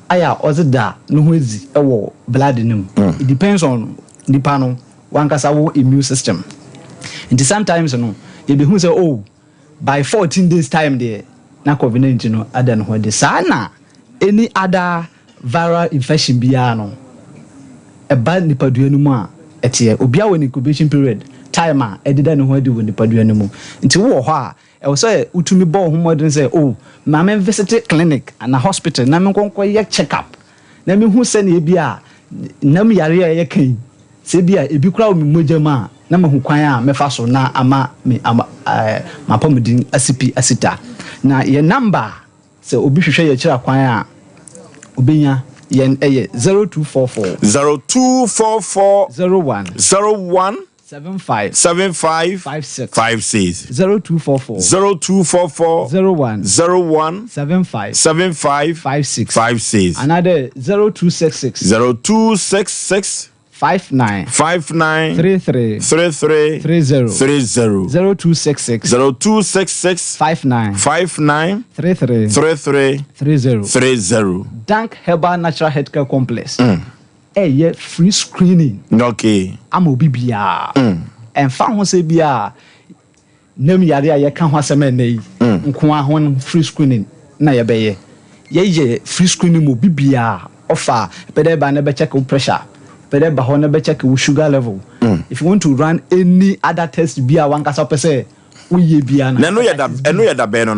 aya ozida no ho ezi e wo blood nim. It depends on nipa no wankasa wo immune system. And sometimes you be who say oh by 14 days time there na COVID-19 other no de sana any other viral infection bia no e ba nipadua no mu a etie obia won incubation period time a edida no ho de won nipadua no mu nti wo ho a e wo say utumi bo ho modern say oh ma me visit clinic and a hospital na me konko ye check up na me hu say na bia na me yare ye kan se bia ebi kura o me mojama na me hu kwan a me fa so na ama me mapamudin asipi asita na ye number se obi hwehwe ye kira kwan a obenya yen 0244 01 75 56 0244 01 75 56 another 0266 59 33 0266 59 33 Dank Herbal Natural Healthcare Complex. Yeah, free screening. Okay. Amo bibia. And fa ho se bia nem yare a ye kan ho asem nei. Nko a ho free screening na ye beye. Ye free screening mo bibia offer pede ba na be check your pressure. Pede ba ho na be check your sugar level. If you want to run any other test bia wan kasa pese we bia na. No ya da be no.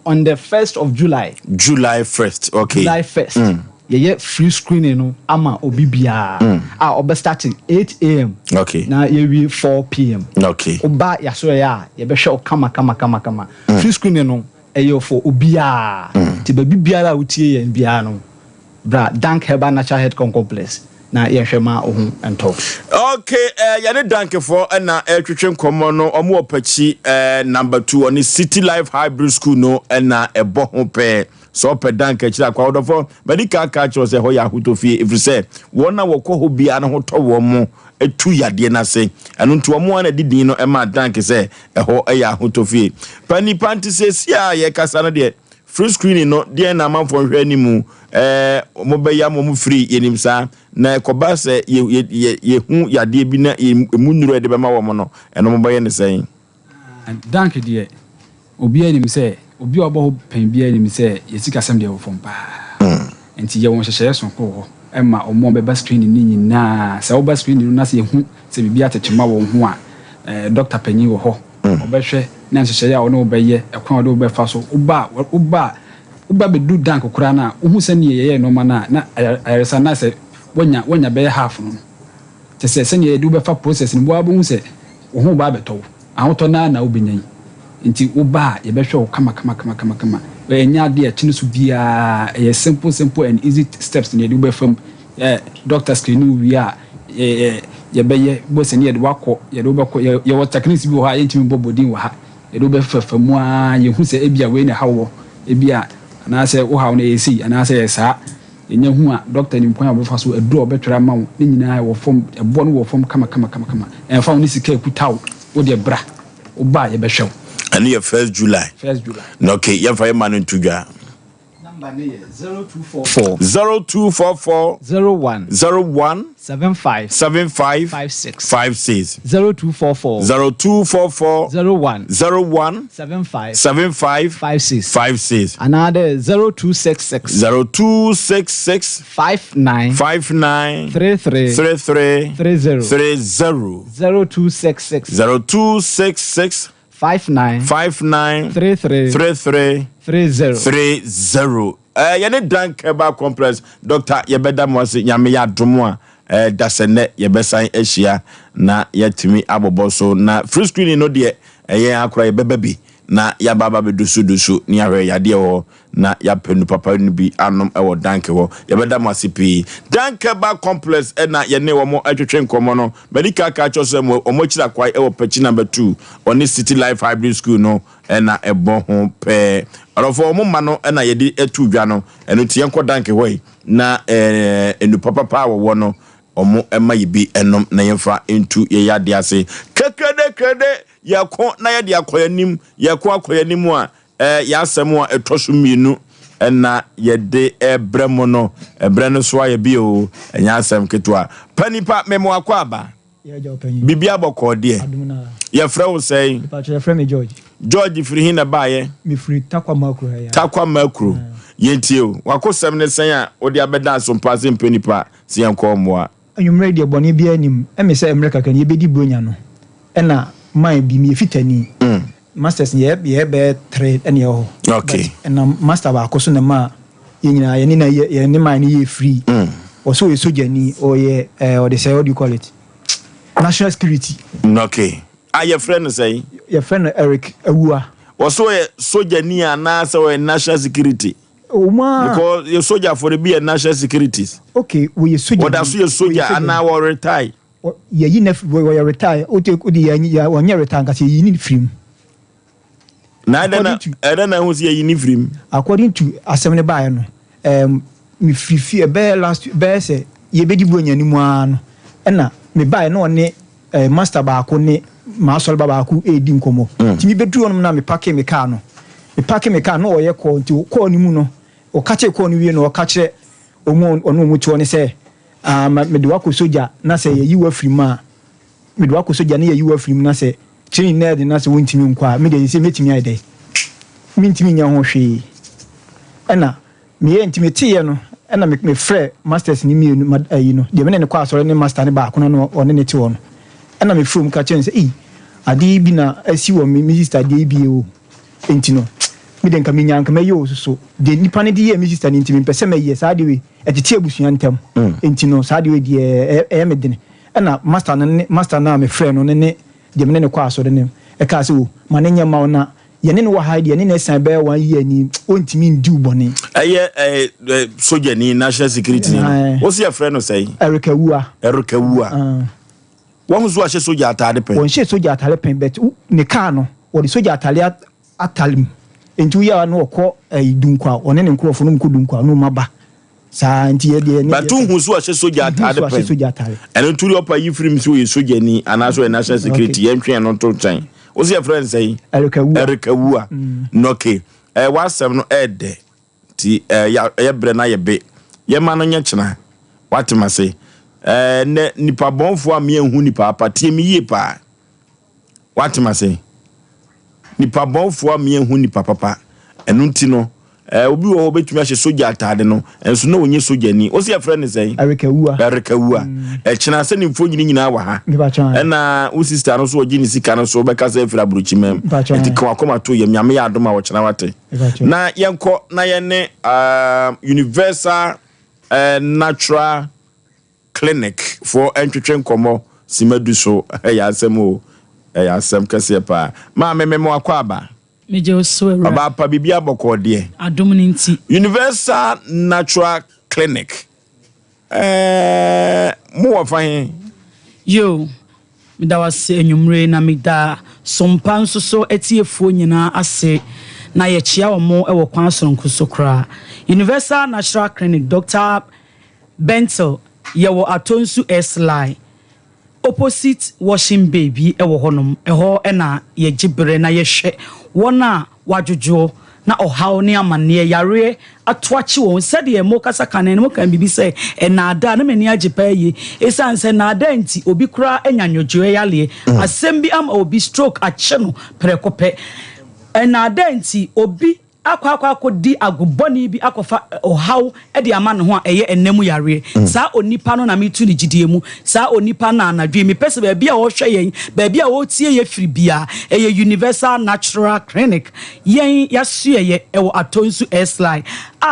On the 1st of July. July 1st. Okay. July 1st. Yeah, free screening no ama obibia obe starting 8 a.m. Okay. Na ye 4 p.m. Okay. Oba ya so ya ye be hwe kama free screening no eyo for obia ti ba bibia la utie ye bia no bra Dank Herbal Natural Health Complex na ye hwema ohun ento. Okay, ya ne dank for na twetwe komo no omo opachi number 2 on City Life Hybrid School no na ebo ho pe so pe dank akira kwa odofo medical culture say ho ya hotofie if say wona wokọ ho bia na ho to wo mo etu yade na say eno nto mo na didin no ma dank say ho ya hotofie pani panti say sia ye kasa no de free screening no de na manfo hwe animu mo be ya mo free yenim sa na ekoba say ye hu yade bi na emunuru de be ma wo mo no eno mo be ye ne say dank de obi anim say obi obo pen bia ni say yesika sem de wofom pa enti ye won hyehye so ko ema omo be best screen ni nyina se wo best screen ni na se hu se bibia tetema wo hu a doctor panyi wo ho obehwe na hyehye ya wo no be ye ekwan do be fa so uba be du dank kura na hu se ne ye no ma na ayaresa na se wonya be half no se se ne ye du be fa process ni bo abu hu se wo hu ba beto ahoto na obinyan nti uba ye behwe wo kama enya de akini so bia simple and easy steps ne de ubefam doctor screen wi a ye beye bose ne ye de wakọ ye de ubekọ ye wo techniques bi wo ha yentimi bobodin wo ha ye de ubefafamu a ye hu se ebia we ne hawo ebia na se wo hawo na yesi na se yesa enya hu a doctor ni mpon abofa so edu obetwera ma wo ne nyina wo fom ebo no wo fom kama enfa wo ni sika ekutawo wo de bra uba ye behwe and your 1st July. No, okay, you have a man in Tuga. Number 0244 01 75 56 0244 01 75 56 another 0266 59 33 0266 59 33 yene dank eba complex doctor yebeda mo se nyame ya domo a dasene yebesan ahia na yatimi aboboso na free screening no de eye akora yebeba bi na yababa bedusu ni ahwe yade ho na yapenu papa ni bi anom ewo dank ho yebeda mo asipi dank eba complex na yene wo mo atwetwe nkomo no medical ka chose mo omochira kwai ewo pechi number 2 oni City Life Hybrid School no na ebo ho pe orofo mo ma no na yedi etu dwa no eno tie nko dank hoi na enu papa wo no omo ema yibi enom na yemfa into ye yade ase kekede yakọ na yede akoyanim yakọ akoyanim a yasem a etoso mienu na yede ebremo no ebre no so aye bi o enya asem ketwa panipa memo akọ aba bibia bokọ de ye frɛ wo sei pa frɛ me George free hin na baaye me free takwa makro yentie o wakosem ne sen a odi abeda Sompa Asem Mpe Nipa se yanko moa anwumre de bɔne bi anim eme se emre kaka ne yebedi bronya no ɛna man bi me fitani masters ye be 3 ɛne ho okay ɛna master ba akoso na ma yenyina ye ne man ne ye free also ye sojani or ye or they say what do you call it national security okay your friend say your friend Eric Awua also a sojani ana so national security because you soldier for the be a national securities. Okay, we soldier. What that's your soldier and now we retire. Yeah, you never we retire. O take the one year retire because you need free. I don't know who's you need free. According to Asem Mpe Nipa no, me free a bear last bear say ye be di bronya ni mu ano. Na me buy no ne master ba ko ne master ba ko edi nkomo. Ti me bedu on na me pack me car no. Me pack me car no o ye ko nti ko ni mu no. O kache ko ni wie no o kache onu mu tuo ne se me de wako soja na se ye yiwa free ma me de wako soja na ye yiwa free na se chini na de na se wontimi nkwa me de se metimi ai dai me ntimi nya ho hwe na me ye ntimi tie no na me frɛ masters ni mi ayi no de me ne kwa asɔre ne master ne ba ko no one ne ti wo no na me from ka chen se ade bi na asi wo me minister de bi o enti no me den ka me nyanka me yo so de nipa ne de ye minister ni ntimi pese me ye sa de we etiti abusuan ntam enti no sa de we de me de na master na me frɛ no ne de me ne kwa asɔre ne ka se wo ma ne nya ma na ye ne wa hide ye ne san be 1 year ni ontimi ndi ubone soja ni national security ni what's your friend say Eric Awua won zo ahye soja atade pen won hye soja atade pen bet ne car no wo de soja atale atalim enti ya no okọ dunkwa one ne nkrofo no mko dunkwa no maba sa enti ye de but tu hu so ahye soja atade pen eno turi opa yi free so ye soja ni anaso national security ye ntwe no to chan what's your friend say Eric Awua no okay wasem no ede ti ya bre na ye be ye ma no nya chena watima say ne nipa bonfo a me hu nipa apatie mi yie pa watima say nipa bonfo a me hu nipa papa enu nti no obi wo betumi ahye soja atade no enso na onye soja ni o se ya friend say Eric Awua chena se ni mfo nyina wa ha na o sister no so ogi ni sika no so be ka se fira bruchimem enti kwa koma to ye miame ya adoma wo chena wate na yenko na ye ne universal natural clinic for entwetwe nkomo simadu so ya asem o ya asem kase pa ma mememo akwa aba Meje Osei Aba pa bibia boko de. Adom ni nti. Universal Natural Clinic. Mo wa fahin. Yo. Mida wase enyumre na mida Sompa nso so etiefuo nyina ase na ye chia omo ewo kwan sonko so kra. Universal Natural Clinic Dr. Bentel yewo atonsu S-line opposite washing baby ewo honom eho na ye gibre na ye hwe wona wadwojo na ohaw ne amane yare atoachi won sede ye mo kasa kanen mo kan bibi se na ada na mani agipaye esan se na ada nti obi kura enyanyojo yale asem bi am obi stroke ache no prekope na ada nti obi akwa di aguboni bi akofa ohaw e de ama ne ho eye enemu yare saa onipa no na metu ni gidie mu saa onipa na anadwe me pese ba bia wo hwe yen ba bia wo tie ye firi bia eye Universal Natural Clinic yen yasue ye ewo atonsu S-line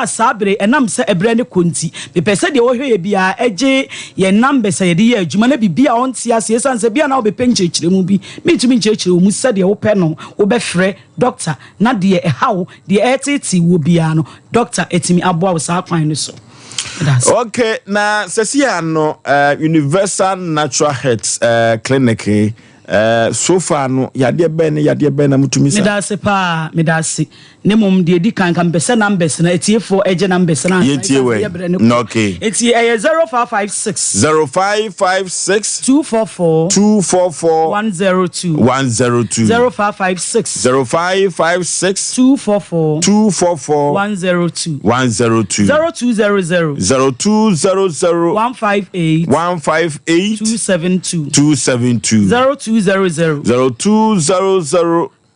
sabre enam se ebre ne konti me pese de wo hwe ye bia eje ye number se ye de ye adwuma na bibia onti ase esanse bia na wo be penche kire mu bi metumi nche mu se de wo pe no wo be frɛ doctor na de ehaw de etiti wo bia no doctor etimi aboa wo sa kwan no so. Okay, na sesia no Universal Natural Health Clinic so far no yade ben na mutumi sa. Me da se ne mom de di kan pese numbers na etiefo eje numbers na no, okay. Eti 0556 244 102 0556 244 102 0200 158 272 0200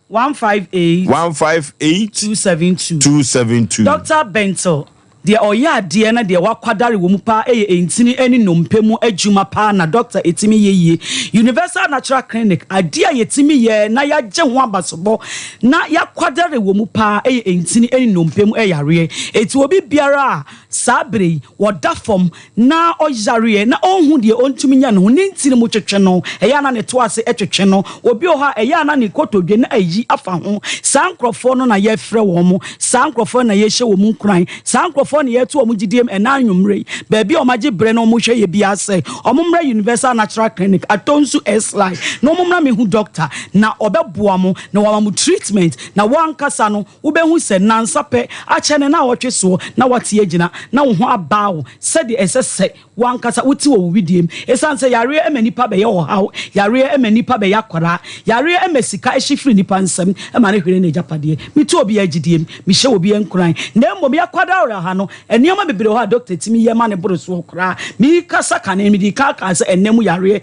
158 272 Dr. Bentel de oya de na de wakwadare wo mu pa entini eni nompemu adwuma pa na doctor etimi yeye Universal Natural Clinic adia yetimi ye na ya je ho abasobo na yakwadare wo mu pa entini eni nompemu yare eti obi biara sabre woda fom na oyare na onhu de ontumi nya no ne ntini mu twetwe no eya na ne to ase etwetwe no obi oha eya na ne kotodwe na ayi afa ho sankrofo no na ye frɛ wo mu sankrofo na ye hye wo mu nkran sankrofo ne yetu omugidiem enanwumre baabi omagye bre no mo hwe ye bia se omumra Universal Natural Clinic atonsu S-line no omumra me hu doctor na obeboa mo na wa mu treatment na wankasa no ubehu se nansape achene na wotwe so na wate agina na wo ho abaawo se de esese wankasa wuti wo widiem esanse yare emanipa be ye wo hawo yare emanipa be yakora yare emesika ehifiri nipa nsam ema ne hwere na japade mitu obi agidiem mi hye obi enkran na mmom yakwada ora ha no enioma bebre ho doctor timi ye ma ne boro so kora mi kasa kane mi di ka se enemu yare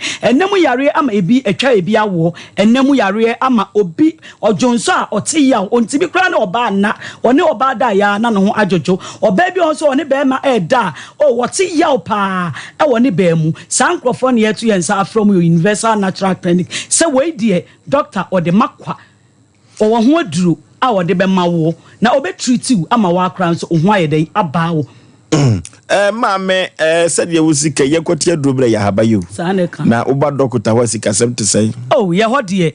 ama ebi etwa ebi awo enemu yare ama obi ojonso a oti ya ontibi kora na oba na one oba da ya na no ho ajojo oba bi on so one be ma eda o woti ya pa e woni be mu sankrofo ne yetu yensa from Universal Natural Clinic se we die doctor o de makwa o wo ho aduro a wo de be ma wo na obetreat you ama wa kra nso ohu ayedai abaawo mame said ye wusika ye kwatia drobre ya habayo na uba doctor wasika semte say oh ye hodie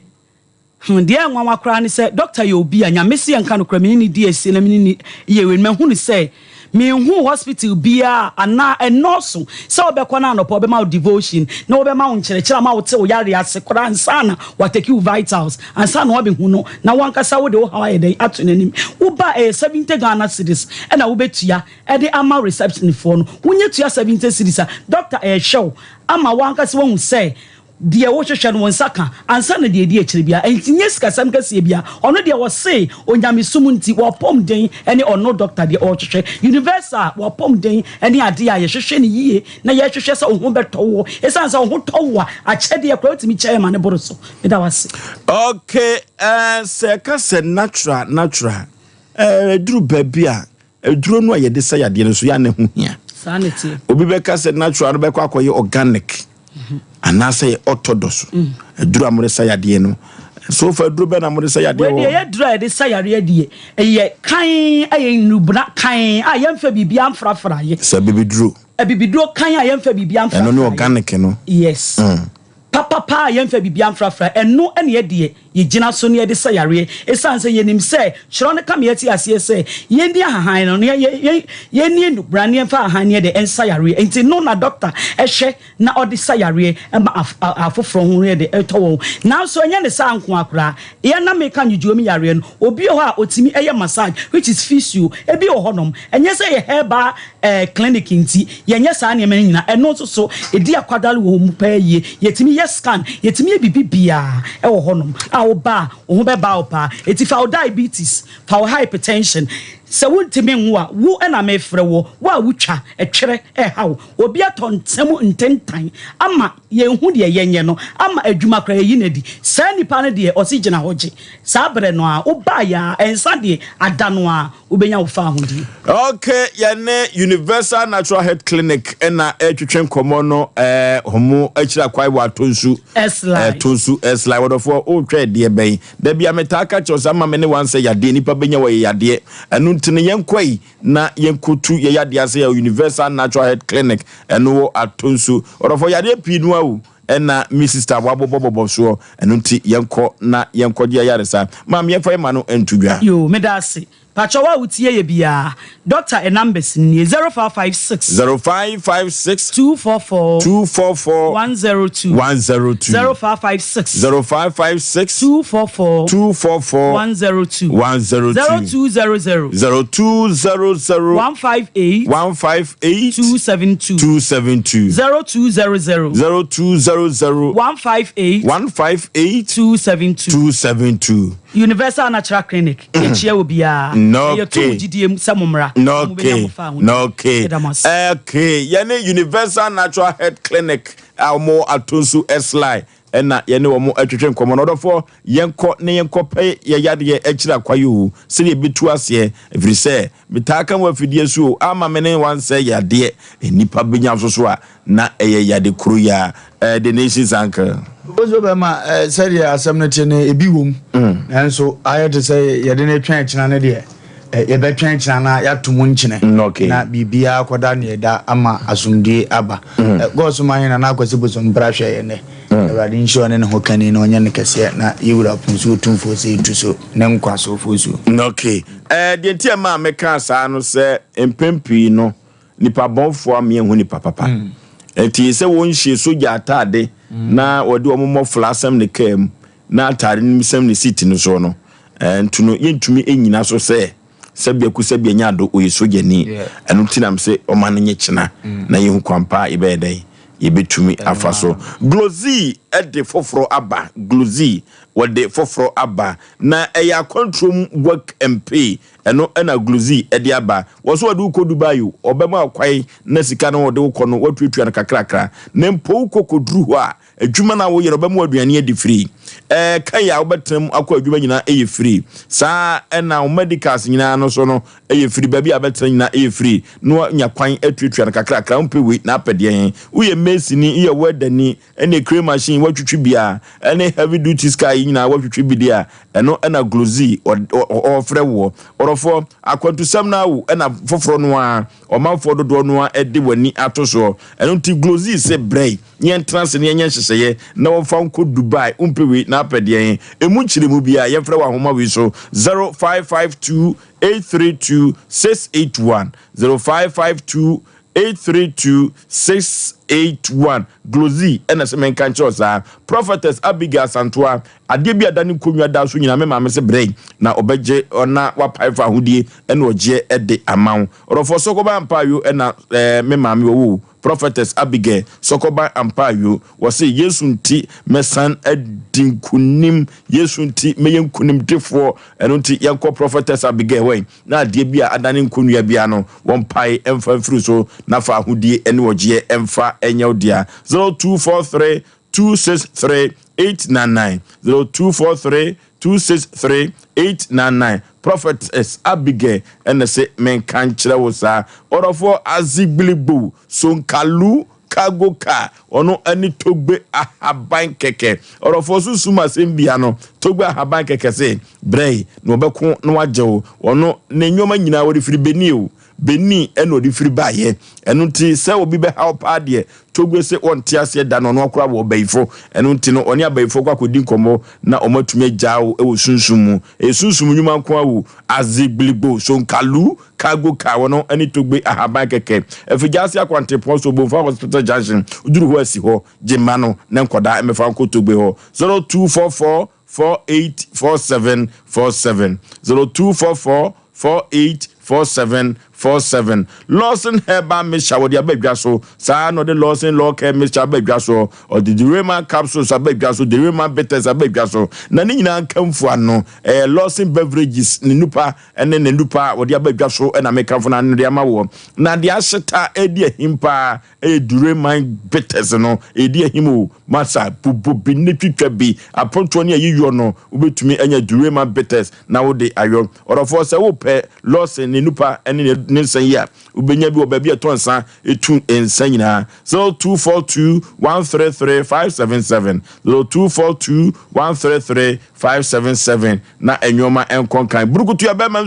de enwa kra ni say doctor ye obi anya mesi enka no kra mini di esi na mini ye we me hu ni say me hu hospital bia ana enoso se obekwa na anopo obema devotion na obema nkyerechera ma wote oyare ase kora nsana wateki vitals ansana obi hu no na wankasa wo de wo hawa yeden ato nanim wo ba 70 Ghana cedis na wo betua e de ama reception for no wonye tua 70 cedis doctor show ama wankasa wo hu say die wo hwehwe no nsaka ansa na die die akire bia entinye sika sam kase bia ono de wo say onyame sumunti wo pom den ene ono doctor de o hwehwe Universal wo pom den ene ade a ye hwehwe ne yie na ye hwehwe se ohun betowo esan se ohun towo a chede e kwa otimi chairman ne boroso me da wase okay se kase natural duru babia duru no ye de say ade no so ya ne hu hia sanity obi be kase natural no be kwa akoye organic anase orthodox duru amore sayade no so fa duru be na amore sayade wo ye duru de sayare de ye kan aye nubna kan ayemfa bibia amfrafra ye sa bibiduro bibiduro kan ayemfa bibia amfrafra eno no organic no yes papa ayemfa bibia amfrafra eno ene ye de ye gina so ne de say yare esan say yenim say chiro ne kam yeti ase say ye ndi ahan no ye ni nu brane fa ahan ne de ensa yare enti no na doctor ehwe na odi say yare e ma afofro hu ne de etowo now so nya ne sa nko akura ye na me kan jujuomi yare no obi ho a otimi eye massage which is physio ebi ho honom enye say ye heba clinic nti ye nya sa ne me nyina eno so edi akwadale wo mu pa ye yetimi ye scan yetimi ye bibia e wo honom a wo ba wo be ba opa eti fa diabetes fa hypertension se wontimi nwa wo na me frɛ wo wa wutwa etwere hawo obi atontemu ntentan ama ye hu de yenye no ama adwuma kra yi nadi sa nipa ne de osigina hoje sa bre no a wo ba ya ensa de adano a ubenya wo fa ho di okay yane Universal Natural Health Clinic na etwetwen komo no homo akira kwai wa tonsu tonsu esli wodofo o twa de ben da bia metaka chosa ma me ne wan say yade nipa benya wo yade anu ntine yenkwai na yenkotu ye yade ase ya Universal Natural Health Clinic eno atonsu wodofo yade pinu awu na mi sister wabobobobo so enu nti yenko na yenko dia yaresa mam yenfa ma no entudwa yo medase pachowa utie ye bia doctor and numbers ni 0556 244 102 0556 244 102 0200 158 272 0200 158 272 Universal Natural Clinic echia obia no okay yene Universal Natural Health Clinic almo atonsu esli ena yene wo mo atwetwe nkomo no dofo yenko ne yenko pe ye yade echira kwayo se ne betu ase every say bitaka mo afidie su ama mene wan say yade enipa benya so a na eye yade kru ya the nations anchor Bozo be ma said asem no tie ne ebi wom nanso aye to say yede ne twan kina ne de ye be twan kina na ya to mu nkine na bibia akoda ne da ama asumdie aba go so man na akwase bozo mbra hwe ye ne awade nshi one ne ho kani na onye ne kese na yewura punsu tumfo se tuso ne nkwaso fosu okay de ntia ma meka sa no se empempi no nipa bonfo am ye hu nipa papa enti se won hye soja atade na wode omomo flasam ne kam na atade nimisam ne city no so no entuno yentumi enyina so se sabia ku sabia nya do oye soja ni enu tinam se o man nye kina na yehu kwampa ibedai yebetumi afaso glozi ede foforo aba glozi wode foforo aba na eya control work MP eno na glozi ede aba woso wode uko Dubai obema akwai na sika no wode uko no watutua na kakrakra na mpo uko kodru ho a adwuma na wo yere obema aduane edi free kan ya obetem akọ adwuma nyina eye free sa na medicals nyina no so no eye free baby abetem nyina eye free no nya kwan atutua na kakrakra mpe we na apede uye mesini iye wedani ene cream machine watwitwi bia ene heavy duty sky nyina watwitwi bidia eno na glozi ofre wo orofo akwantusam na wo na foforo no a omanfo dodo no a ede wani atoso eno ti glozi se brei nyen trans ne nyen hyeseye na wo fa nko Dubai umpewe na apede emu nchiremu bia ye frɛ wa homa we so 0552 832 681 0552 832-681 Glozy ena semen kancho sa Prophetess Abigail Santua ade bia dani konwa da so nyina me ma me se brei na obeje ona wa paifa hudie ena oje ede amaw orofo sokoba ampayo ena me ma me wo Prophetess Abigail sokoba ampayo wose Yesu nti mesan adinkunim Yesu nti meyenkunim defo eno nti yanko Prophetess Abigail we na ade bia adani konwa bia no won pai emfa fru so na fa hudie ene oje emfa enyodia 0243 263 899 0243 263 899 Prophetess Abigail and say men kan kire wo sa orofo azigblibu sonkalu kagoka ono ani togbe ahaban keke orofo susuma sembia no togbe ahaban keke se brei no obeko no wajewo ono ne nyoma nyina wori firi beni o beni eno di free ba ye eno nti se obi be help adie togwe se on tiase da no okra wo bayifo eno nti no oni abayifo kwa kodi nkomo na omatumi agyawo e wo sunsumu e sunsumu nyuma nko awu azigblibo so nkalu cargo car wono ani togbe ahaban keke efigase akwante poso bonfa hospital junction uduru ho asi ho jema no na nkoda emefa nko togbe ho 0244 484747 0244 484747 Lawson Herba Misha wodi abadwa so saa no de Lawson Law Care Misha abadwa so or the Rema capsules abadwa so the Rema bitters abadwa so na ni nyina nkamfu ano Lawson beverages ni nupa ene ne nupa wodi abadwa so na mekamfu na de amawo na de ahyeta edi ahimpa Rema bitters no edi ahimu masa bubu bi ne twitwa bi aponto ne ayiyo no ubetumi anya Rema bitters na wodi ayo orofo se wo pe Lawson ni nupa ene Nilsen ya ubenya bi obabi etonsa etu ensa nyina 0242133577 0242133577 na enwoma enkonkan burukutu ya bema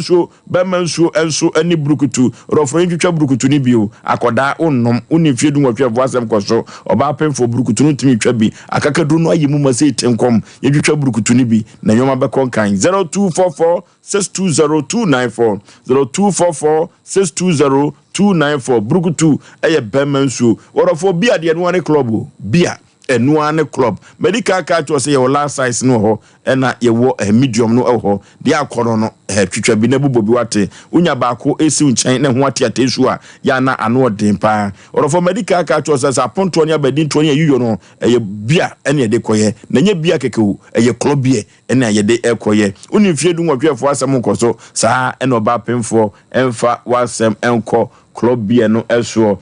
nso enso ani burukutu rofro ntwitwa burukutu ni bio akoda onnom unifie du nwatwa voasem koso oba penfo burukutu no timi twa bi akakadu no ayimu mase tenkom yetwitwa burukutu ni bi na enwoma bekonkan 0244 620294 0244 620294 Brukutu eye bemensu orofo bia de no ane club bia enu ane club medical card to say your last size no ho na ye wo medium no ho de akoro no twitwa bi na bubobi wate unya baako esi unchan na ho ate atesu a ya na ano den pa orofo medical card to say aponto ne abadin to ne yuyo no eye bia ene de koye na nye bia kekewu eye club bia ene ye de ekoye uni fie du nwatwefo asem nkoso saa ene oba pemfo emfa wasem enko club bia no eso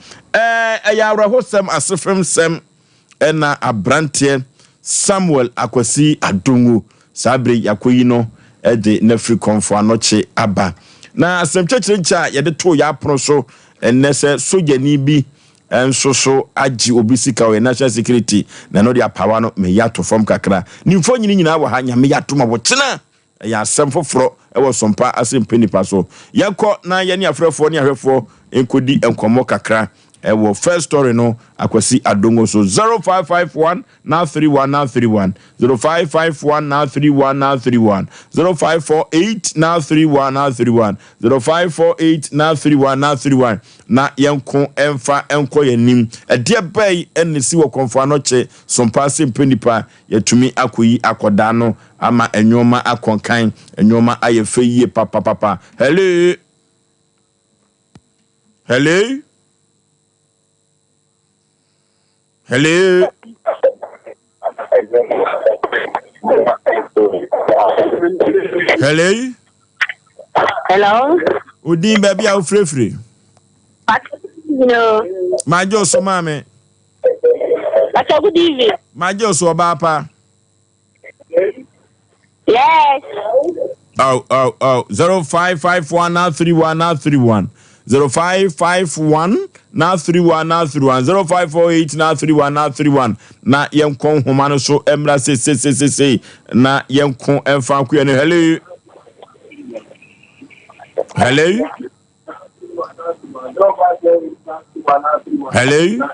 ya awrahosem asefem sem ena abrante Samuel Akwasi Adungu sabre yakoyi no de nafri konfo anoche aba na asemchechrencha yede to ya apono so enese sojani bi enso agi obisika we national security na no dia power no me yato form kakra nimfo nyina wo ha nya me yato ma wo chena ya asem foforo e wo sompa Asem Mpe Nipa so yakọ na ye ne afrefo ne ahwefo enkodi enkomo kakra ewo first story no Akwasi Adungu so 0551 now 31 now 31 0551 now 31 now 31 0548 now 31 now 31 0548 now 31 now 31 na yenko emfa enko yanim ede bai enisi wo konfo anoche sompa Asem Mpe Nipa yatumi akoyi akoda no ama enwoma akonkan enwoma ayefe yie papa hello hello hello hello hello udin baby a free no majo so mame good evening majo so bapa yes 0551 now 31 now 31 0551 now 31 now 31 0548 now 31 now 31 na yenkon homano so emra se na yenkon emfa ku ne hello hello hello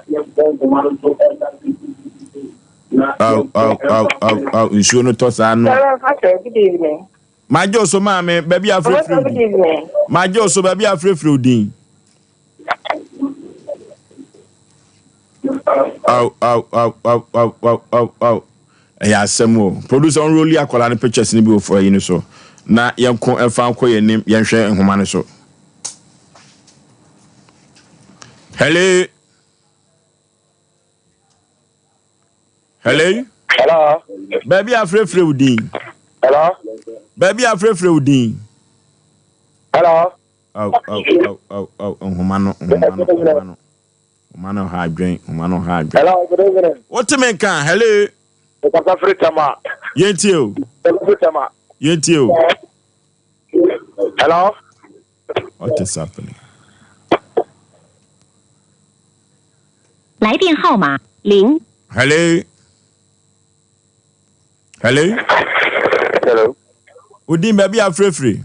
insu no to sa no good evening majo so mame baby afrefre good evening majo so baby afrefre odin ya asemo producer on roll akola ne pictures ni bi ofo yi ni so na yenko emfa nko yenim yenhwe nhoma ne so hello hello baby afrefre odin hello baby afrefre odin hello nhoma no ha adwen hello good evening what me kan hello Papa Fritama yentio hello what is happening 来电号码0 hello udin baby afrefre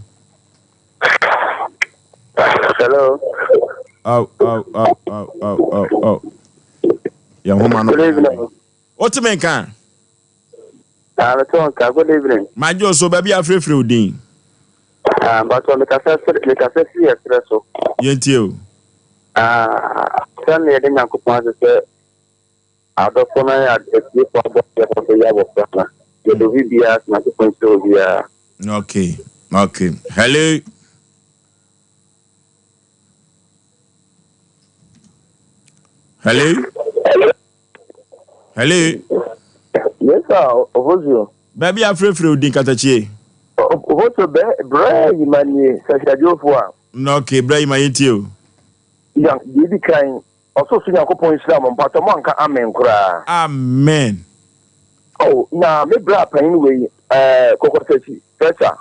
hello Oh. Yeah, woman. What you mean, can? Good evening. My Joe, so baby, I'm free Dean. But on the cafe, espresso. Yet you. Suddenly, I didn't have to say, I don't know at the Yaw Okay. Hello. Yes, sir. Osei. Baby, I'm free Dean Katachi. Osei, Bray, Mani, Sajajofa. Okay, Bray, my you. Young, Didi Kind. Also, see a couple in Islam, but a monk, amen, cry. Amen. Oh, now, me bra anyway, Cocotechi, better.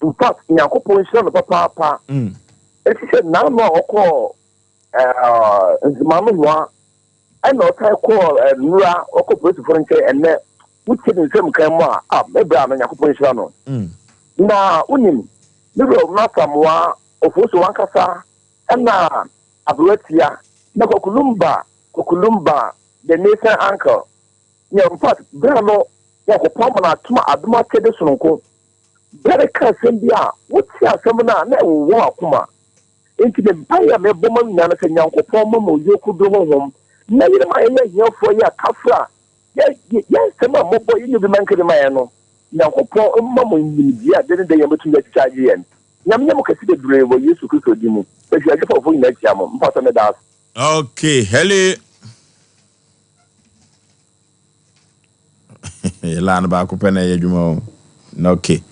In fact, in a couple in Islam, papa. It said, now, no, call, Mamma, I know I call Nura or Cooperative Frontier and net, which in some camera, me bra and a couple in Islam. Now, Unim, Nero, Nakamwa, of Osu Wankasa, and now, Abuetia. Na Kokulumba, the nation uncle. Yeah, in fact, Brano, yeah, the Pomana, Tuma, Aduma, Tedesonko. Very Cassambia, what's your seminar? Never walk, Kuma. Into the Baya, me woman, Nana, and Yanko Pomo, you could do home. Never mind, here for your Kafra. Yes, some more boy, you be man, Kirimayano. Yanko Pomo, India, didn't they ever to get charge in? Yam consider brave or used to cook with you. But you are just for next year, part of the Okay, hello. Lana ba ko pena ye dwuma. Okay.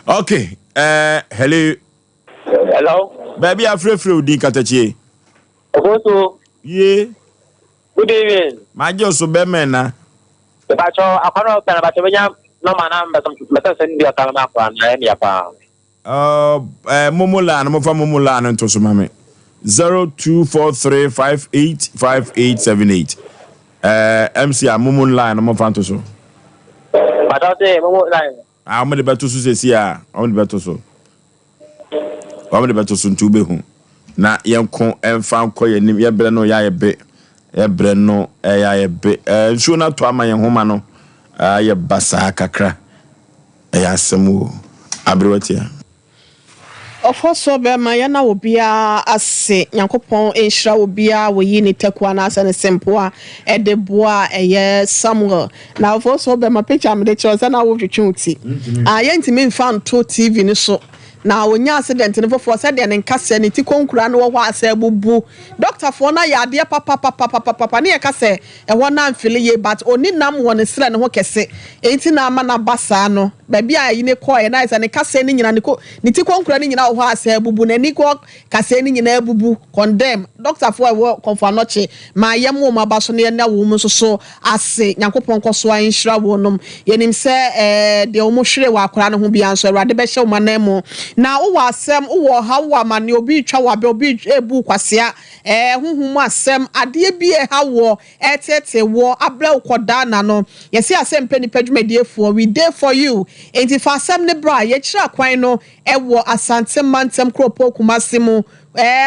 Okay. Hello. Hello. Baby, I'm free Dean Katachi. Also, yeah. Good evening. My just so be men na. The bacho akono pena bacho benya no manamba meta send dia kala kwa na ya pa. Momola na mo fa momola na nto so mame. 0243585878. MC a momola na mo fa nto so. Bacho say momola. Mo de beto so sesi a, mo de beto so. Mo de beto so ntu be hu. Na yenko emfa nko ye nim ye bre no ya ye be. Ye bre no ya ye be. Nsu na to ama ye homa no. Ye basa kakra. Ya asemu abrewatia. Ofoso be ma ya na obia ase Nyankopon enhira obia wo yi ni tekwa na ase ne sempo a edeboa eye Samuel na ofoso be ma picture me de chose na wo twetwe uti yentimi mfa nto TV ni so na onya accident ne fofo se de ne nkase ne ti konkura no wo ase bubu doctor for na ya de papa ne ka se e wona mfile ye but oni nam won sere ne ho kese enti na ama na basa no ba bia yi ne koye na isa ne kase ne nyina ne ti konkura ne nyina wo ase bubu na ni ko kase ne nyina bubu condemn doctor for wo konfa noche ma yem ma baso ne na wo mu so ase Nyankopon koso an hira wo nom yenim se de wo mu hwere wa akora ne ho bia nso awrade be hye wo manam na wo asem wo ha wo amane obi twa wa be obi ebu kwasea huhum asem ade bi ha wo etete wo abla ukoda na no yesi Asem Mpe Nipa dwumadiefoɔ we dey for you enti fa asem ne bra ye kira kwan no wo asante mantem kropo kumase mu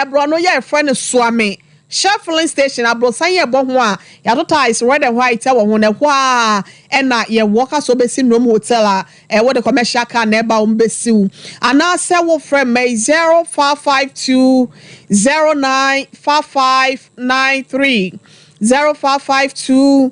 bro no ye friend Suame Shuffling station abrosan ye bo ho a yatota is red and white wo ho ne ho a na ye worker so besi nom hotel a wo the commercial car na ba um besiu ana se wo friend me 0552 095593 0552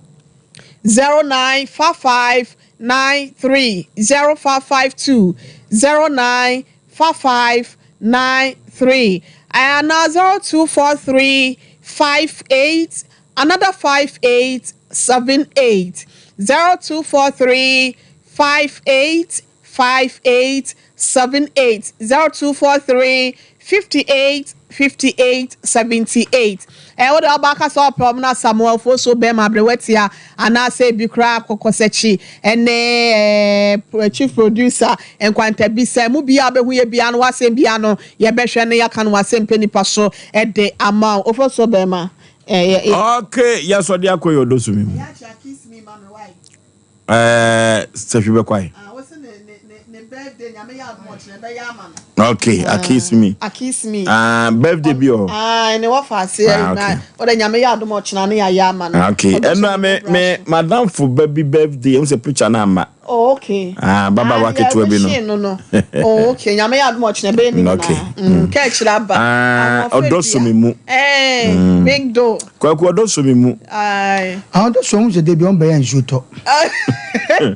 095593 0552 095593 and 0243 58 another 5878 0243 58 5878 0243 58 5878 what about so problem na Samuel for so be ma brewetia ana say bi kra kokosechi ene chief producer enkwanta bi say mu bia be hu ye bia no wasem bia no ye behwe ne ya kan Asem Mpe Nipa so de ama ofo so be ma okay yes odi akoyo do so mi Sefube kwai. Okay, akiss me. Birthday bi o. Ne wa fa se na. O da nyame ya adom ochina na ya yama no. Okay. Eno me madam for baby birthday, em se picture na ama. Oh, okay. Baba wa ketu bi no. Oh, okay. Nyame ya adom ochina be ni na. Ka chira ba. Odoso me mu. Big do. Kwa odoso me mu. Odoso mu se de bi on be yan juto.